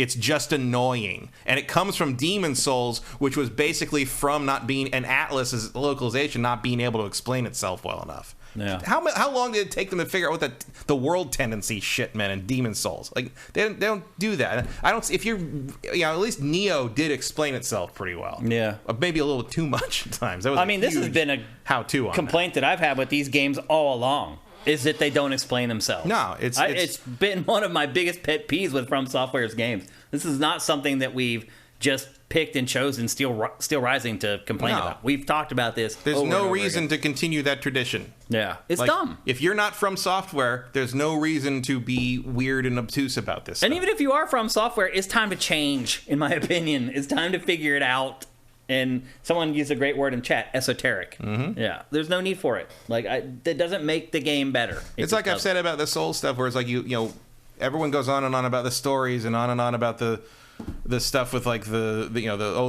It's just annoying. And it comes from Demon Souls, which was basically from not being an Atlas's localization, not being able to explain itself well enough. Yeah. How long did it take them to figure out what the world tendency shit meant in Demon Souls? Like they don't do that. I don't. If you're, at least Neo did explain itself pretty well. Yeah, maybe a little too much at times. That was this has been a how-to complaint that I've had with these games all along. Is that they don't explain themselves. No, it's been one of my biggest pet peeves with From Software's games. This is not something that we've just picked and chosen Steelrising to complain about. We've talked about this. There's no reason to continue that tradition. Yeah, it's dumb. If you're not From Software, there's no reason to be weird and obtuse about this And stuff. even if you are From Software, it's time to change, in my opinion. It's time to figure it out. And someone used a great word in chat, esoteric. Mm-hmm. Yeah, there's no need for it. Like, that doesn't make the game better. It's like I've said about the Soul stuff, where it's like everyone goes on and on about the stories and on about the stuff with like the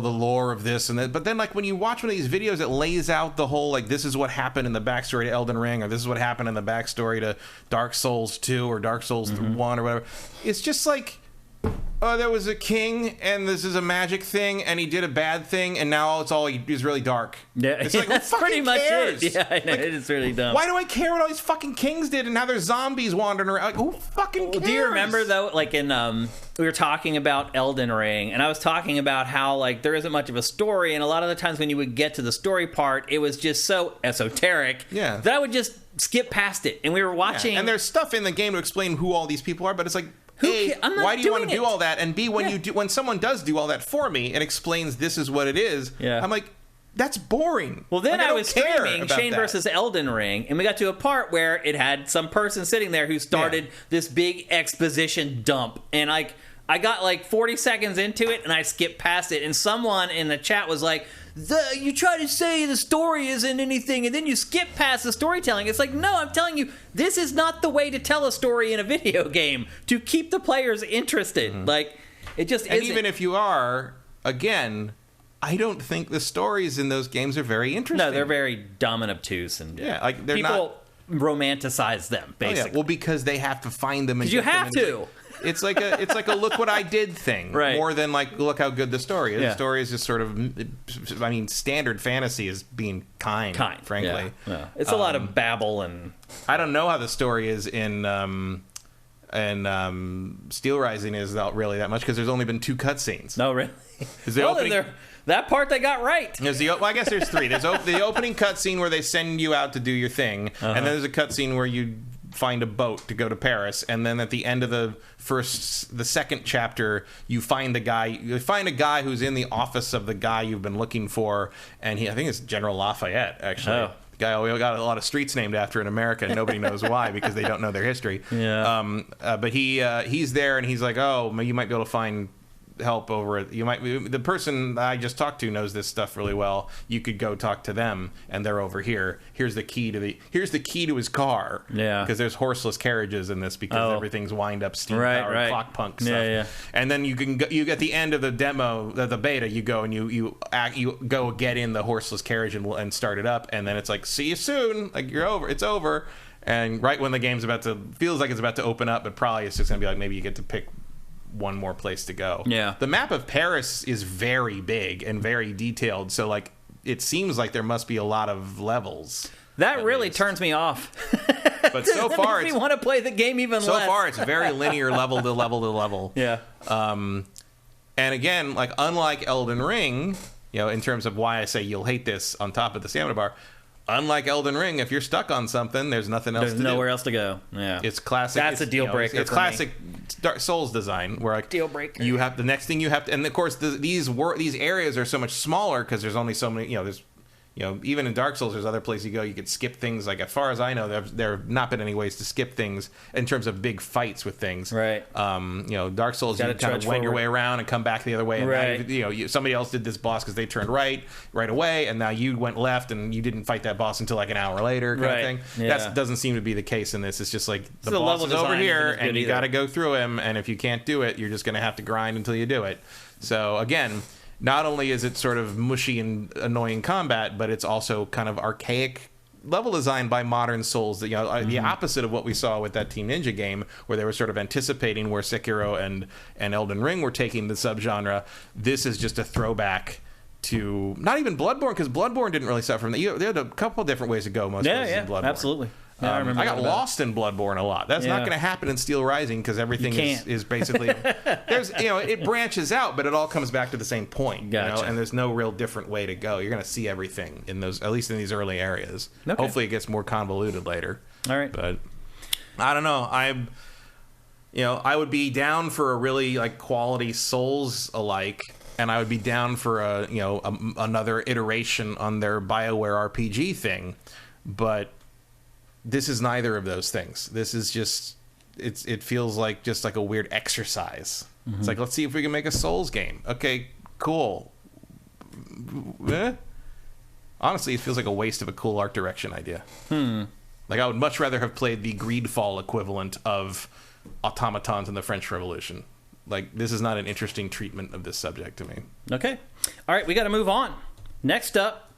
lore of this and that. But then like when you watch one of these videos, it lays out the whole like this is what happened in the backstory to Elden Ring, or this is what happened in the backstory to Dark Souls 2 or Dark Souls 1 or whatever. It's just like, oh, there was a king, and this is a magic thing, and he did a bad thing, and now he's really dark. Yeah, it's like, that's pretty much cares? it. Yeah, I know, like, it is really dumb. Why do I care what all these fucking kings did, and now there's zombies wandering around? Like, who fucking cares? Do you remember though, like in we were talking about Elden Ring, and I was talking about how like there isn't much of a story, and a lot of the times when you would get to the story part, it was just so esoteric that I would just skip past it. And we were watching, and there's stuff in the game to explain who all these people are, but it's like, A, why do you want to do all that? And B, when someone does do all that for me and explains this is what it is, I'm like, that's boring. Well, then like, I was streaming Shane versus Elden Ring, and we got to a part where it had some person sitting there who started this big exposition dump, and I got like 40 seconds into it, and I skipped past it, and someone in the chat was like, you try to say the story isn't anything, and then you skip past the storytelling. It's like, no, I'm telling you, this is not the way to tell a story in a video game to keep the players interested. Like, it just isn't. And even if you are, again, I don't think the stories in those games are very interesting. No, they're very dumb and obtuse, and like they're people romanticize them, basically. Well, because they have to find them. And you have to. It's like a look what I did thing, right? More than like look how good the story is. The story is just sort of, I mean, standard fantasy is being kind, frankly. Yeah. It's a lot of babble, and I don't know how the story is in Steelrising is not really that much because there's only been 2 cutscenes. No, really. That part they got right. I guess there's 3. There's the opening cutscene where they send you out to do your thing, and then there's a cutscene where you find a boat to go to Paris, and then at the end of the second chapter, you find a guy who's in the office of the guy you've been looking for, and I think it's General Lafayette, actually. The guy, we got a lot of streets named after in America, and nobody knows why because they don't know their history. But he's there, and he's like, oh, you might be able to find help over it. The person I just talked to knows this stuff really well. You could go talk to them, and they're over here. Here's the key to his car. Because there's horseless carriages in this because everything's wind up steam powered clock punk stuff. And then you at the end of the demo, the beta, you go and you go get in the horseless carriage and start it up, and then it's like, see you soon. Like it's over. And right when the game's feels like it's about to open up, but probably it's just gonna be like maybe you get to pick one more place to go. The map of Paris is very big and very detailed, so like it seems like there must be a lot of levels. That really turns me off. But so far, makes me want to play the game even less. So far, it's very linear, level to level to level. And again, like unlike Elden Ring, in terms of why I say you'll hate this on top of the stamina bar. Unlike Elden Ring, if you're stuck on something, there's nothing else to do. There's nowhere else to go. It's classic. That's a deal breaker. It's classic Dark Souls design, where like deal breaker. You have the next thing you have to, and of course these areas are so much smaller because there's only so many. There's even in Dark Souls, there's other places you go. You could skip things. Like as far as I know, there have not been any ways to skip things in terms of big fights with things. Right. Dark Souls, you kind of wend your way around and come back the other way. And right. Somebody else did this boss because they turned right away, and now you went left and you didn't fight that boss until like an hour later, kind of thing. Yeah. That doesn't seem to be the case in this. It's just like the boss is over here, and you got to go through him. And if you can't do it, you're just going to have to grind until you do it. So again. Not only is it sort of mushy and annoying combat, but it's also kind of archaic level design by modern Souls, the opposite of what we saw with that Team Ninja game, where they were sort of anticipating where Sekiro and Elden Ring were taking the subgenre. This is just a throwback to not even Bloodborne, because Bloodborne didn't really suffer from that. They had a couple different ways to go. Most places in Bloodborne. Absolutely. Yeah, I got lost in Bloodborne a lot. That's not going to happen in Steelrising, because everything is basically it branches out, but it all comes back to the same point. Gotcha. And there's no real different way to go. You're going to see everything in those, at least in these early areas. Okay. Hopefully, it gets more convoluted later. All right, but I don't know. I would be down for a really like quality Souls alike. And I would be down for another iteration on their BioWare RPG thing, but this is neither of those things. This is just it feels like just like a weird exercise. Mm-hmm. It's like, let's see if we can make a Souls game. Okay, cool. Honestly, it feels like a waste of a cool art direction idea. Like, I would much rather have played the Greedfall equivalent of automatons in the French Revolution. Like, this is not an interesting treatment of this subject to me. Okay. All right, we got to move on. Next up,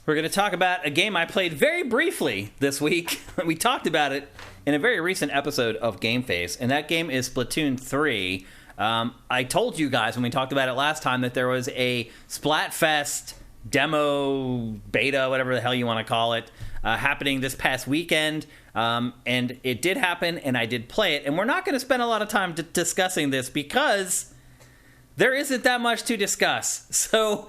we're going to talk about a game I played very briefly this week. We talked about it in a very recent episode of GameFace, and that game is Splatoon 3. I told you guys when we talked about it last time that there was a Splatfest demo, beta, whatever the hell you want to call it, happening this past weekend. And it did happen, and I did play it. And we're not going to spend a lot of time discussing this because there isn't that much to discuss. So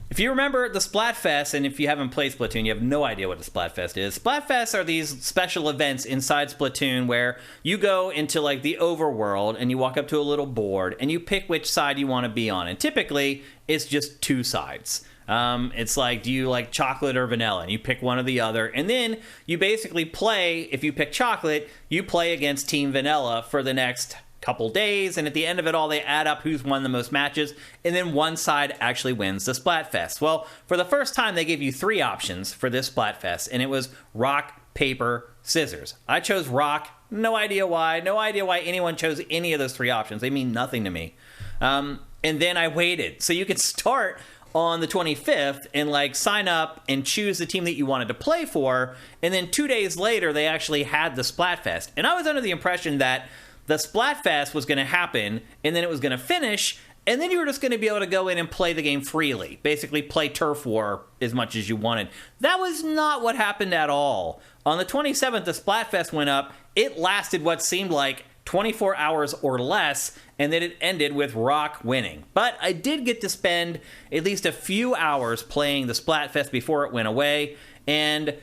if you remember the Splatfest, and if you haven't played Splatoon, you have no idea what a Splatfest is. Splatfests are these special events inside Splatoon where you go into like the overworld and you walk up to a little board and you pick which side you want to be on. And typically it's just two sides. It's like, do you like chocolate or vanilla? And you pick one or the other. And then you basically play, if you pick chocolate, you play against Team Vanilla for the next couple days. And at the end of it all, they add up who's won the most matches. And then one side actually wins the Splatfest. Well, for the first time, they gave you three options for this Splatfest. And it was rock, paper, scissors. I chose rock. No idea why. No idea why anyone chose any of those three options. They mean nothing to me. And then I waited. So you could start on the 25th and like sign up and choose the team that you wanted to play for, and then 2 days later they actually had the Splatfest. And I was under the impression that the Splatfest was going to happen and then it was going to finish, and then you were just going to be able to go in and play the game freely, basically play Turf War as much as you wanted. That was not what happened at all. On the 27th, the Splatfest went up. It lasted what seemed like 24 hours or less, and then it ended with Rock winning. But I did get to spend at least a few hours playing the Splatfest before it went away, and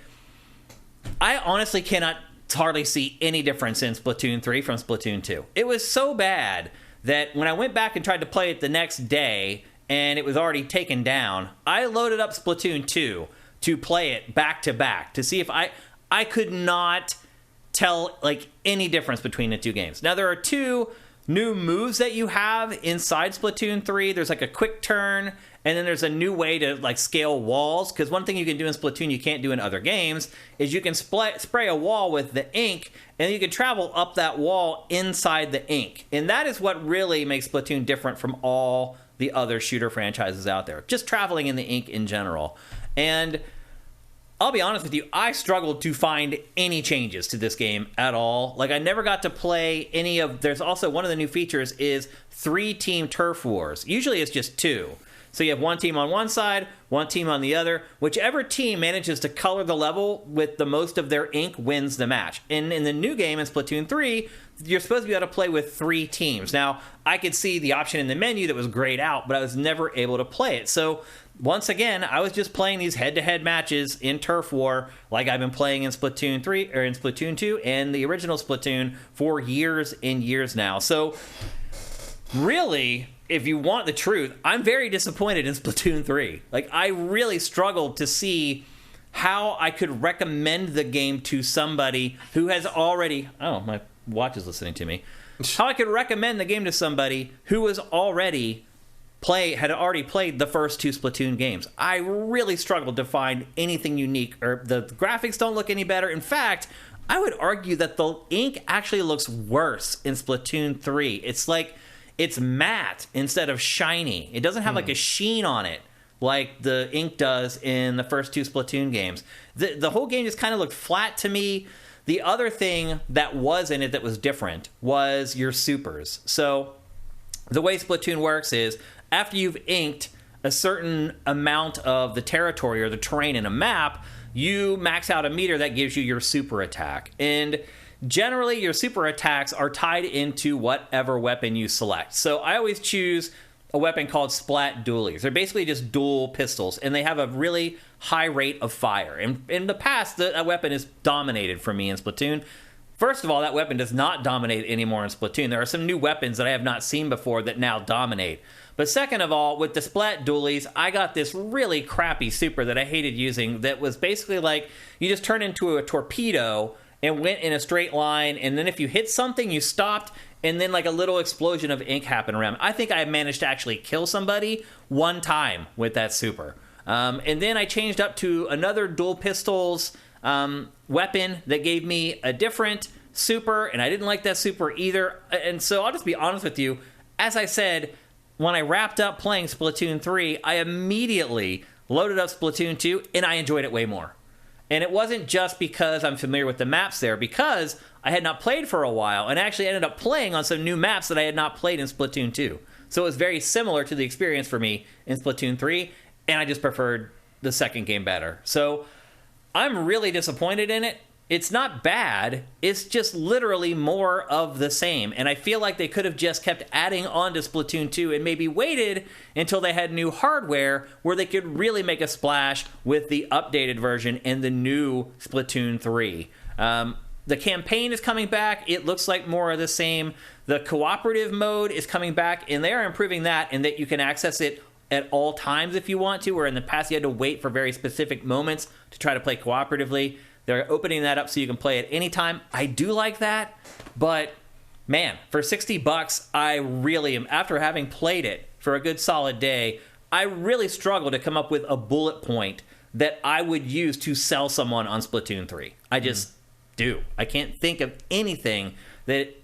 I honestly cannot hardly see any difference in Splatoon 3 from Splatoon 2. It was so bad that when I went back and tried to play it the next day, and it was already taken down, I loaded up Splatoon 2 to play it back to back to see if I could not tell like any difference between the two games. Now, there are two new moves that you have inside Splatoon 3. There's like a quick turn, and then there's a new way to like scale walls, because one thing you can do in Splatoon you can't do in other games is you can spray a wall with the ink, and you can travel up that wall inside the ink. And that is what really makes Splatoon different from all the other shooter franchises out there, just traveling in the ink in general. And I'll be honest with you, I struggled to find any changes to this game at all. Like, I never got to play any of... There's also one of the new features is 3-team turf wars. Usually it's just 2. So you have one team on one side, one team on the other. Whichever team manages to color the level with the most of their ink wins the match. And in the new game, in Splatoon 3, you're supposed to be able to play with 3 teams. Now, I could see the option in the menu that was grayed out, but I was never able to play it. So once again, I was just playing these head-to-head matches in Turf War like I've been playing in Splatoon 3 or in Splatoon 2 and the original Splatoon for years and years now. So really, if you want the truth, I'm very disappointed in Splatoon 3. Like, I really struggled to see how I could recommend the game to somebody who has already... Oh, my watch is listening to me. How I could recommend the game to somebody who was already... had already played the first 2 Splatoon games. I really struggled to find anything unique, or the graphics don't look any better. In fact, I would argue that the ink actually looks worse in Splatoon 3. It's like it's matte instead of shiny. It doesn't have like a sheen on it like the ink does in the first 2 Splatoon games. The whole game just kind of looked flat to me. The other thing that was in it that was different was your supers. So the way Splatoon works is after you've inked a certain amount of the territory or the terrain in a map, you max out a meter that gives you your super attack. And generally, your super attacks are tied into whatever weapon you select. So I always choose a weapon called Splat Dualies. They're basically just dual pistols, and they have a really high rate of fire. And in the past, that weapon is dominated for me in Splatoon. First of all, that weapon does not dominate anymore in Splatoon. There are some new weapons that I have not seen before that now dominate. But second of all, with the Splat Dualies, I got this really crappy super that I hated using that was basically like you just turn into a torpedo and went in a straight line, and then if you hit something, you stopped, and then like a little explosion of ink happened around. I think I managed to actually kill somebody one time with that super. And then I changed up to another dual pistols weapon that gave me a different super, and I didn't like that super either. And so I'll just be honest with you. As I said, when I wrapped up playing Splatoon 3, I immediately loaded up Splatoon 2, and I enjoyed it way more. And it wasn't just because I'm familiar with the maps there, because I had not played for a while, and actually ended up playing on some new maps that I had not played in Splatoon 2. So it was very similar to the experience for me in Splatoon 3, and I just preferred the second game better. So I'm really disappointed in it. It's not bad. It's just literally more of the same. And I feel like they could have just kept adding on to Splatoon 2 and maybe waited until they had new hardware where they could really make a splash with the updated version and the new Splatoon 3. The campaign is coming back. It looks like more of the same. The cooperative mode is coming back, and they are improving that in that you can access it at all times if you want to, where in the past you had to wait for very specific moments to try to play cooperatively. They're opening that up so you can play at any time. I do like that, but man, for $60, I really am, after having played it for a good solid day, I really struggle to come up with a bullet point that I would use to sell someone on Splatoon 3. I just do. I can't think of anything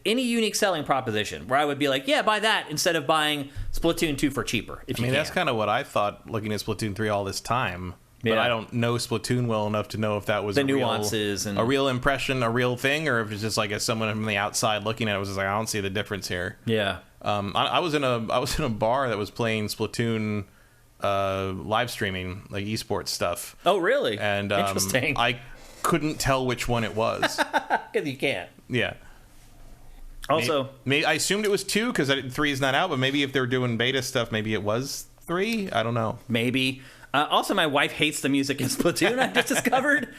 any unique selling proposition where I would be like, yeah, buy that instead of buying Splatoon 2 for cheaper. I mean, that's kind of what I thought looking at Splatoon 3 all this time. But I don't know Splatoon well enough to know if that was the nuances and a real impression, a real thing, or if it's just like as someone from the outside looking at it was just like, I don't see the difference here. Yeah. I was in a bar that was playing Splatoon live streaming, like esports stuff. Oh, really? And interesting. I couldn't tell which one it was because you can't. Yeah. Also, I assumed it was 2 because 3 is not out, but maybe if they're doing beta stuff, maybe it was 3. I don't know. Maybe. Also, my wife hates the music in Splatoon, I just discovered.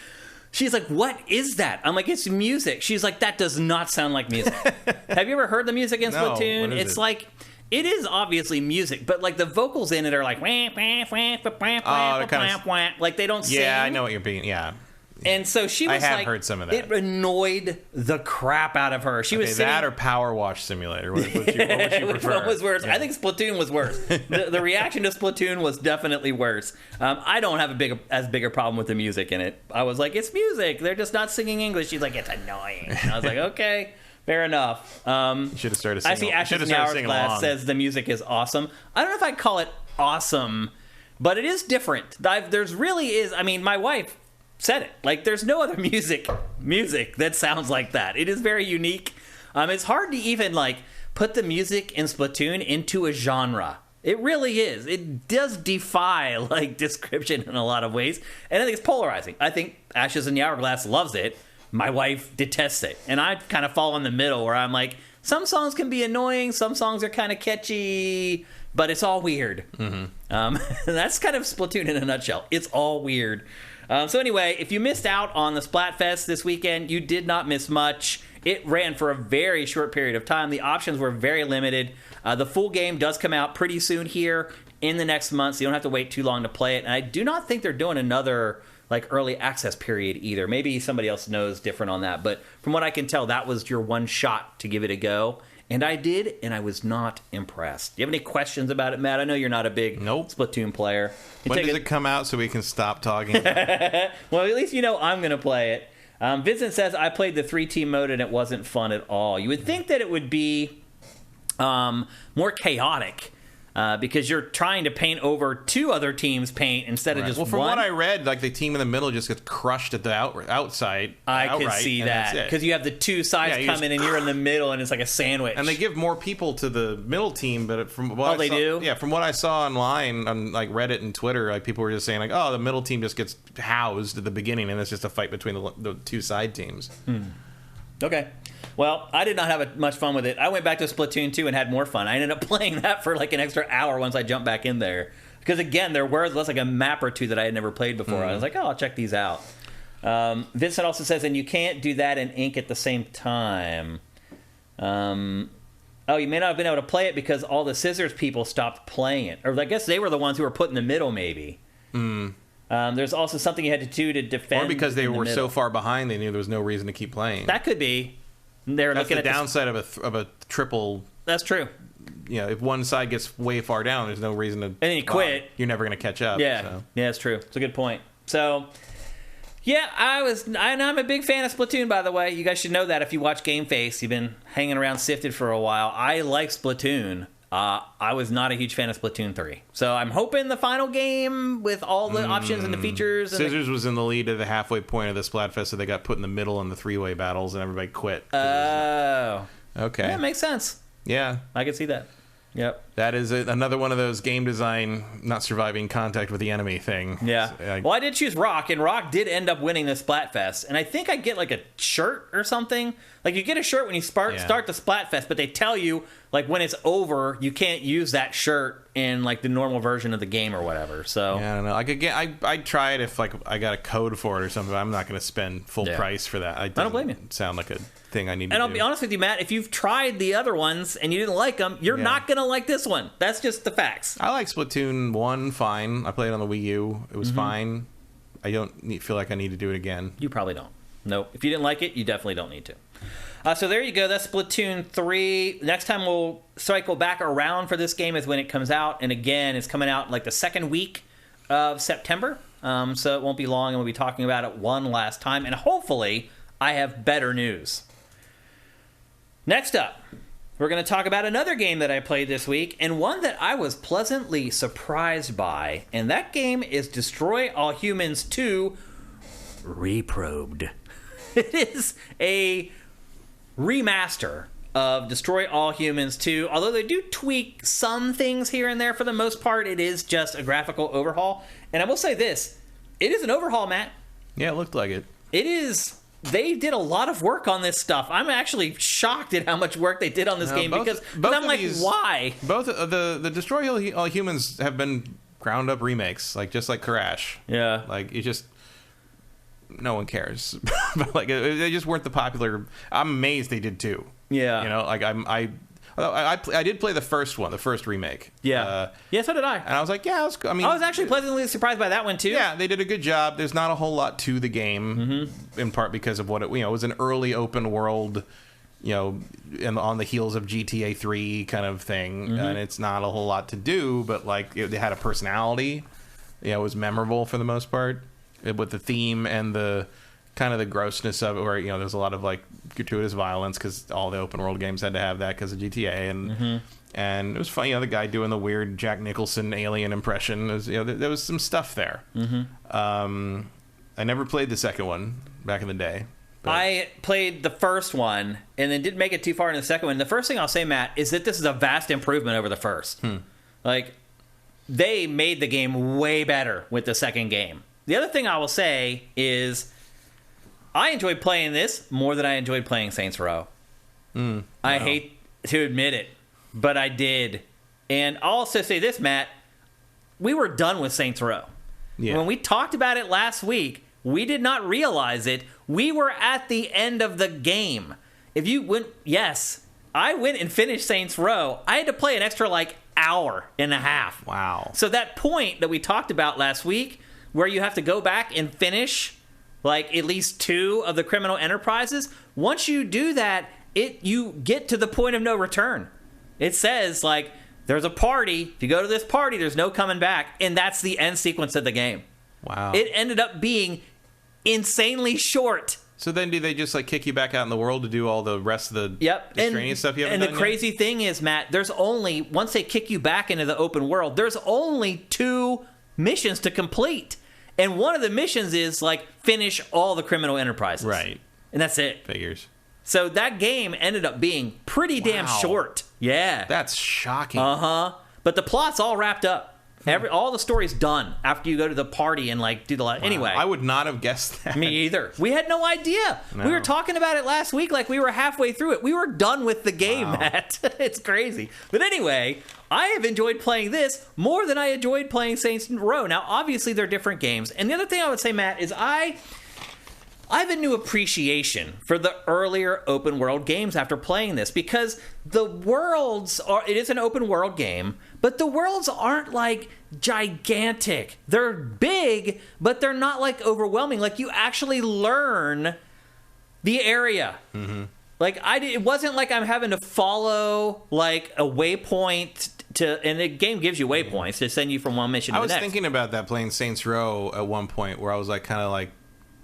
She's like, what is that? I'm like, it's music. She's like, that does not sound like music. Have you ever heard the music in Splatoon? What is it's it? Like, it is obviously music, but like the vocals in it are like, like they don't sing. Yeah, I know what you're being, yeah. And so she was I have heard some of that. It annoyed the crap out of her. She was sitting... that or Power Wash Simulator. What would you prefer? Which one was worse? Yeah. I think Splatoon was worse. The reaction to Splatoon was definitely worse. I don't have as big a problem with the music in it. I was like, it's music. They're just not singing English. She's like, it's annoying. And I was like, okay, fair enough. You should have started singing. I see Ashes in the Hourglass says the music is awesome. I don't know if I'd call it awesome, but it is different. There's really is. I mean, my wife said it. Like, there's no other music that sounds like that. It is very unique. It's hard to even like put the music in Splatoon into a genre. It really is. It does defy like description in a lot of ways, and I think it's polarizing. I think Ashes in the Hourglass loves it. My wife detests it, and I kind of fall in the middle where I'm like, some songs can be annoying, some songs are kind of catchy, but it's all weird. That's kind of Splatoon in a nutshell. It's all weird. So anyway, if you missed out on the Splatfest this weekend, you did not miss much. It ran for a very short period of time. The options were very limited. The full game does come out pretty soon here in the next month, so you don't have to wait too long to play it. And I do not think they're doing another like early access period either. Maybe somebody else knows different on that. But from what I can tell, that was your one shot to give it a go. And I did, and I was not impressed. Do you have any questions about it, Matt? I know you're not a big Splatoon player. When does it come out so we can stop talking about it? Well, at least you know I'm going to play it. Vincent says, I played the 3-team mode, and it wasn't fun at all. You would think that it would be more chaotic. because you're trying to paint over 2 other teams' paint instead of just from one. what I read, like the team in the middle just gets crushed at the outside. I could see that because you have the 2 sides coming and you're in the middle and it's like a sandwich. And they give more people to the middle team, but from what they do? Yeah, from what I saw online on like Reddit and Twitter, like people were just saying like, oh, the middle team just gets housed at the beginning, and it's just a fight between the 2 side teams. Okay. Well, I did not have much fun with it. I went back to Splatoon 2 and had more fun. I ended up playing that for like an extra hour once I jumped back in there. Because, again, there was like a map or 2 that I had never played before. I was like, oh, I'll check these out. Vincent also says, and you can't do that in ink at the same time. Oh, you may not have been able to play it because all the scissors people stopped playing it. Or I guess they were the ones who were put in the middle, maybe. There's also something you had to do to defend. Or because they were so far behind, they knew there was no reason to keep playing. That could be. They're That's looking the at downside of a triple. That's true. You know, if one side gets way far down, there's no reason to. And then you quit. You're never going to catch up. Yeah, so. Yeah, it's true. It's a good point. So, yeah, I'm a big fan of Splatoon, by the way. You guys should know that if you watch GameFace. You've been hanging around Sifted for a while. I like Splatoon. I was not a huge fan of Splatoon 3. So I'm hoping the final game with all the options and the features. Scissors was in the lead at the halfway point of the Splatfest, so they got put in the middle in the 3-way battles, and everybody quit. Oh. Okay. Yeah, makes sense. Yeah. I can see that. Yep. That is another one of those game design not surviving contact with the enemy thing. Yeah. Well, I did choose Rock, and Rock did end up winning the Splatfest. And I think I get like a shirt or something. Like you get a shirt when you start the Splatfest, but they tell you like when it's over, you can't use that shirt in like the normal version of the game or whatever. So yeah, I don't know. Like again, I'd try it if like I got a code for it or something. But I'm not going to spend full price for that. I don't blame you. Sound like a thing I need to do. And I'll be honest with you, Matt, if you've tried the other ones and you didn't like them, you're not going to like this one. That's just the facts. I like Splatoon 1 fine. I played it on the Wii U. It was fine. I don't feel like I need to do it again. You probably don't. Nope. If you didn't like it, you definitely don't need to. So there you go. That's Splatoon 3. Next time we'll cycle back around for this game is when it comes out. And again, it's coming out like the second week of September. So it won't be long, and we'll be talking about it one last time. And hopefully I have better news. Next up, we're going to talk about another game that I played this week, and one that I was pleasantly surprised by. And that game is Destroy All Humans 2 Reprobed. It is a remaster of Destroy All Humans 2. Although they do tweak some things here and there, for the most part, it is just a graphical overhaul. And I will say this, it is an overhaul, Matt. Yeah, it looked like it. It is. They did a lot of work on this stuff. I'm actually shocked at how much work they did on this game because I'm like, why? Both the Destroy All Humans have been ground up remakes, like just like Crash. Yeah, like it just no one cares. But like they just weren't the popular. I'm amazed they did too. Yeah, you know, like I did play the first one, the first remake. Yeah, yeah, so did I. And I was like, yeah, I was actually pleasantly surprised by that one too. Yeah, they did a good job. There's not a whole lot to the game, in part because of what it was an early open world, and on the heels of GTA 3 kind of thing, and it's not a whole lot to do, but like it had a personality. It was memorable for the most part, with the theme and the kind of the grossness of it, where there's a lot of like gratuitous violence because all the open world games had to have that because of GTA, and it was fun. The guy doing the weird Jack Nicholson alien impression. There was some stuff there. I never played the second one back in the day. But I played the first one and then didn't make it too far in the second one. The first thing I'll say, Matt, is that this is a vast improvement over the first. Like, they made the game way better with the second game. The other thing I will say is I enjoyed playing this more than I enjoyed playing Saints Row. I hate to admit it, but I did. And I'll also say this, Matt. We were done with Saints Row. Yeah. When we talked about it last week, we did not realize it. We were at the end of the game. If you went, I went and finished Saints Row. I had to play an extra hour and a half. Wow. So that point that we talked about last week, where you have to go back and finish at least 2 of the criminal enterprises, once you do that, you get to the point of no return. It says there's a party. If you go to this party, there's no coming back, and that's the end sequence of the game. Wow. It ended up being insanely short. So then do they just like kick you back out in the world to do all the rest of the extraneous stuff you haven't done And the crazy thing is, Matt, there's only, once they kick you back into the open world, there's only 2 missions to complete. And one of the missions is like finish all the criminal enterprises. Right. And that's it. Figures. So that game ended up being pretty damn short. Yeah. That's shocking. Uh-huh. But the plot's all wrapped up. All the story's done after you go to the party and like do the anyway. I would not have guessed that. Me either. We had no idea. No. We were talking about it last week like we were halfway through it. We were done with the game, Matt. It's crazy. But anyway, I have enjoyed playing this more than I enjoyed playing Saints Row. Now, obviously, they're different games. And the other thing I would say, Matt, is I have a new appreciation for the earlier open world games after playing this, because the worlds it is an open world game, but the worlds aren't like gigantic. They're big, but they're not like overwhelming. Like you actually learn the area. Mm-hmm. Like it wasn't like I'm having to follow like a waypoint and the game gives you waypoints to send you from one mission to the next. I was thinking about that playing Saints Row at one point where I was like kind of like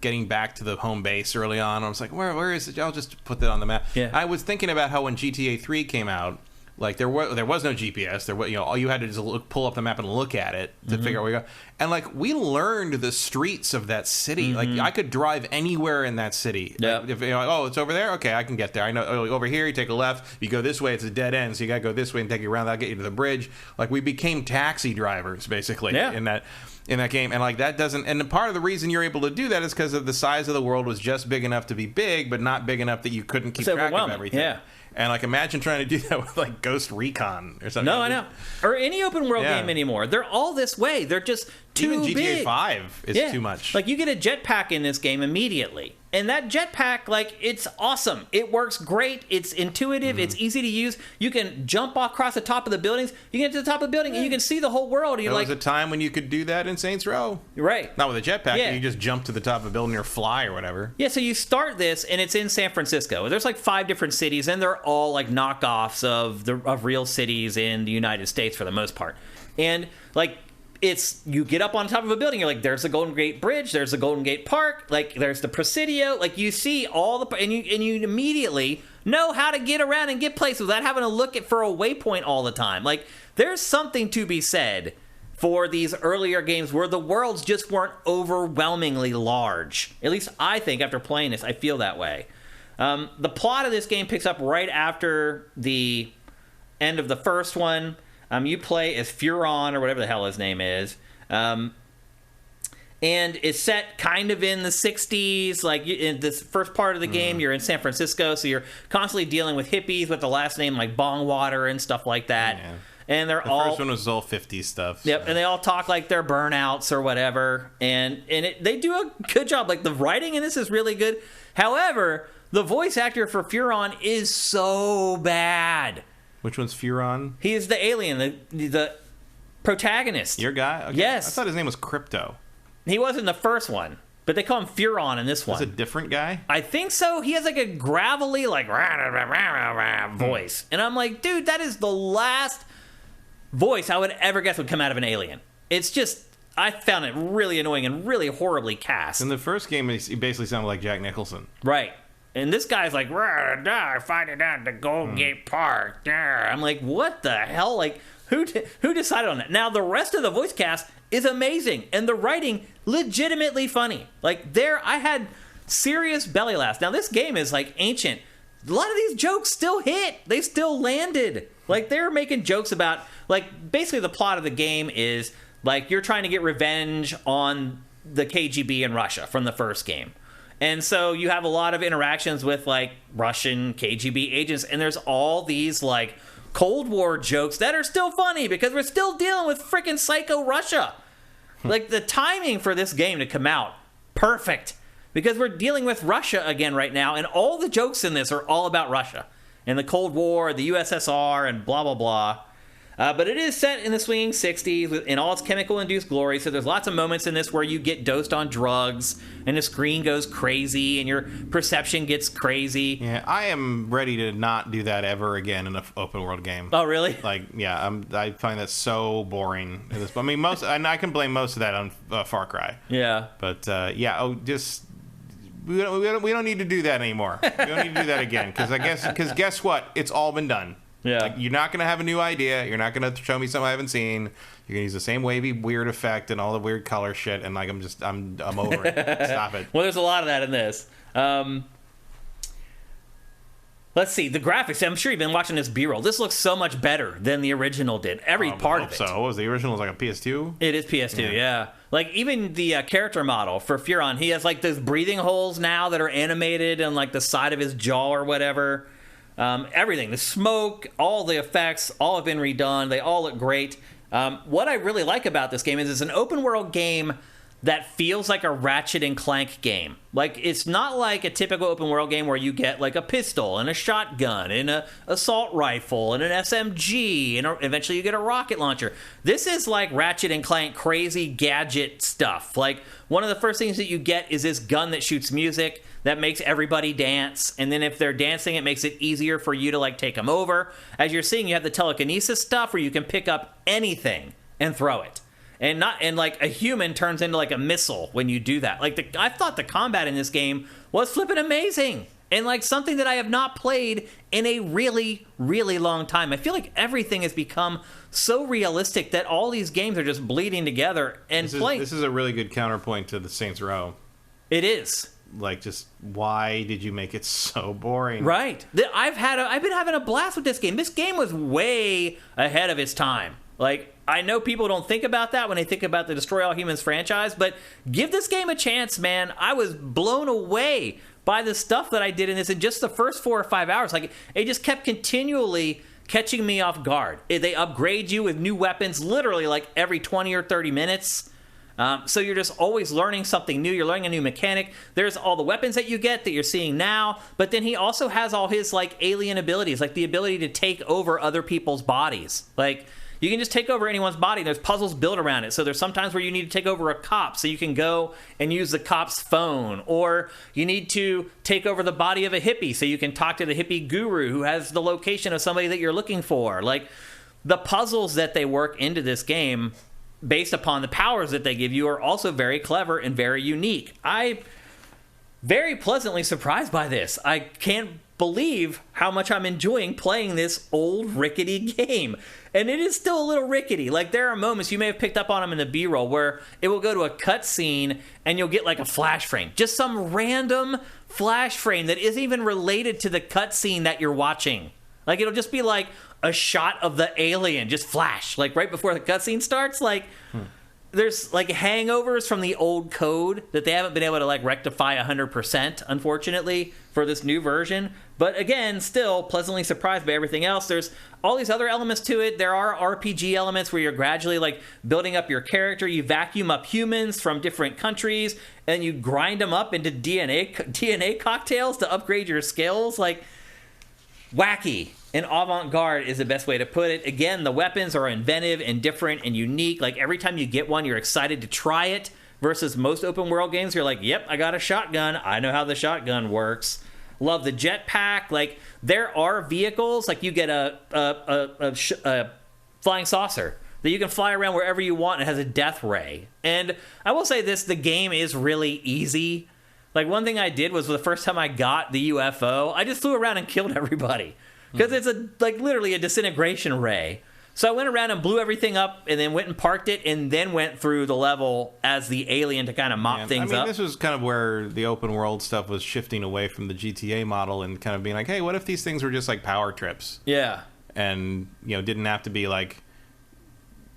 getting back to the home base early on. I was like, where is it? I'll just put that on the map. Yeah. I was thinking about how when GTA 3 came out, like there was no GPS. There was, all you had to do is pull up the map and look at it to figure out where you go. And like we learned the streets of that city. Like I could drive anywhere in that city. Yeah. Like, if it's over there. Okay, I can get there. I know over here. You take a left. You go this way. It's a dead end. So you got to go this way and take you around. That'll get you to the bridge. Like we became taxi drivers basically in that game. And like that doesn't. And part of the reason you're able to do that is because of the size of the world was just big enough to be big, but not big enough that you couldn't keep track of everything. Yeah. And like imagine trying to do that with like Ghost Recon or something. No, I know. Or any open world game anymore. They're all this way. They're just too big. Even GTA 5 is too much. Like you get a jetpack in this game immediately. And that jetpack, like, it's awesome. It works great. It's intuitive. It's easy to use. You can jump across the top of the buildings. You get to the top of the building and you can see the whole world. And there was a time when you could do that in Saints Row. Right. Not with a jetpack. You just jump to the top of a building or fly or whatever. Yeah, so you start this and it's in San Francisco. There's like 5 different cities and they're all like knockoffs of real cities in the United States for the most part. And like you get up on top of a building, you're like, there's the Golden Gate Bridge, there's the Golden Gate Park, like there's the Presidio, like you see all the and you immediately know how to get around and get places without having to look for a waypoint all the time. Like there's something to be said for these earlier games where the worlds just weren't overwhelmingly large. At least I think after playing this, I feel that way. The plot of this game picks up right after the end of the first one. You play as Furon, or whatever the hell his name is. And it's set kind of in the 60s. Like, in this first part of the game, you're in San Francisco, so you're constantly dealing with hippies with the last name like Bongwater and stuff like that. Yeah. And the first one was all 50s stuff. Yep, and they all talk like they're burnouts or whatever. And they do a good job. Like, the writing in this is really good. However, the voice actor for Furon is so bad. Which one's Furon? He is the alien, the protagonist. Your guy? Okay. Yes. I thought his name was Crypto. He was in the first one, but they call him Furon in this one. Is a different guy? I think so. He has like a gravelly, like, voice. And I'm like, dude, that is the last voice I would ever guess would come out of an alien. It's just, I found it really annoying and really horribly cast. In the first game, he basically sounded like Jack Nicholson. Right. And this guy's like, find it out at the Golden Gate Park. I'm like, what the hell? Like, who decided on that? Now, the rest of the voice cast is amazing. And the writing, legitimately funny. Like, I had serious belly laughs. Now, this game is, like, ancient. A lot of these jokes still hit. They still landed. Like, they're making jokes about, like, basically the plot of the game is, like, you're trying to get revenge on the KGB in Russia from the first game. And so you have a lot of interactions with, like, Russian KGB agents, and there's all these, like, Cold War jokes that are still funny because we're still dealing with freaking psycho Russia. Like, the timing for this game to come out, perfect. Because we're dealing with Russia again right now, and all the jokes in this are all about Russia. And the Cold War, the USSR, and blah, blah, blah. But it is set in the swinging 60s in all its chemical-induced glory, so there's lots of moments in this where you get dosed on drugs, and the screen goes crazy, and your perception gets crazy. Yeah, I am ready to not do that ever again in an open-world game. Oh, really? Like, yeah, I find that so boring. I mean, and I can blame most of that on Far Cry. Yeah. But, just we don't need to do that anymore. We don't need to do that again because guess what? It's all been done. Yeah. Like, you're not going to have a new idea. You're not going to show me something I haven't seen. You're going to use the same wavy, weird effect and all the weird color shit. And like, I'm over it. Stop it. Well, there's a lot of that in this. Let's see, the graphics. I'm sure you've been watching this B-roll. This looks so much better than the original did. Every part of it. So, what was the original? Was like a PS2? It is PS2, yeah. Like, even the character model for Furon, he has like those breathing holes now that are animated on like the side of his jaw or whatever. Everything, the smoke, all the effects, all have been redone. They all look great. What I really like about this game is it's an open world game that feels like a Ratchet and Clank game. Like, it's not like a typical open world game where you get like a pistol and a shotgun and a assault rifle and an SMG and eventually you get a rocket launcher. This is like Ratchet and Clank crazy gadget stuff. Like, one of the first things that you get is this gun that shoots music that makes everybody dance, and then if they're dancing, it makes it easier for you to like take them over. As you're seeing, you have the telekinesis stuff where you can pick up anything and throw it. And like a human turns into like a missile when you do that. Like, I thought the combat in this game was flipping amazing, and like something that I have not played in a really, really long time. I feel like everything has become so realistic that all these games are just bleeding together and playing. This is a really good counterpoint to the Saints Row. It is. Like, just why did you make it so boring? Right. I've been having a blast with this game. This game was way ahead of its time. Like, I know people don't think about that when they think about the Destroy All Humans franchise, but give this game a chance, man. I was blown away by the stuff that I did in this in just the first 4 or 5 hours. Like, it just kept continually catching me off guard. They upgrade you with new weapons literally like every 20 or 30 minutes. So you're just always learning something new. You're learning a new mechanic. There's all the weapons that you get that you're seeing now, but then he also has all his like alien abilities, like the ability to take over other people's bodies. Like, you can just take over anyone's body. There's puzzles built around it. So there's sometimes where you need to take over a cop, so you can go and use the cop's phone, or you need to take over the body of a hippie, so you can talk to the hippie guru who has the location of somebody that you're looking for. Like, the puzzles that they work into this game based upon the powers that they give you are also very clever and very unique. I'm very pleasantly surprised by this. I can't believe how much I'm enjoying playing this old rickety game. And it is still a little rickety. Like, there are moments, you may have picked up on them in the B-roll, where it will go to a cutscene and you'll get like a flash frame. Just some random flash frame that isn't even related to the cutscene that you're watching. Like, it'll just be like a shot of the alien just flash, like right before the cutscene starts. Like, there's like hangovers from the old code that they haven't been able to like rectify 100%, unfortunately, for this new version. But again, still pleasantly surprised by everything else. There's all these other elements to it. There are RPG elements where you're gradually like building up your character. You vacuum up humans from different countries and you grind them up into DNA cocktails to upgrade your skills. Like, wacky and avant-garde is the best way to put it. Again, the weapons are inventive and different and unique. Like, every time you get one, you're excited to try it, versus most open world games, you're like, yep, I got a shotgun. I know how the shotgun works. Love the jetpack. Like, there are vehicles, like you get a flying saucer that you can fly around wherever you want, and it has a death ray. And I will say this, the game is really easy. Like, one thing I did was the first time I got the UFO, I just flew around and killed everybody. Because it's literally a disintegration ray. So I went around and blew everything up and then went and parked it and then went through the level as the alien to kind of mop things up. This was kind of where the open world stuff was shifting away from the GTA model and kind of being like, hey, what if these things were just like power trips? Yeah. And, didn't have to be like,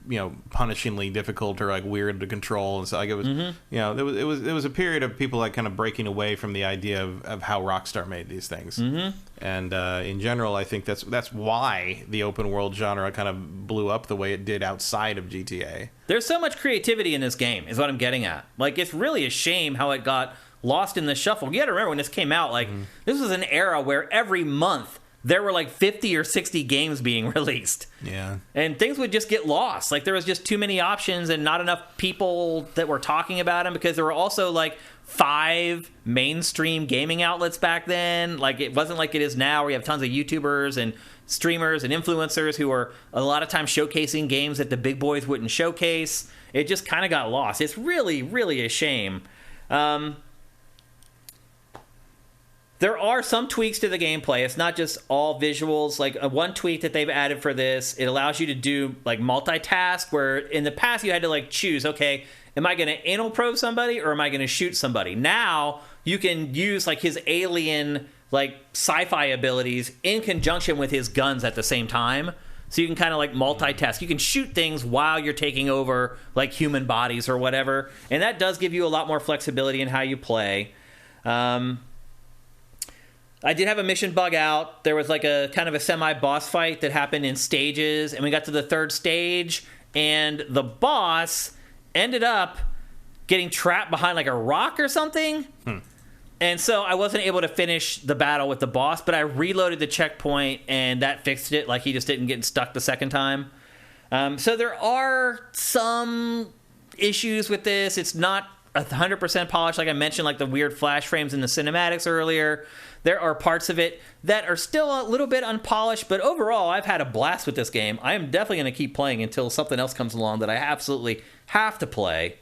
punishingly difficult or like weird to control. And so like it was, it was a period of people like kind of breaking away from the idea of how Rockstar made these things. Mm-hmm. And in general, I think that's why the open world genre kind of blew up the way it did outside of GTA. There's so much creativity in this game, is what I'm getting at. Like, it's really a shame how it got lost in the shuffle. You got to remember when this came out, like, this was an era where every month there were like 50 or 60 games being released. Yeah. And things would just get lost. Like, there was just too many options and not enough people that were talking about them, because there were also like 5 mainstream gaming outlets back then. Like, it wasn't like it is now, where you have tons of YouTubers and streamers and influencers who are a lot of times showcasing games that the big boys wouldn't showcase. It just kind of got lost. It's really, really a shame. There are some tweaks to the gameplay. It's not just all visuals. Like one tweak that they've added for this, it allows you to do like multitask, where in the past you had to like choose, okay, am I going to anal probe somebody or am I going to shoot somebody? Now you can use like his alien like sci-fi abilities in conjunction with his guns at the same time. So you can kind of like multitask. You can shoot things while you're taking over like human bodies or whatever. And that does give you a lot more flexibility in how you play. I did have a mission bug out. There was like a kind of a semi-boss fight that happened in stages, and we got to the third stage, and the boss ended up getting trapped behind like a rock or something. And so I wasn't able to finish the battle with the boss, but I reloaded the checkpoint, and that fixed it. Like, he just didn't get stuck the second time. So there are some issues with this. It's not 100% polished, like I mentioned, like the weird flash frames in the cinematics earlier. There are parts of it that are still a little bit unpolished, but overall, I've had a blast with this game. I am definitely going to keep playing until something else comes along that I absolutely have to play.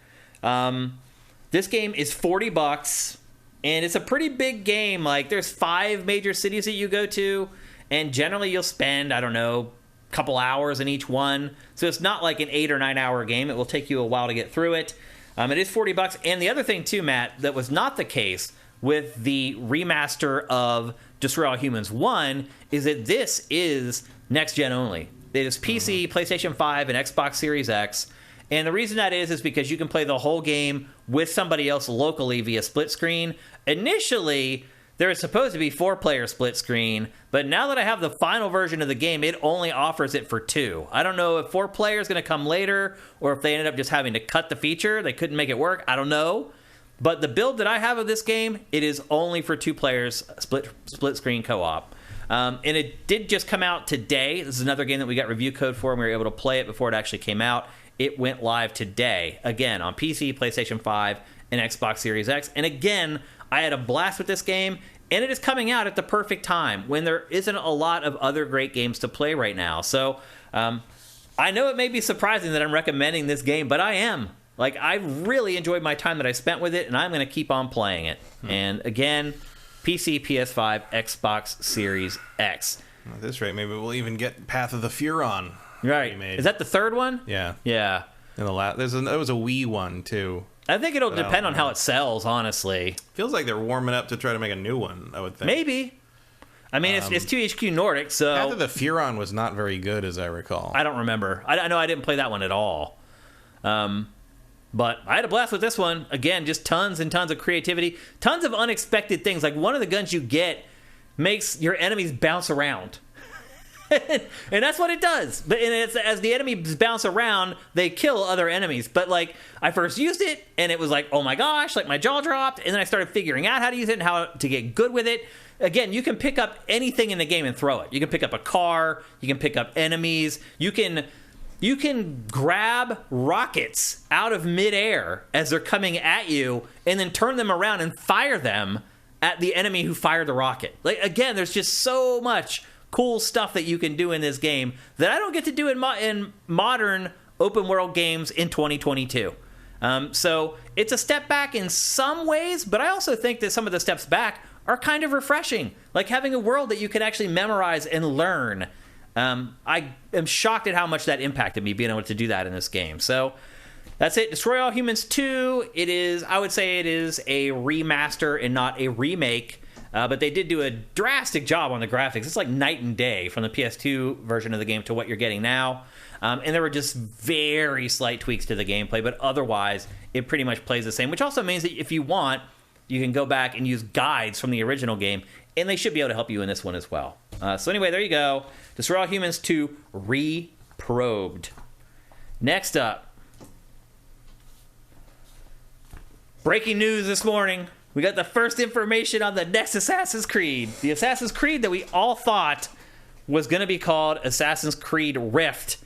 This game is $40, and it's a pretty big game. Like, there's 5 major cities that you go to, and generally you'll spend, I don't know, a couple hours in each one. So it's not like an 8 or 9 hour game. It will take you a while to get through it. It is $40, and the other thing too, Matt, that was not the case with the remaster of Destroy All Humans 1 is that this is next gen only. It is PC, PlayStation 5, and Xbox Series X. And the reason that is because you can play the whole game with somebody else locally via split screen. Initially, there is supposed to be 4-player split screen, but now that I have the final version of the game, it only offers it for 2. I don't know if 4-player is going to come later, or if they ended up just having to cut the feature. They couldn't make it work. I don't know. But the build that I have of this game, it is only for 2 players, split screen co-op. And it did just come out today. This is another game that we got review code for, and we were able to play it before it actually came out. It went live today, again, on PC, PlayStation 5, and Xbox Series X. And again, I had a blast with this game, and it is coming out at the perfect time when there isn't a lot of other great games to play right now. So I know it may be surprising that I'm recommending this game, but I am. Like, I really enjoyed my time that I spent with it, and I'm going to keep on playing it. And again, PC, PS5, Xbox Series X. At this rate, maybe we'll even get Path of the Furon. Right. Is that the third one? Yeah. Yeah. And there was a Wii one, too. I think it'll depend on how it sells, honestly. Feels like they're warming up to try to make a new one, I would think. Maybe. I mean, it's 2HQ Nordic, so... Path of the Furon was not very good, as I recall. I don't remember. I know I didn't play that one at all. But I had a blast with this one. Again, just tons and tons of creativity. Tons of unexpected things. Like, one of the guns you get makes your enemies bounce around. And that's what it does. But as the enemies bounce around, they kill other enemies. But, like, I first used it, and it was like, oh my gosh, like, my jaw dropped. And then I started figuring out how to use it and how to get good with it. Again, you can pick up anything in the game and throw it. You can pick up a car. You can pick up enemies. You can grab rockets out of midair as they're coming at you and then turn them around and fire them at the enemy who fired the rocket. Like, again, there's just so much cool stuff that you can do in this game that I don't get to do in modern open world games in 2022. So it's a step back in some ways, but I also think that some of the steps back are kind of refreshing. Like having a world that you can actually memorize and learn. I am shocked at how much that impacted me, being able to do that in this game. So that's it. Destroy All Humans 2. I would say it is a remaster and not a remake. But they did do a drastic job on the graphics. It's like night and day from the PS2 version of the game to what you're getting now. And there were just very slight tweaks to the gameplay, but otherwise it pretty much plays the same, which also means that if you want, you can go back and use guides from the original game, and they should be able to help you in this one as well. So anyway, there you go. Destroy All Humans 2 Reprobed. Next up, breaking news this morning. We got the first information on the next Assassin's Creed. The Assassin's Creed that we all thought was going to be called Assassin's Creed Rift.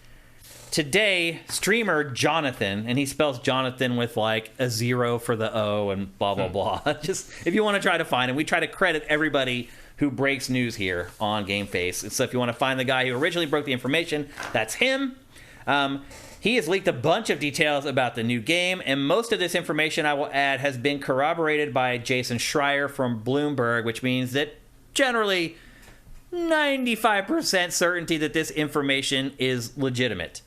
Today, streamer Jonathan, and he spells Jonathan with like a 0 for the O and blah, blah, blah. Just if you want to try to find him, we try to credit everybody who breaks news here on GameFace. And so if you want to find the guy who originally broke the information, that's him. He has leaked a bunch of details about the new game, and most of this information, I will add, has been corroborated by Jason Schreier from Bloomberg, which means that generally 95% certainty that this information is legitimate.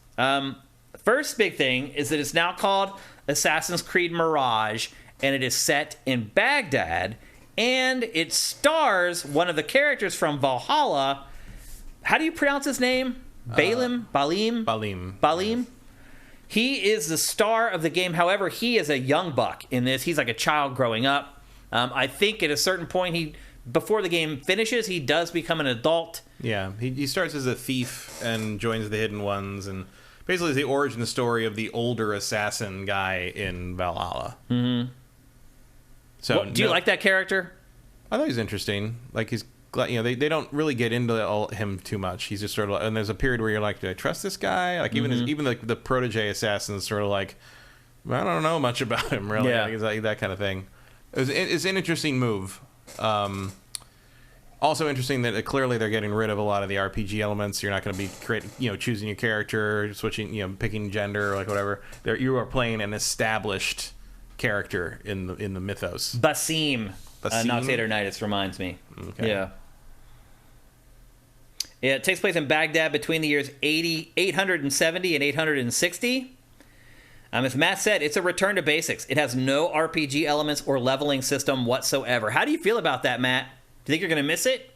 First big thing is that it's now called Assassin's Creed Mirage, and it is set in Baghdad, and it stars one of the characters from Valhalla. How do you pronounce his name? Balim? He is the star of the game. However, he is a young buck in this. He's like a child growing up. I think at a certain point, before the game finishes, he does become an adult. Yeah, he starts as a thief and joins the Hidden Ones, and basically is the origin story of the older assassin guy in Valhalla. Mm-hmm. So, do you like that character? I thought he was interesting. Like, he's, they don't really get into him too much. He's just sort of, and there's a period where you're like, do I trust this guy? Like, even the protege assassin is sort of like, I don't know much about him, really. Yeah. Like, it's like that kind of thing. It's an interesting move. Also interesting that clearly they're getting rid of a lot of the RPG elements. You're not going to be choosing your character, switching, picking gender, or like whatever. You are playing an established character in the mythos. Basim. Noxator reminds me. Okay. Yeah. It takes place in Baghdad between the years 870 and 860. As Matt said, it's a return to basics. It has no RPG elements or leveling system whatsoever. How do you feel about that, Matt? Do you think you're going to miss it?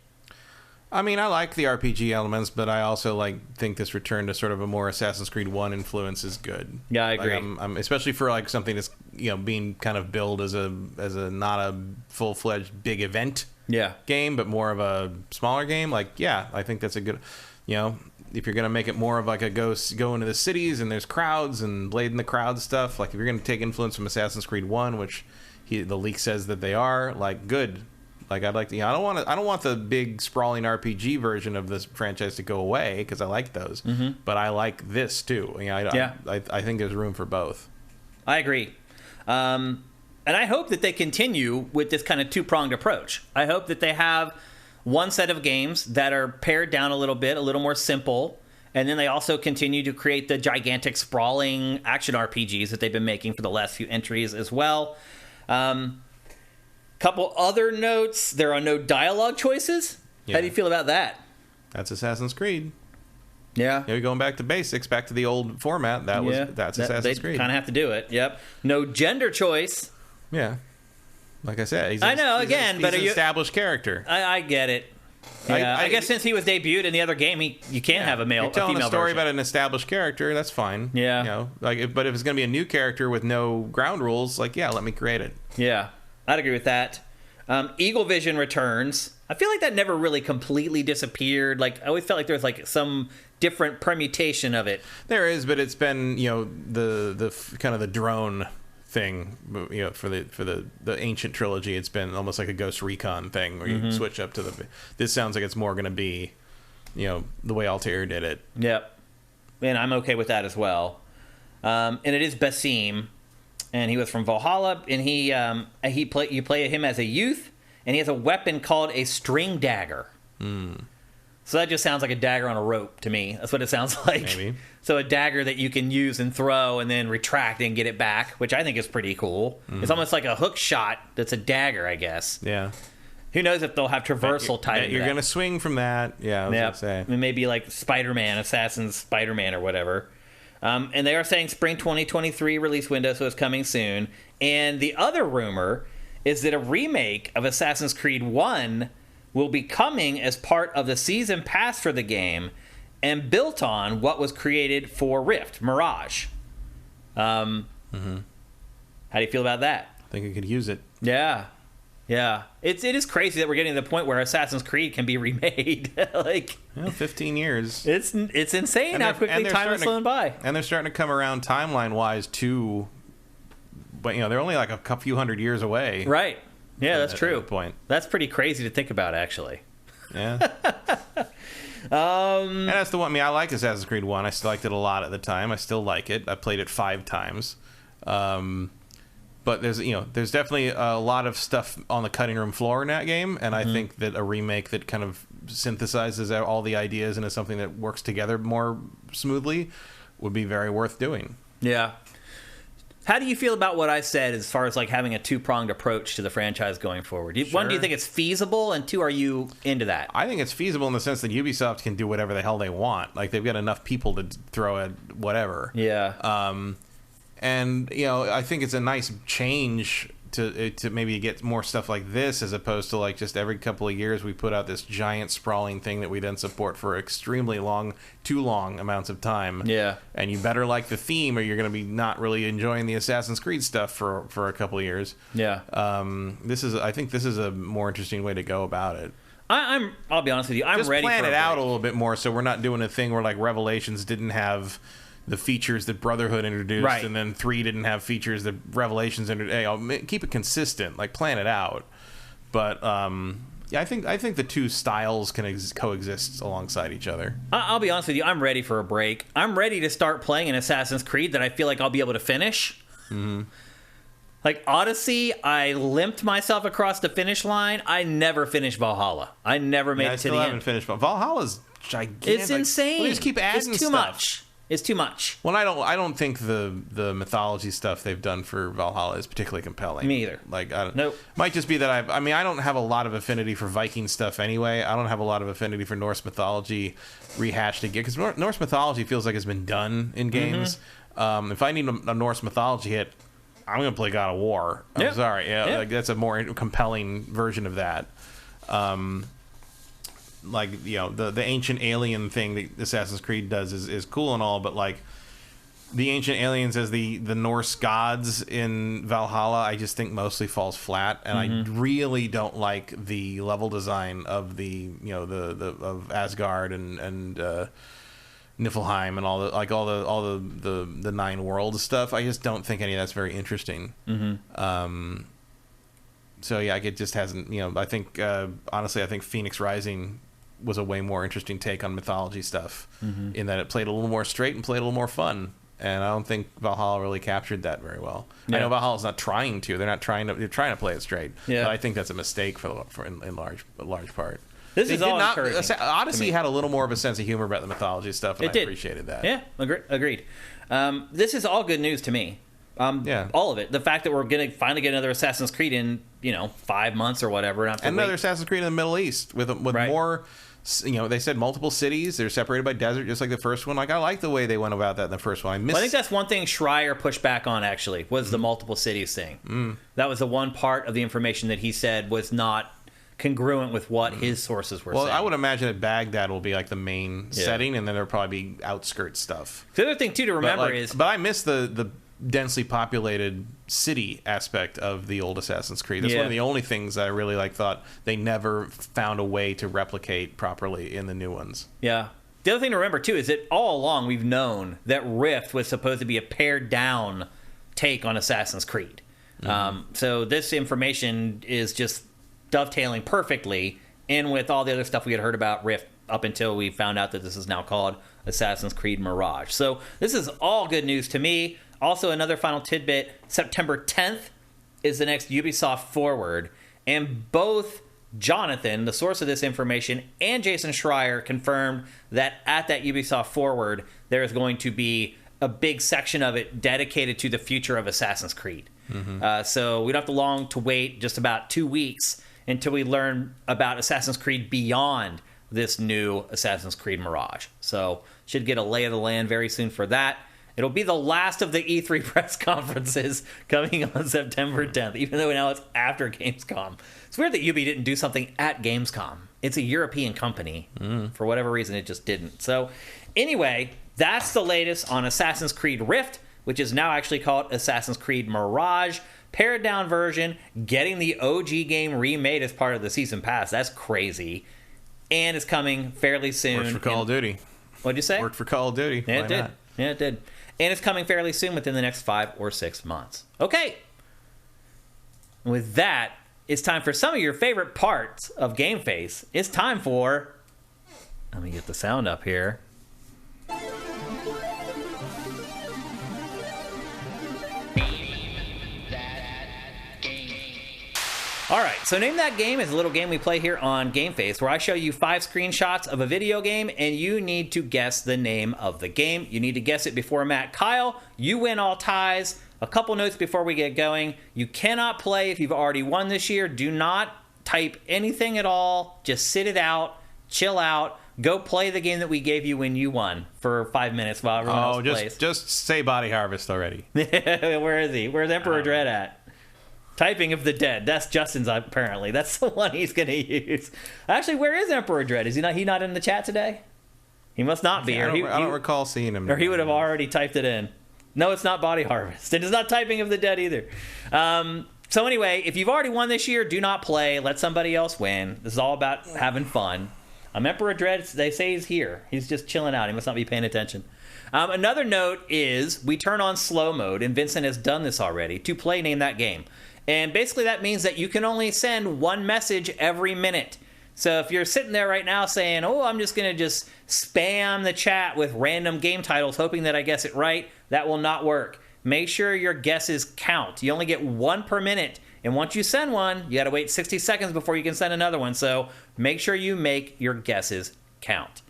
I mean, I like the RPG elements, but I also think this return to sort of a more Assassin's Creed 1 influence is good. Yeah, I agree. I'm especially for something that's being kind of billed as a not a full-fledged big event game, but more of a smaller game. I think that's a good. If you're going to make it more of a go into the cities and there's crowds and blade in the crowd stuff, if you're going to take influence from Assassin's Creed 1, which the leak says that they are, good. I'd like to. I don't want the big sprawling RPG version of this franchise to go away because I like those. Mm-hmm. But I like this too. I think there's room for both. I agree, and I hope that they continue with this kind of two-pronged approach. I hope that they have one set of games that are pared down a little bit, a little more simple, and then they also continue to create the gigantic sprawling action RPGs that they've been making for the last few entries as well. Couple other notes. There are no dialogue choices. Yeah. How do you feel about that? That's Assassin's Creed. Yeah. You're going back to basics, back to the old format. That's Assassin's Creed. They kind of have to do it. Yep. No gender choice. Yeah. Like I said, he's an established character. I get it. Yeah, I guess since he was debuted in the other game, you can't have a female version. You're telling a story about an established character, that's fine. Yeah. But if it's going to be a new character with no ground rules, let me create it. Yeah. I'd agree with that. Eagle Vision returns. I feel like that never really completely disappeared. I always felt like there was some different permutation of it. There is, but it's been the kind of the drone thing. For the ancient trilogy, it's been almost like a Ghost Recon thing where you switch up to the. This sounds like it's more going to be, the way Altair did it. Yep, and I'm okay with that as well. And it is Basim. And he was from Valhalla, and you play him as a youth, and he has a weapon called a string dagger. So that just sounds like a dagger on a rope to me. That's what it sounds like. Maybe. So a dagger that you can use and throw and then retract and get it back, which I think is pretty cool. It's almost like a hook shot that's a dagger, I guess. Yeah. Who knows if they'll have traversal tied into that. You're going to swing from that. Yeah, I was going to say. Maybe like Spider-Man, Assassin's Spider-Man or whatever. And they are saying spring 2023 release window, so it's coming soon. And the other rumor is that a remake of Assassin's Creed 1 will be coming as part of the season pass for the game and built on what was created for Rift, Mirage. How do you feel about that? I think I could use it. Yeah. It is crazy that we're getting to the point where Assassin's Creed can be remade. 15 years. It's insane how quickly time is flown by. And they're starting to come around timeline-wise, too. But, they're only like a few hundred years away. Right. Yeah, that's true. Point. That's pretty crazy to think about, actually. Yeah. And that's the one. I like Assassin's Creed 1. I still liked it a lot at the time. I still like it. I played it 5 times. But there's definitely a lot of stuff on the cutting room floor in that game, and I think that a remake that kind of synthesizes all the ideas into something that works together more smoothly would be very worth doing. Yeah. How do you feel about what I said as far as like having a two-pronged approach to the franchise going forward? One, do you think it's feasible? And two, are you into that? I think it's feasible in the sense that Ubisoft can do whatever the hell they want. Like, they've got enough people to throw at whatever. Yeah. And, you know, I think it's a nice change to maybe get more stuff like this, as opposed to like just every couple of years we put out this giant sprawling thing that we then support for extremely too long amounts of time. Yeah. And you better like the theme, or you're going to be not really enjoying the Assassin's Creed stuff for a couple of years. Yeah. I think this is a more interesting way to go about it. I'll be honest with you. I'm just ready plan for it a out break. a little bit more, so we're not doing a thing where like Revelations didn't have the features that Brotherhood introduced, right. and then 3 didn't have features that Revelations introduced. Hey, I'll keep it consistent, like plan it out. But yeah, I think the two styles can coexist alongside each other. I'll be honest with you. I'm ready for a break. I'm ready to start playing an Assassin's Creed that I feel like I'll be able to finish. Mm-hmm. Like Odyssey, I limped myself across the finish line. I never finished Valhalla. I never made it to the end. I still haven't finished Valhalla's gigantic. It's insane. Well, they just keep adding it's too stuff. Much. It's too much. Well, I don't think the mythology stuff they've done for Valhalla is particularly compelling. Me either. Like, nope. Might just be that I don't have a lot of affinity for Viking stuff anyway. I don't have a lot of affinity for Norse mythology rehashed again, because Norse mythology feels like it's been done in games. Mm-hmm. If I need a Norse mythology hit, I'm going to play God of War. I'm sorry. Yeah, like, that's a more compelling version of that. Like, you know, the ancient alien thing that Assassin's Creed does is cool and all, but like the ancient aliens as the Norse gods in Valhalla, I just think mostly falls flat, and I really don't like the level design of the of Asgard and Niflheim and all the 9 worlds stuff. I just don't think any of that's very interesting. So yeah, it just hasn't. I think honestly, I think Phoenix Rising was a way more interesting take on mythology stuff, in that it played a little more straight and played a little more fun. And I don't think Valhalla really captured that very well. Yeah. I know Valhalla's not trying to. They're trying to play it straight. Yeah. But I think that's a mistake in large part. This is all encouraging. Odyssey had a little more of a sense of humor about the mythology stuff, and I appreciated that. Yeah, agreed. This is all good news to me. All of it. The fact that we're going to finally get another Assassin's Creed in 5 months or whatever, and another Assassin's Creed in the Middle East with right. more. They said multiple cities. They're separated by desert, just like the first one. Like, I like the way they went about that in the first one. I think that's one thing Schreier pushed back on, actually, was the multiple cities thing. That was the one part of the information that he said was not congruent with what his sources were saying. Well, I would imagine that Baghdad will be like the main setting, and then there'll probably be outskirt stuff. The other thing, too, to remember is... But I miss the densely populated city aspect of the old Assassin's Creed. That's one of the only things I really thought they never found a way to replicate properly in the new ones. Yeah. The other thing to remember, too, is that all along we've known that Rift was supposed to be a pared-down take on Assassin's Creed. So this information is just dovetailing perfectly in with all the other stuff we had heard about Rift up until we found out that this is now called Assassin's Creed Mirage. So this is all good news to me. Also, another final tidbit, September 10th is the next Ubisoft Forward, and both Jonathan, the source of this information, and Jason Schreier confirmed that at that Ubisoft Forward, there is going to be a big section of it dedicated to the future of Assassin's Creed. So we don't have to long to wait just about 2 weeks until we learn about Assassin's Creed beyond this new Assassin's Creed Mirage. So should get a lay of the land very soon for that. It'll be the last of the E3 press conferences coming on September 10th, even though now it's after Gamescom. It's weird that Ubi didn't do something at Gamescom. It's a European company. For whatever reason, it just didn't. So anyway, that's the latest on Assassin's Creed Rift, which is now actually called Assassin's Creed Mirage. Pared down version, getting the OG game remade as part of the Season Pass. That's crazy. And it's coming fairly soon. Worked for Call of Duty. What'd you say? Worked for Call of Duty. Yeah, it did. Not? Yeah, it did. And it's coming fairly soon, within the next 5 or 6 months. Okay. With that, it's time for some of your favorite parts of GameFace. It's time for... Let me get the sound up here. All right, so Name That Game is a little game we play here on GameFace where I show you 5 screenshots of a video game and you need to guess the name of the game. You need to guess it before Matt Kyle. You win all ties. A couple notes before we get going. You cannot play if you've already won this year. Do not type anything at all. Just sit it out, chill out, go play the game that we gave you when you won for 5 minutes while everyone else plays. Just say Body Harvest already. Where is he? Where's Emperor Dread at? Typing of the Dead. That's Justin's, apparently. That's the one he's going to use. Actually, where is Emperor Dread? Is he not in the chat today? He must not be. I don't recall seeing him. Or he would have already typed it in. No, it's not Body Harvest. It is not Typing of the Dead either. So anyway, if you've already won this year, do not play. Let somebody else win. This is all about having fun. Emperor Dread, they say he's here. He's just chilling out. He must not be paying attention. Another note is we turn on slow mode, and Vincent has done this already, to play Name That Game. And basically that means that you can only send one message every minute. So if you're sitting there right now saying, oh, I'm just going to just spam the chat with random game titles hoping that I guess it right, that will not work. Make sure your guesses count. You only get one per minute. And once you send one, you got to wait 60 seconds before you can send another one. So make sure you make your guesses count.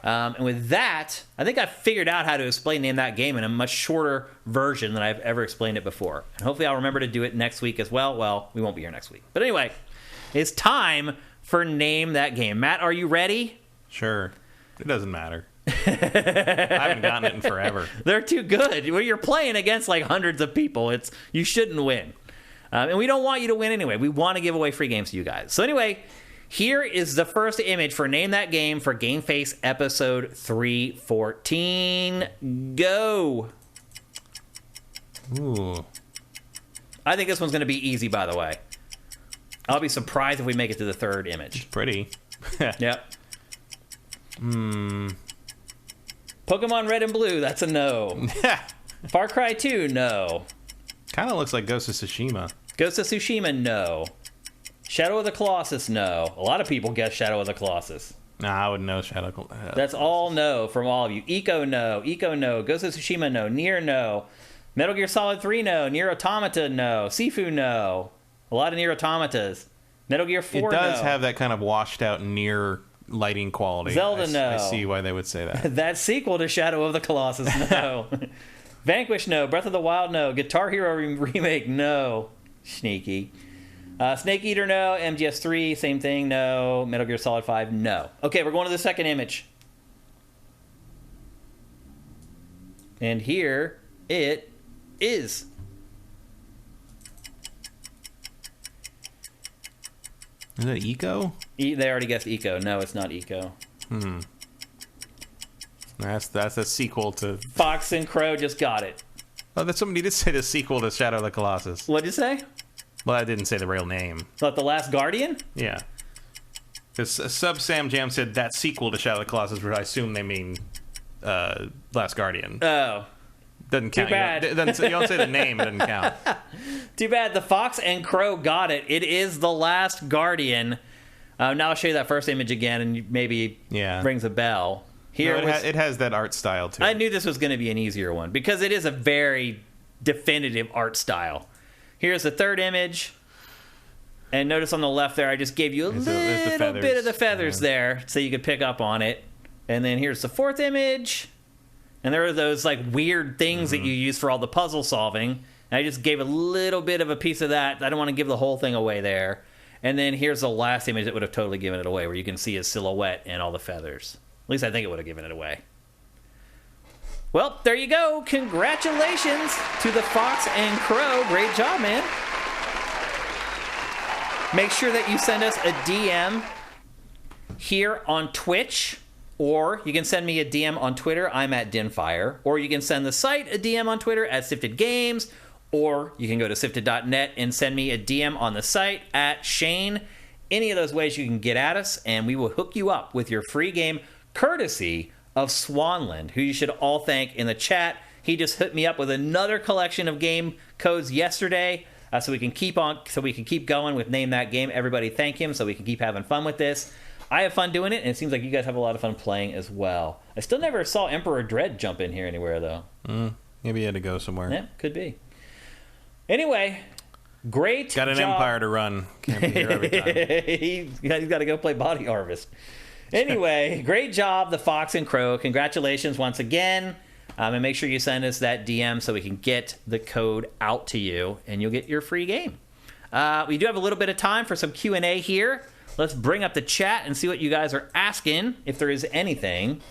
And with that, I think I've figured out how to explain Name That Game in a much shorter version than I've ever explained it before. And hopefully I'll remember to do it next week as well. Well, we won't be here next week. But anyway, it's time for Name That Game. Matt, are you ready? Sure. It doesn't matter. I haven't gotten it in forever. They're too good. When you're playing against like hundreds of people, you shouldn't win. And we don't want you to win anyway. We want to give away free games to you guys. So anyway, here is the first image for Name That Game for GameFace episode 314. Go. Ooh. I think this one's going to be easy, by the way. I'll be surprised if we make it to the third image. It's pretty. Yep. Pokemon Red and Blue, that's a no. Far Cry 2, no. Kind of looks like Ghost of Tsushima. Ghost of Tsushima, no. Shadow of the Colossus, no. A lot of people guess Shadow of the Colossus. Nah, I wouldn't know Shadow of the Colossus. That's all no from all of you. Eco, no. Eco, no. Ghost of Tsushima, no. Nier, no. Metal Gear Solid 3, no. Nier Automata, no. Sifu, no. A lot of Nier Automatas. Metal Gear 4, no. It does have that kind of washed out Nier lighting quality. Zelda, no. I see why they would say that. That sequel to Shadow of the Colossus, no. Vanquish, no. Breath of the Wild, no. Guitar Hero Remake, no. Sneaky. Snake Eater, no. MGS3, same thing, no. Metal Gear Solid 5, no. Okay, we're going to the second image. And here it is. Is it Eco? They already guessed Eco. No, it's not Eco. That's a sequel to... Fox and Crow just got it. Oh, that's somebody did say the sequel to Shadow of the Colossus. What'd you say? Well, I didn't say the real name. What, The Last Guardian? Yeah. Because Sub Sam Jam said that sequel to Shadow of the Colossus, which I assume they mean Last Guardian. Oh. Doesn't count. Too bad. You don't say the name, it doesn't count. Too bad. The Fox and Crow got it. It is The Last Guardian. Now I'll show you that first image again, and maybe rings a bell. Here no, it has that art style, too. I knew this was going to be an easier one, because it is a very definitive art style. Here's the third image. And notice on the left there, I just gave you a little bit of the feathers there so you could pick up on it. And then here's the fourth image. And there are those like weird things that you use for all the puzzle solving. And I just gave a little bit of a piece of that. I don't want to give the whole thing away there. And then here's the last image that would have totally given it away, where you can see his silhouette and all the feathers. At least I think it would have given it away. Well, there you go. Congratulations to the Fox and Crow. Great job, man. Make sure that you send us a DM here on Twitch, or you can send me a DM on Twitter. I'm at Dinfire. Or you can send the site a DM on Twitter at Sifted Games, or you can go to sifted.net and send me a DM on the site at Shane. Any of those ways you can get at us, and we will hook you up with your free game courtesy of Swanland, who you should all thank in the chat. He just hit me up with another collection of game codes yesterday, so we can keep going with Name That Game. Everybody thank him so we can keep having fun with this. I have fun doing it, and it seems like you guys have a lot of fun playing as well. I still never saw Emperor Dread jump in here anywhere, though. Maybe he had to go somewhere. Yeah, could be. Anyway, Great Got an job. empire to run. Can't be here every time. He's got to go play Body Harvest. Anyway, great job, the Fox and Crow. Congratulations once again. And make sure you send us that DM so we can get the code out to you, and you'll get your free game. We do have a little bit of time for some Q&A here. Let's bring up the chat and see what you guys are asking, if there is anything.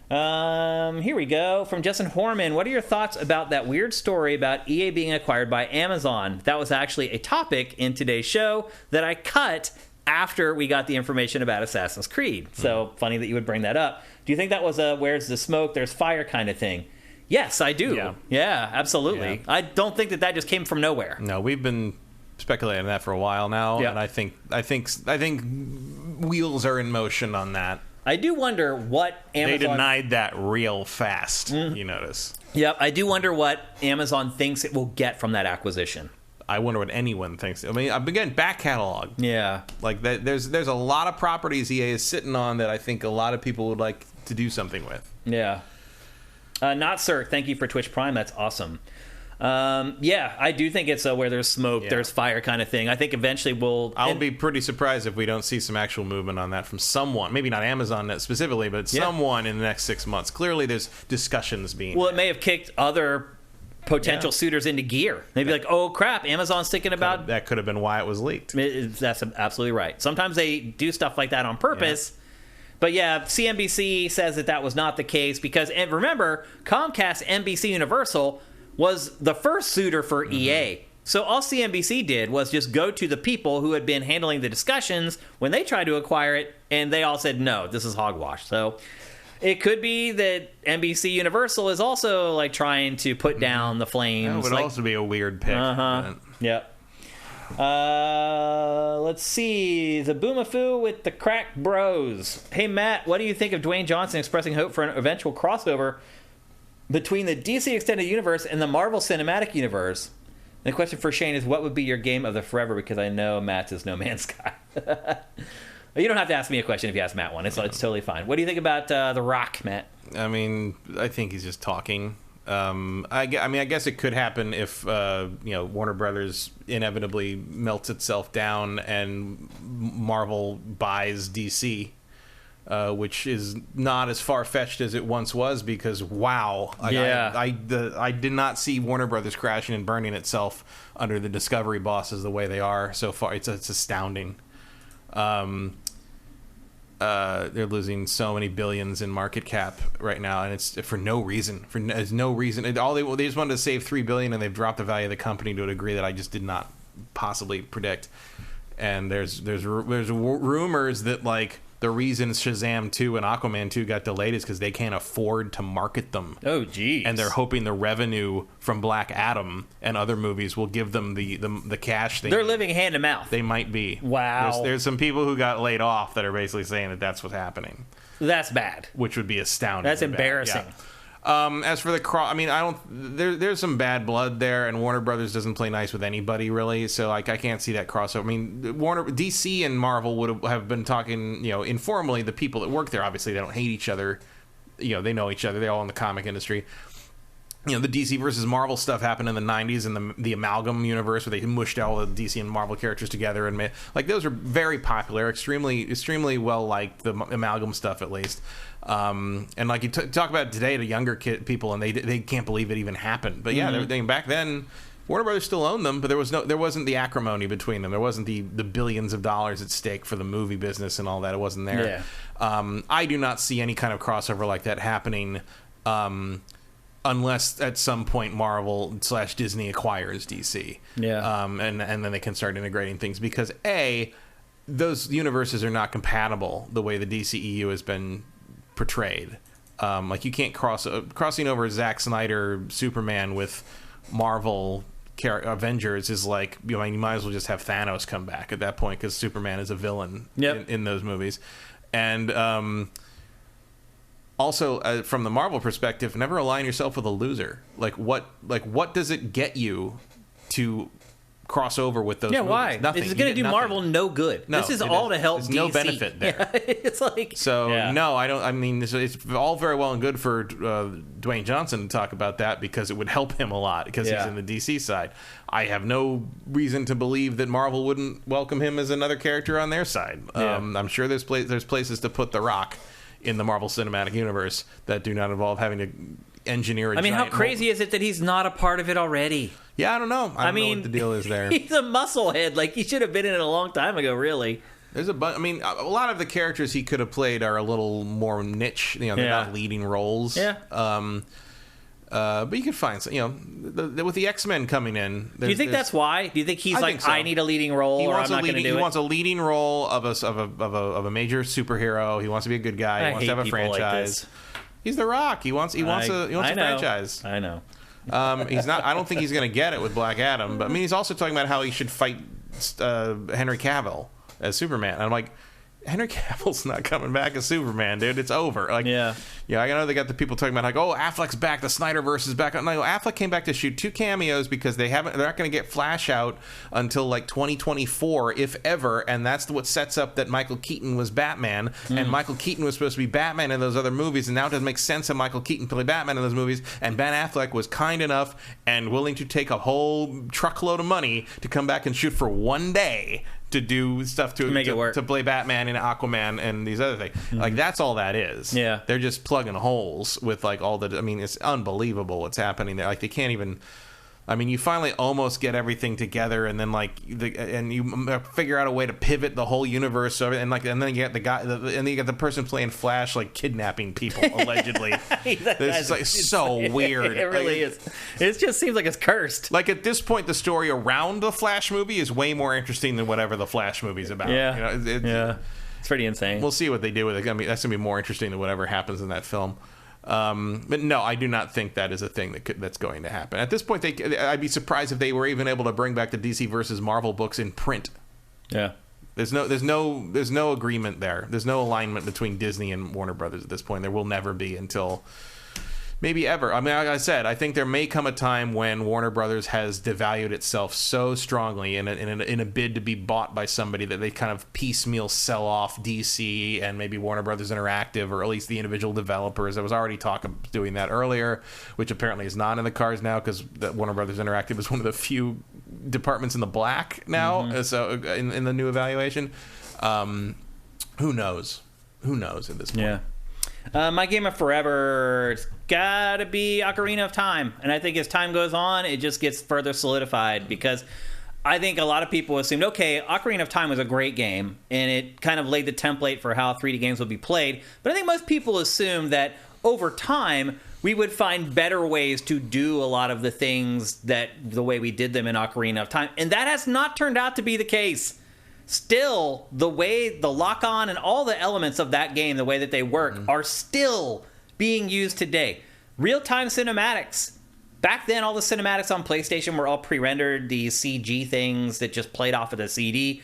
Here we go. From Justin Horman, what are your thoughts about that weird story about EA being acquired by Amazon? That was actually a topic in today's show that I cut after we got the information about Assassin's Creed. So funny that you would bring that up. Do you think that was a where's the smoke, there's fire kind of thing? Yes, I do. Yeah, absolutely. Yeah. I don't think that just came from nowhere. No, we've been speculating on that for a while now, and I think wheels are in motion on that. I do wonder what Amazon... They denied that real fast, you notice. Yep, I do wonder what Amazon thinks it will get from that acquisition. I wonder what anyone thinks. I mean, again, back catalog. Yeah. Like, there's a lot of properties EA is sitting on that I think a lot of people would like to do something with. Yeah. Not Sir, thank you for Twitch Prime. That's awesome. Yeah, I do think it's where there's smoke, there's fire kind of thing. I think eventually I'll be pretty surprised if we don't see some actual movement on that from someone. Maybe not Amazon specifically, but someone in the next 6 months. Clearly, there's discussions being. Well, it may have kicked other potential suitors into gear. They'd be like, oh crap, Amazon's thinking about... That could have been why it was leaked. That's absolutely right. Sometimes they do stuff like that on purpose. Yeah. But yeah, CNBC says that was not the case because, and remember, Comcast, NBC Universal was the first suitor for EA. So all CNBC did was just go to the people who had been handling the discussions when they tried to acquire it, and they all said, no, this is hogwash. So it could be that NBC Universal is also like trying to put down the flames. That would also be a weird pick. Yep. Let's see. The Boomafoo with the Crack Bros. Hey, Matt, what do you think of Dwayne Johnson expressing hope for an eventual crossover between the DC Extended Universe and the Marvel Cinematic Universe? And the question for Shane is, what would be your game of the forever? Because I know Matt's is No Man's Sky. You don't have to ask me a question if you ask Matt one. It's totally fine. What do you think about The Rock, Matt? I mean, I think he's just talking. I guess it could happen if Warner Brothers inevitably melts itself down and Marvel buys DC, which is not as far-fetched as it once was because I did not see Warner Brothers crashing and burning itself under the Discovery bosses the way they are so far. It's astounding. They're losing so many billions in market cap right now, and it's for no reason. There's no reason. They just wanted to save $3 billion, and they've dropped the value of the company to a degree that I just did not possibly predict. And there's rumors that like the reason Shazam 2 and Aquaman 2 got delayed is because they can't afford to market them. Oh, geez. And they're hoping the revenue from Black Adam and other movies will give them the cash they're living hand to mouth. They might be. Wow. There's some people who got laid off that are basically saying that that's what's happening. That's bad. Which would be astounding. That's embarrassing. Yeah. As for the there's some bad blood there, and Warner Brothers doesn't play nice with anybody really, so like I can't see that crossover. I mean, DC and Marvel would have been talking, informally. The people that work there, obviously, they don't hate each other. They know each other. They're all in the comic industry. The DC versus Marvel stuff happened in the 90s in the Amalgam universe where they mushed all the DC and Marvel characters together, and like those are very popular, extremely well liked, the Amalgam stuff at least. And like you talk about today to younger people, and they can't believe it even happened. But yeah, back then Warner Brothers still owned them, but there wasn't the acrimony between them. There wasn't the billions of dollars at stake for the movie business and all that. It wasn't there. Yeah. I do not see any kind of crossover like that happening. Unless at some point Marvel/Disney acquires DC. Yeah. And then they can start integrating things because those universes are not compatible the way the DCEU has been portrayed. Like you can't crossing over Zack Snyder Superman with Marvel Avengers is like, you might as well just have Thanos come back at that point because Superman is a villain in those movies. And also, from the Marvel perspective, never align yourself with a loser. What does it get you to cross over with those. Yeah, movies. why? Nothing. It's going to do nothing. Marvel no good. No, this is all to help There's DC. no benefit there. Yeah, it's like no, I don't. I mean, it's all very well and good for Dwayne Johnson to talk about that because it would help him a lot because he's in the DC side. I have no reason to believe that Marvel wouldn't welcome him as another character on their side. I'm sure there's places to put The Rock in the Marvel Cinematic Universe that do not involve having to engineer a how crazy is it that he's not a part of it already? Yeah, I don't know. I don't know what the deal is there. He's a musclehead. Like, he should have been in it a long time ago, really. There's a lot of the characters he could have played are a little more niche. They're not leading roles. Yeah. But you could find some, with the X-Men coming in. Do you think that's why? Do you think he's think so. I need a leading role, or I'm not going to do it? He wants a leading role of a major superhero. He wants to be a good guy. He wants to have a franchise. He's The Rock. He wants a franchise. I know. He's not. I don't think he's going to get it with Black Adam. But he's also talking about how he should fight Henry Cavill as Superman. And I'm like, Henry Cavill's not coming back as Superman, dude. It's over. Like, I know they got the people talking about like, oh, Affleck's back. The Snyderverse is back. No, Affleck came back to shoot 2 cameos because they're not going to get Flash out until like 2024, if ever. And that's what sets up that Michael Keaton was Batman, and Michael Keaton was supposed to be Batman in those other movies, and now it doesn't make sense that Michael Keaton play Batman in those movies. And Ben Affleck was kind enough and willing to take a whole truckload of money to come back and shoot for one day to do stuff to make it work, to play Batman and Aquaman and these other things. Like, that's all that is. Yeah, they're just plugging holes with like all the. It's unbelievable what's happening there. Like, they can't even. You finally almost get everything together, and then and you figure out a way to pivot the whole universe. And then you get the guy, and then you get the person playing Flash like kidnapping people allegedly. It's like so weird. It really is. It just seems like it's cursed. Like, at this point, the story around the Flash movie is way more interesting than whatever the Flash movie's about. Yeah, it's pretty insane. We'll see what they do with it. That's gonna be more interesting than whatever happens in that film. But no, I do not think that is a thing that's going to happen. At this point, I'd be surprised if they were even able to bring back the DC versus Marvel books in print. Yeah. There's no agreement there. There's no alignment between Disney and Warner Brothers at this point. There will never be until maybe ever. Like I said, I think there may come a time when Warner Brothers has devalued itself so strongly in a bid to be bought by somebody that they kind of piecemeal sell off DC and maybe Warner Brothers Interactive, or at least the individual developers. There was already talk of doing that earlier, which apparently is not in the cards now because Warner Brothers Interactive is one of the few departments in the black now. So in the new evaluation, who knows? Who knows at this point? Yeah. My game of forever, it's gotta be Ocarina of Time. And I think as time goes on, it just gets further solidified, because I think a lot of people assumed, okay, Ocarina of Time was a great game, and it kind of laid the template for how 3D games would be played. But I think most people assumed that over time, we would find better ways to do a lot of the things that the way we did them in Ocarina of Time. And that has not turned out to be the case. Still, the way the lock-on and all the elements of that game, the way that they work, are still being used today. Real-time cinematics. Back then, all the cinematics on PlayStation were all pre-rendered, these CG things that just played off of the CD.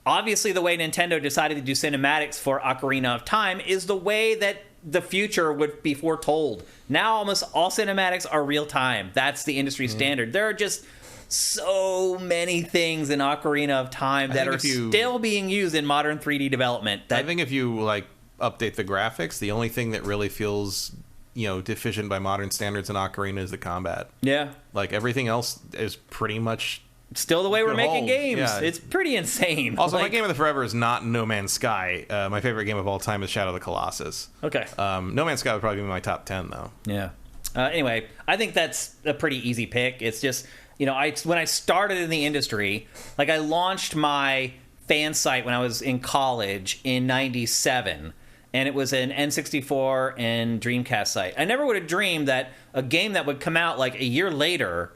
Obviously, the way Nintendo decided to do cinematics for Ocarina of Time is the way that the future would be foretold. Now, almost all cinematics are real-time. That's the industry standard. There are just so many things in Ocarina of Time that are still being used in modern 3D development. I think if you update the graphics, the only thing that really feels deficient by modern standards in Ocarina is the combat. Yeah, like everything else is pretty much still the way we're making games. Yeah. It's pretty insane. Also, my game of the forever is not No Man's Sky. My favorite game of all time is Shadow of the Colossus. Okay. No Man's Sky would probably be my top 10 though. Yeah. Anyway, I think that's a pretty easy pick. It's just, when I started in the industry, I launched my fan site when I was in college in 97, and it was an N64 and Dreamcast site. I never would have dreamed that a game that would come out a year later,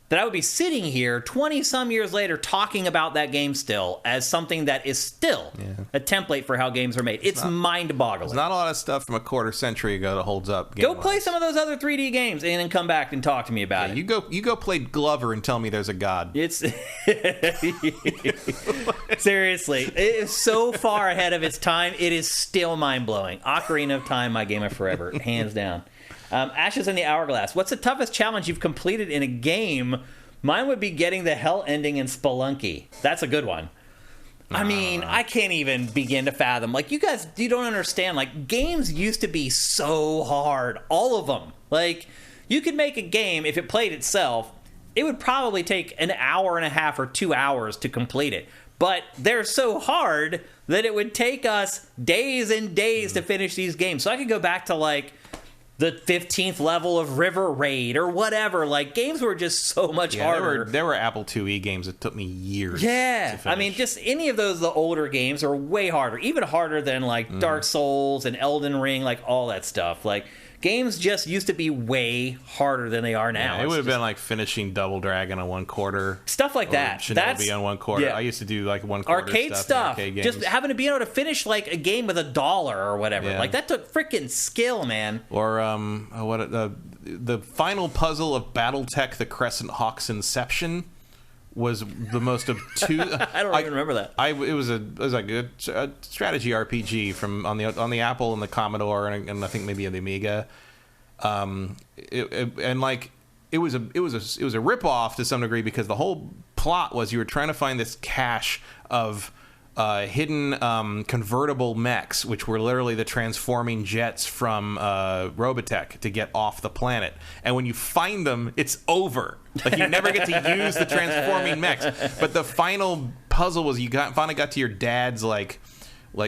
that I would be sitting here 20-some years later talking about that game still as something that is still a template for how games are made. It's mind-boggling. There's not a lot of stuff from a quarter century ago that holds up. Go play some of those other 3D games and then come back and talk to me about it. You go play Glover and tell me there's a god. It's seriously, it is so far ahead of its time. It is still mind-blowing. Ocarina of Time, my game of forever, hands down. Ashes in the Hourglass. What's the toughest challenge you've completed in a game Mine would be getting the hell ending in Spelunky. That's a good one. I mean, I can't even begin to fathom. Like, you guys, you don't understand. Like, games used to be so hard. All of them. Like, you could make a game, if it played itself, it would probably take an hour and a half or 2 hours to complete it. But they're so hard that it would take us days and days to finish these games. So I could go back to, like, the 15th level of River Raid or whatever. Like, games were just so much harder. There were Apple IIe games that took me years to finish. I mean, just any of those, the older games are way harder. Even harder than, like, Dark Souls and Elden Ring, like, all that stuff. Like, games just used to be way harder than they are now. Yeah, it would have been like finishing Double Dragon on 1 quarter. Stuff like that. Shinobi on 1 quarter. Yeah. I used to do like 1 quarter arcade stuff. Arcade games. Just having to be able to finish like a game with $1 or whatever. Yeah. Like, that took freaking skill, man. Or the final puzzle of BattleTech: The Crescent Hawk's Inception was the most obtuse. I don't even remember that. It was like a strategy RPG from on the Apple and the Commodore and I think maybe the Amiga. It was a rip off to some degree because the whole plot was you were trying to find this cache of hidden convertible mechs, which were literally the transforming jets from Robotech to get off the planet. And when you find them, it's over. Like, you never get to use the transforming mechs. But the final puzzle was finally got to your dad's like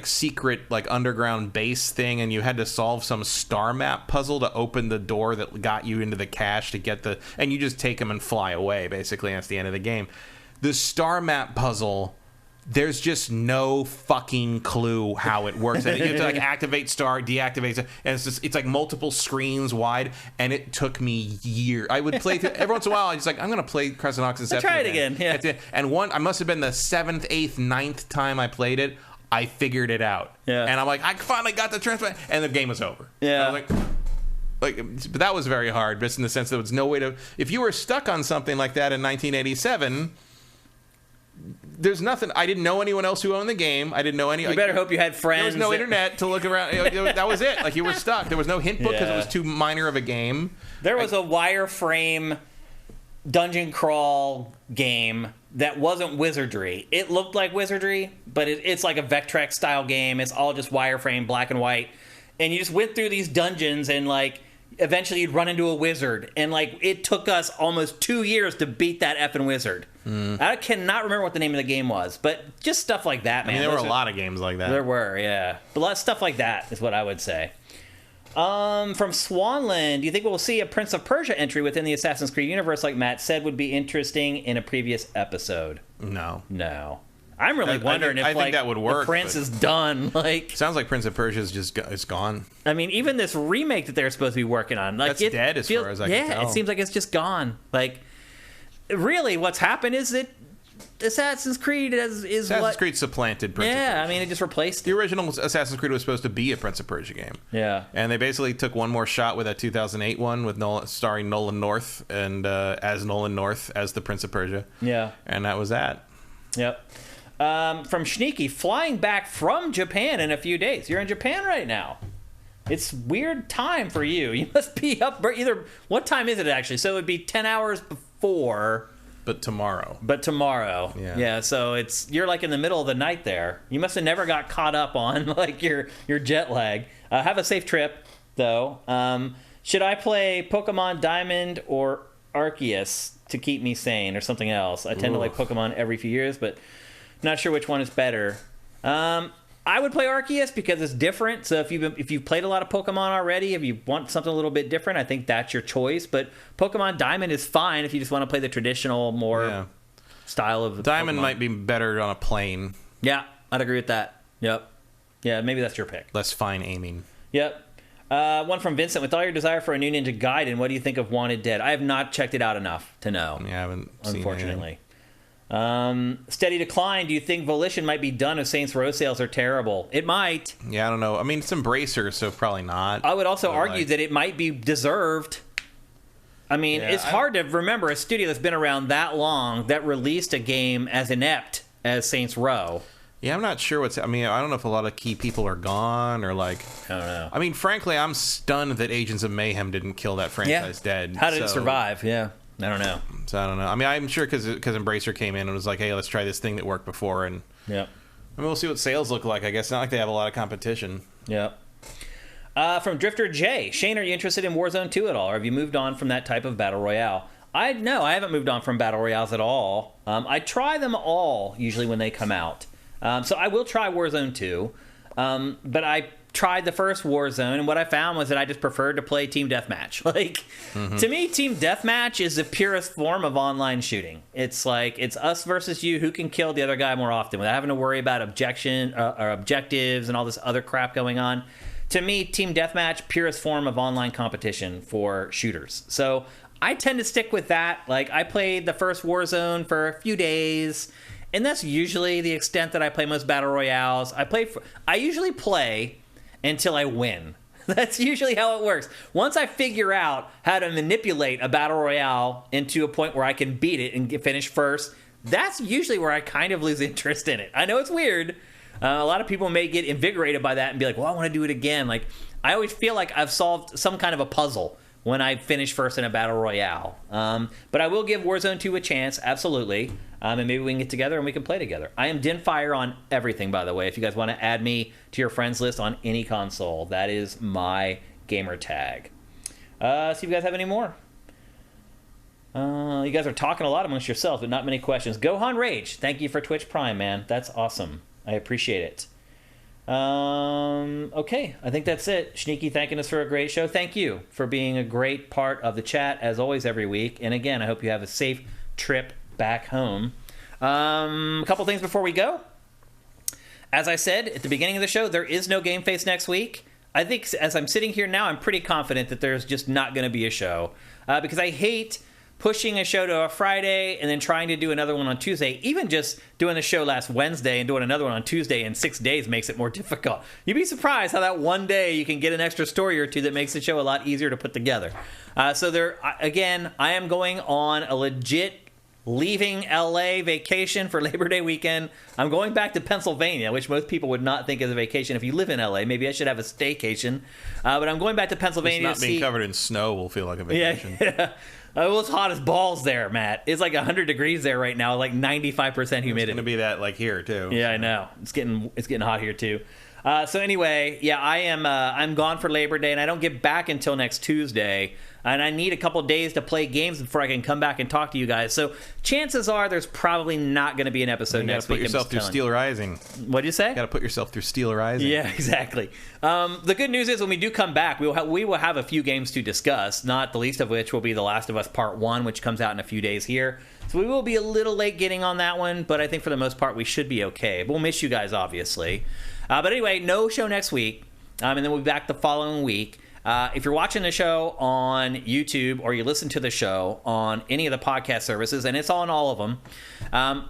secret like underground base thing, and you had to solve some star map puzzle to open the door that got you into the cache to get and you just take them and fly away basically, and that's the end of the game. The star map puzzle, there's just no fucking clue how it works. And you have to like activate star, deactivate, and it's like multiple screens wide, and it took me years. I would play through every once in a while. I was like, I'm gonna play Crescent Hawk's Inception. Try it again. Yeah. And I must have been the 7th, 8th, 9th time I played it. I figured it out. Yeah. And I'm like, I finally got the transfer, and the game was over. Yeah. I was but that was very hard, just in the sense that there was no way to. If you were stuck on something like that in 1987. There's nothing. I didn't know anyone else who owned the game. I didn't know any. You better hope you had friends. There was no internet to look around. That was it. Like, you were stuck. There was no hint book because it was too minor of a game. There was a wireframe dungeon crawl game that wasn't wizardry. It looked like wizardry, but it's like a Vectrex style game. It's all just wireframe, black and white, and you just went through these dungeons and like. Eventually, you'd run into a wizard, and like it took us almost 2 years to beat that effing wizard. I cannot remember what the name of the game was, but just stuff like that, man. I mean, there were a lot of games like that. There were, yeah, but a lot of stuff like that is what I would say. From Swanland, do you think we'll see a Prince of Persia entry within the Assassin's Creed universe, like Matt said would be interesting in a previous episode? No. I'm really wondering if I think that would work, the Prince is done. Like, sounds like Prince of Persia is gone. I mean, even this remake that they're supposed to be working on, like, that's dead as far as I can tell. Yeah, it seems like it's just gone. Like, really, what's happened is that Assassin's Creed Assassin's Creed supplanted Prince of Persia. Yeah, I mean, it just replaced it. The original Assassin's Creed was supposed to be a Prince of Persia game. Yeah. And they basically took one more shot with that 2008 one with starring Nolan North and as Nolan North as the Prince of Persia. Yeah. And that was that. Yep. From Sneaky, flying back from Japan in a few days. You're in Japan right now. It's weird time for you. You must be up either. What time is it actually? So it would be 10 hours before. But tomorrow. Yeah. So you're like in the middle of the night there. You must have never got caught up on like your jet lag. Have a safe trip though. Should I play Pokemon Diamond or Arceus to keep me sane, or something else? I tend to like Pokemon every few years, but not sure which one is better. I would play Arceus because it's different. So if you've played a lot of Pokemon already, if you want something a little bit different, I think that's your choice. But Pokemon Diamond is fine if you just want to play the traditional, more style of Diamond Pokemon. might be better on a plane. Yeah, I'd agree with that. Yep. Yeah, maybe that's your pick. Less fine aiming. Yep. One from Vincent. With all your desire for a new Ninja Gaiden, what do you think of Wanted Dead? I have not checked it out enough to know. Yeah, I haven't seen it. Unfortunately. Steady decline. Do you think Volition might be done if Saints Row sales are terrible? It might. Yeah, I don't know. I mean, it's Embracer, so probably not. I would also argue that it might be deserved. I mean, it's hard to remember a studio that's been around that long that released a game as inept as Saints Row. Yeah, I'm not sure I don't know if a lot of key people are gone or like. I don't know. I mean, frankly, I'm stunned that Agents of Mayhem didn't kill that franchise dead. How did it survive? Yeah. I don't know. So I don't know. I mean, I'm sure because Embracer came in and was like, hey, let's try this thing that worked before, and Yep. I mean, we'll see what sales look like. I guess not like they have a lot of competition. Yep. From Drifter J, Shane, are you interested in Warzone 2 at all, or have you moved on from that type of battle royale? I haven't moved on from battle royales at all. I try them all usually when they come out, so I will try Warzone 2. But I tried the first Warzone, and what I found was that I just preferred to play Team Deathmatch. Like, to me, Team Deathmatch is the purest form of online shooting. It's like, it's us versus you, who can kill the other guy more often without having to worry about or objectives and all this other crap going on. To me, Team Deathmatch, purest form of online competition for shooters. So I tend to stick with that. Like, I played the first Warzone for a few days, and that's usually the extent that I play most battle royales. I usually play until I win. That's usually how it works. Once I figure out how to manipulate a battle royale into a point where I can beat it and finish first, that's usually where I kind of lose interest in it. I know it's weird. A lot of people may get invigorated by that and be like, well, I want to do it again. Like, I always feel like I've solved some kind of a puzzle when I finish first in a battle royale. But I will give Warzone 2 a chance, absolutely. And maybe we can get together and we can play together. I am Dinfire on everything, by the way. If you guys want to add me to your friends list on any console, that is my gamer tag. See if you guys have any more. You guys are talking a lot amongst yourselves, but not many questions. Gohan Rage, thank you for Twitch Prime, man. That's awesome. I appreciate it. Okay, I think that's it. Sneaky thanking us for a great show. Thank you for being a great part of the chat, as always, every week. And again, I hope you have a safe trip back home. A couple things before we go. As I said at the beginning of the show, there is no GameFace next week. I think as I'm sitting here now, I'm pretty confident that there's just not going to be a show. Because I hate pushing a show to a Friday and then trying to do another one on Tuesday. Even just doing the show last Wednesday and doing another one on Tuesday in 6 days makes it more difficult. You'd be surprised how that one day you can get an extra story or two that makes the show a lot easier to put together. So there, again, I am going on a legit leaving LA vacation for Labor Day weekend. I'm going back to Pennsylvania, which most people would not think is a vacation if you live in LA. Maybe I should have a staycation. But I'm going back to Pennsylvania. Not being covered in snow will feel like a vacation. Yeah. Well, it's hot as balls there, Matt. It's like 100 degrees there right now, like 95% humidity. It's going to be that like here too. Yeah, I know. It's getting hot here too. So anyway, yeah, I'm gone for Labor Day, and I don't get back until next Tuesday. And I need a couple days to play games before I can come back and talk to you guys. So chances are there's probably not going to be an episode next week. You got to put yourself through Steelrising. What'd you say? You got to put yourself through Steelrising. Yeah, exactly. The good news is when we do come back, we will have a few games to discuss, not the least of which will be The Last of Us Part 1, which comes out in a few days here. So we will be a little late getting on that one, but I think for the most part we should be okay. We'll miss you guys, obviously. But anyway, no show next week, and then we'll be back the following week. If you're watching the show on YouTube or you listen to the show on any of the podcast services, and it's on all of them,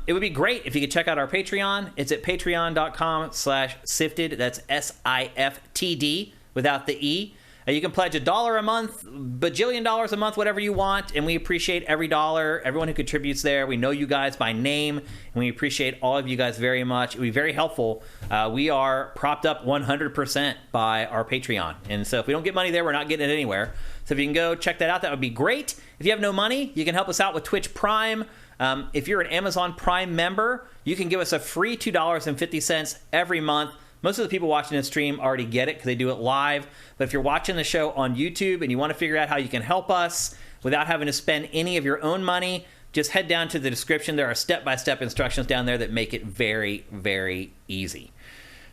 it would be great if you could check out our Patreon. It's at patreon.com/sifted. That's SIFTD without the E. You can pledge $1 a month, bajillion dollars a month, whatever you want, and we appreciate every dollar, everyone who contributes there. We know you guys by name, and we appreciate all of you guys very much. It would be very helpful. We are propped up 100% by our Patreon, and so if we don't get money there, we're not getting it anywhere. So if you can go check that out, that would be great. If you have no money, you can help us out with Twitch Prime. If you're an Amazon Prime member, you can give us a free $2.50 every month. Most of the people watching this stream already get it because they do it live. But if you're watching the show on YouTube and you want to figure out how you can help us without having to spend any of your own money, just head down to the description. There are step-by-step instructions down there that make it very, very easy.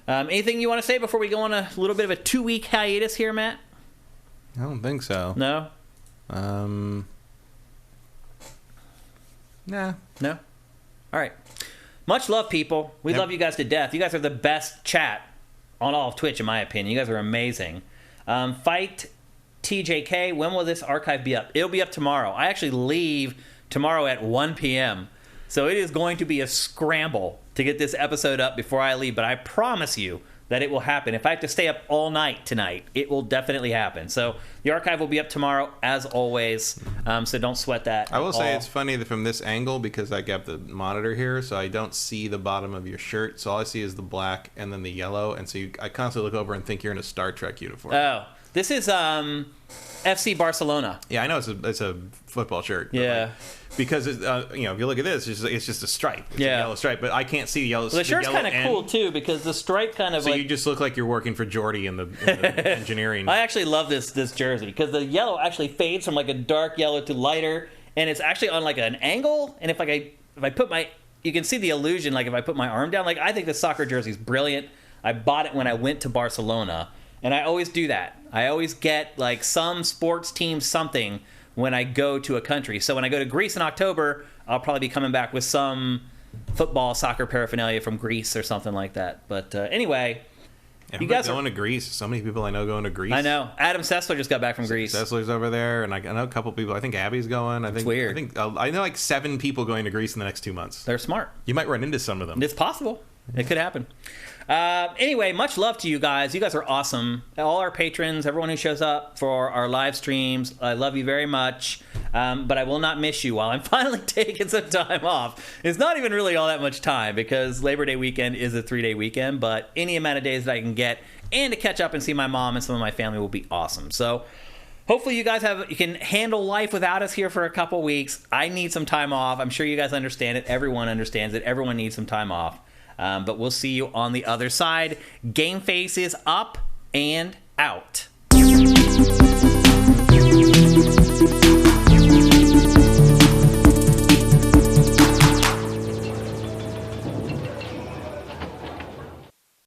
Anything you want to say before we go on a little bit of a 2-week hiatus here, Matt? I don't think so. No? Nah. No? All right. Much love, people. We love you guys to death. You guys are the best chat on all of Twitch, in my opinion. You guys are amazing. Fight TJK. When will this archive be up? It'll be up tomorrow. I actually leave tomorrow at 1 p.m. So it is going to be a scramble to get this episode up before I leave. But I promise you that it will happen. If I have to stay up all night tonight, it will definitely happen. So the archive will be up tomorrow, as always. So don't sweat that. I will say it's funny that from this angle, because I got the monitor here, so I don't see the bottom of your shirt. So all I see is the black and then the yellow. And so I constantly look over and think you're in a Star Trek uniform. Oh, This is FC Barcelona. Yeah, I know it's a football shirt. Yeah. Because if you look at this, it's just a stripe. It's a yellow stripe, but I can't see the yellow. Well, the shirt's kind of cool too because the stripe kind of. So you just look like you're working for Jordy in the engineering. I actually love this jersey because the yellow actually fades from like a dark yellow to lighter, and it's actually on like an angle. And if I put you can see the illusion. Like if I put my arm down, like I think the soccer jersey is brilliant. I bought it when I went to Barcelona, and I always do that. I always get like some sports team something when I go to a country. So when I go to Greece in October, I'll probably be coming back with some football, soccer paraphernalia from Greece or something like that. But anyway, you guys are going to Greece. So many people I know going to Greece. I know. Adam Sessler just got back from Greece. Sessler's over there, and I know a couple people. I think Abby's going. It's weird. I know like 7 people going to Greece in the next 2 months. They're smart. You might run into some of them. It's possible. It could happen. Anyway, much love to you guys. You guys are awesome. All our patrons, everyone who shows up for our live streams, I love you very much. But I will not miss you while I'm finally taking some time off. It's not even really all that much time because Labor Day weekend is a 3-day weekend, but any amount of days that I can get and to catch up and see my mom and some of my family will be awesome. So hopefully you guys you can handle life without us here for a couple weeks. I need some time off. I'm sure you guys understand it. Everyone understands it. Everyone needs some time off. But we'll see you on the other side. GameFace is up and out.